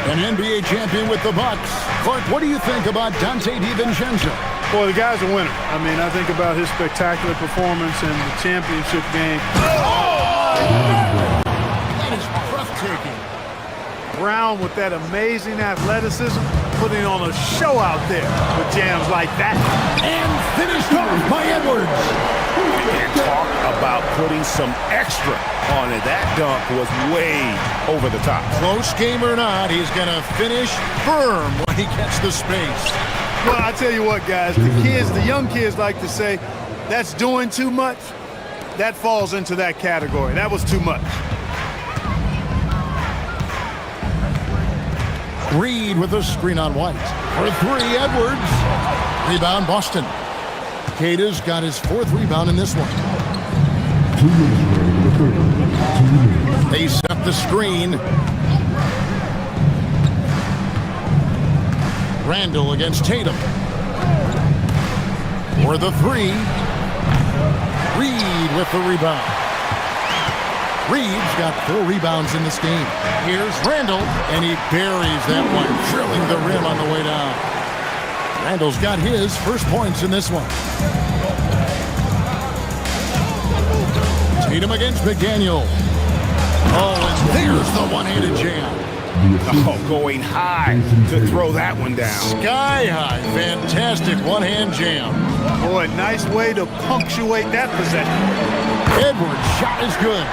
An NBA champion with the Bucks. Clark, what do you think about Dante DiVincenzo? Boy, the guy's a winner. I mean, I think about his spectacular performance in the championship game. That is breathtaking. Brown with that amazing athleticism, putting on a show out there with jams like that. And finished off by Edwards. And talk about putting some extra on it. That dunk was way over the top. Close game or not, he's going to finish firm when he gets the space. Well, I tell you what, guys, the young kids like to say, that's doing too much. That falls into that category. That was too much. Reed with a screen on White. For 3, Edwards. Rebound, Boston. Cada's got his 4th rebound in this one. They set the screen. Randall against Tatum. For the 3. Reed with the rebound. Reed's got 4 rebounds in this game. Here's Randall, and he buries that one, drilling the rim on the way down. Randall's got his first points in this one. Tatum against McDaniel. Oh, and there's the one-handed jam. Oh, going high to throw that one down. Sky high. Fantastic one-hand jam. Boy, nice way to punctuate that possession. Edwards' shot is good.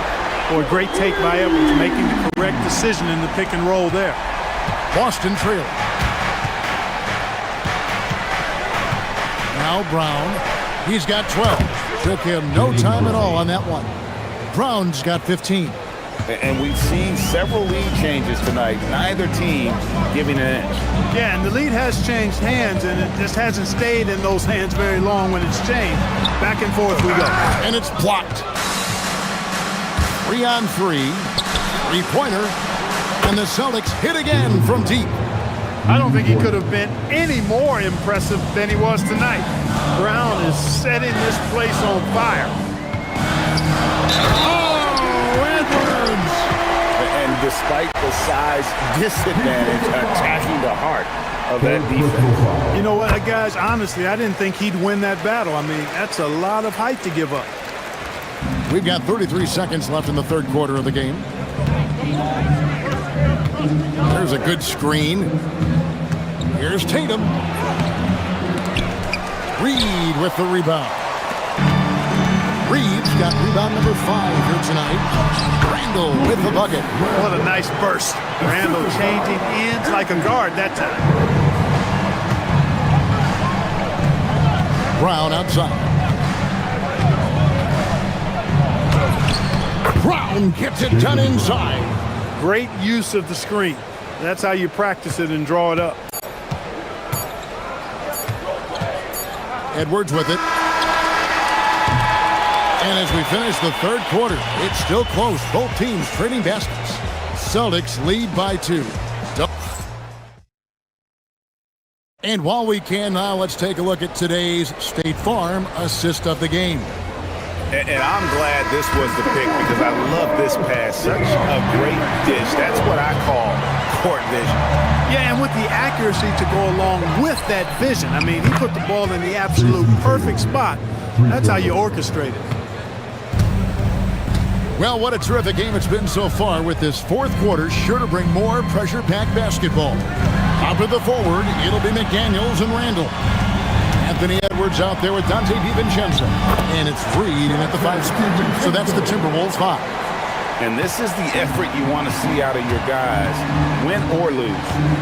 Boy, great take by Edwards, making the correct decision in the pick and roll there. Boston trail. Now Brown. He's got 12. Took him no time at all on that one. Brown's got 15. And we've seen several lead changes tonight. Neither team giving an edge. Yeah, and the lead has changed hands, and it just hasn't stayed in those hands very long when it's changed. Back and forth we go. And it's blocked. 3 on 3. 3-pointer. And the Celtics hit again from deep. I don't think he could have been any more impressive than he was tonight. Brown is setting this place on fire. And despite the size disadvantage, attacking the heart of that defense. You know what, guys, honestly, I didn't think he'd win that battle. I mean, that's a lot of height to give up. We've got 33 seconds left in the third quarter of the game. There's a good screen. Here's Tatum. Reed with the rebound. Reed's got rebound number 5 here tonight. Randall with the bucket. What a nice burst. Randall changing ends like a guard that time. Brown outside. Brown gets it done inside. Great use of the screen. That's how you practice it and draw it up. Edwards with it. And as we finish the third quarter, it's still close. Both teams trading baskets. Celtics lead by 2. And while we can now, let's take a look at today's State Farm assist of the game. And I'm glad this was the pick because I love this pass. Such a great dish. That's what I call court vision. Yeah, and with the accuracy to go along with that vision. I mean, he put the ball in the absolute perfect spot That's how you orchestrate it. Well, what a terrific game it's been so far, with this fourth quarter sure to bring more pressure-packed basketball. Top of the forward, it'll be McDaniels and Randall. Anthony Edwards out there with Dante DiVincenzo. And it's Reed in at the 5 spot. So that's the Timberwolves 5. And this is the effort you want to see out of your guys, win or lose.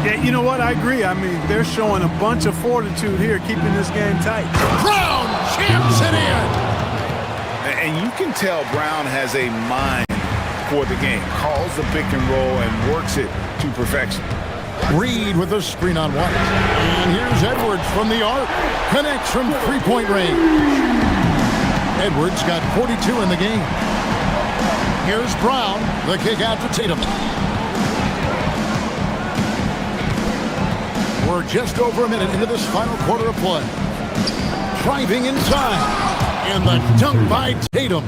Yeah, you know what? I agree. I mean, they're showing a bunch of fortitude here, keeping this game tight. Brown champs it in! And you can tell Brown has a mind for the game, calls the pick and roll and works it to perfection. Reed with a screen on White. And here's Edwards from the arc. Connects from three-point range. Edwards got 42 in the game. Here's Brown, the kick out to Tatum. We're just over a minute into this final quarter of play. Driving inside. And the dunk by Tatum.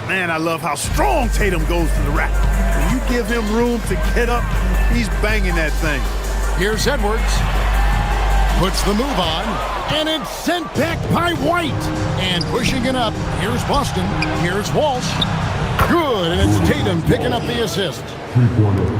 Man, I love how strong Tatum goes to the rack. When you give him room to get up, he's banging that thing. Here's Edwards. Puts the move on. And it's sent back by White. And pushing it up. Here's Boston. Here's Walsh. Good. And it's Tatum picking up the assist.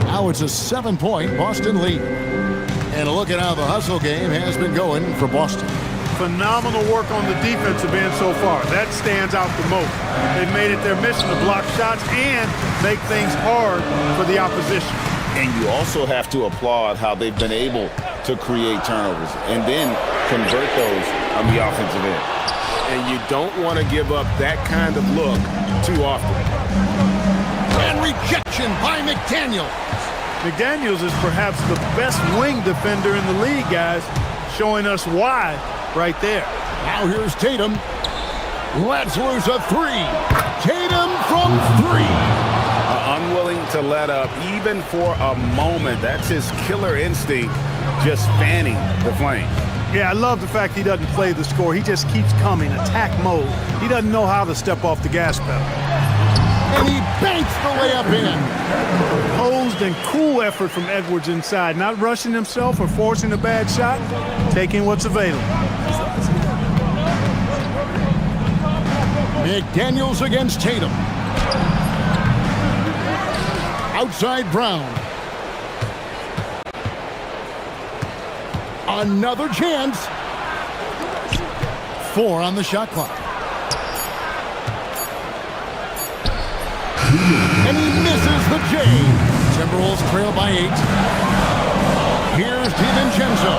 Now it's a 7-point Boston lead. And a look at how the hustle game has been going for Boston. Phenomenal work on the defensive end so far. That stands out the most. They've made it their mission to block shots and make things hard for the opposition. And you also have to applaud how they've been able to create turnovers and then convert those on the offensive end. And you don't want to give up that kind of look too often. And rejection by McDaniels. McDaniels is perhaps the best wing defender in the league, guys, showing us why right there. Now here's Tatum. Let's lose a 3. Tatum from 3. Unwilling to let up even for a moment. That's his killer instinct, just fanning the flame. Yeah, I love the fact he doesn't play the score. He just keeps coming, attack mode. He doesn't know how to step off the gas pedal. And he banks the layup in. Posed and cool effort from Edwards inside, not rushing himself or forcing a bad shot, taking what's available. McDaniels against Tatum. Outside Brown. Another chance. 4 on the shot clock. And he misses the J. Timberwolves trail by 8. Here's DiVincenzo.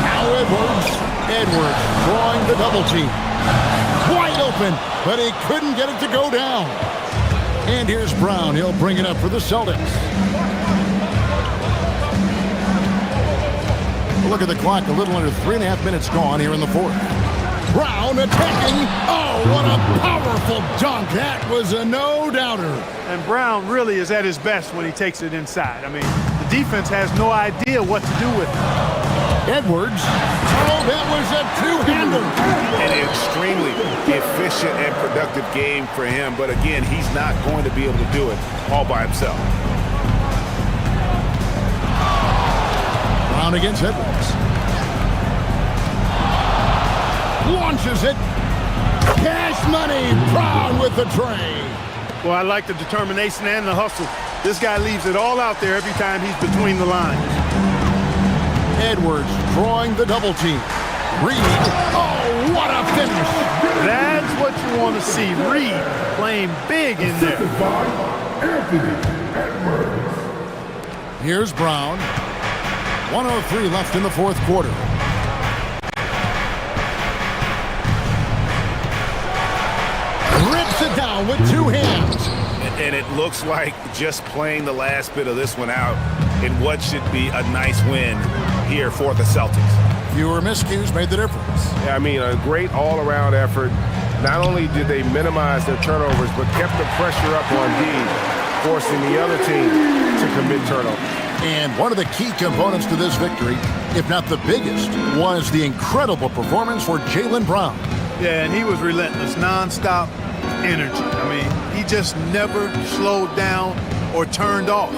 Now Edwards drawing the double team. Wide open, but he couldn't get it to go down. And here's Brown. He'll bring it up for the Celtics. Look at the clock. A little under 3.5 minutes gone here in the fourth. Brown attacking. Oh, what a powerful dunk. That was a no-doubter. And Brown really is at his best when he takes it inside. I mean, the defense has no idea what to do with it. Edwards. Oh, that was a two-hander. An extremely efficient and productive game for him. But again, he's not going to be able to do it all by himself. Brown against Edwards. Launches it. Cash money. Brown with the tray. Well, I like the determination and the hustle. This guy leaves it all out there every time he's between the lines. Edwards drawing the double team. Reed. Oh, what a finish. That's what you want to see. Reed playing big in there. Here's Brown. 1:03 left in the fourth quarter. Rips it down with 2 hands. And it looks like just playing the last bit of this one out in what should be a nice win here for the Celtics. Fewer miscues made the difference. Yeah, I mean, a great all-around effort. Not only did they minimize their turnovers, but kept the pressure up on D, forcing the other team to commit turnovers. And one of the key components to this victory, if not the biggest, was the incredible performance for Jaylen Brown. Yeah, and he was relentless, nonstop energy. I mean, he just never slowed down or turned off.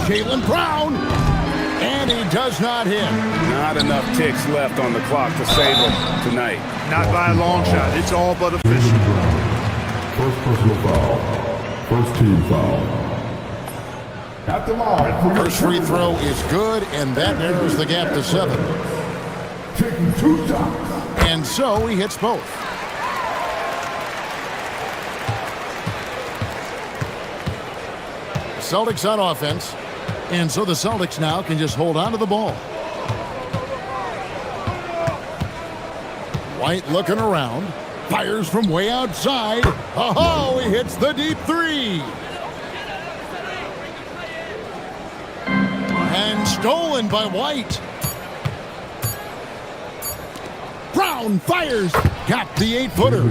Jaylen Brown. And he does not hit. Not enough ticks left on the clock to save him tonight. Not by a long shot. It's all but official. First personal foul. First team foul. At the line. First free throw is good, and that narrows the gap to 7. Taking 2 shots. And so he hits both. Celtics on offense. And so the Celtics now can just hold on to the ball. White looking around. Fires from way outside. Oh, he hits the deep 3. And stolen by White. Brown fires. Got the 8-footer.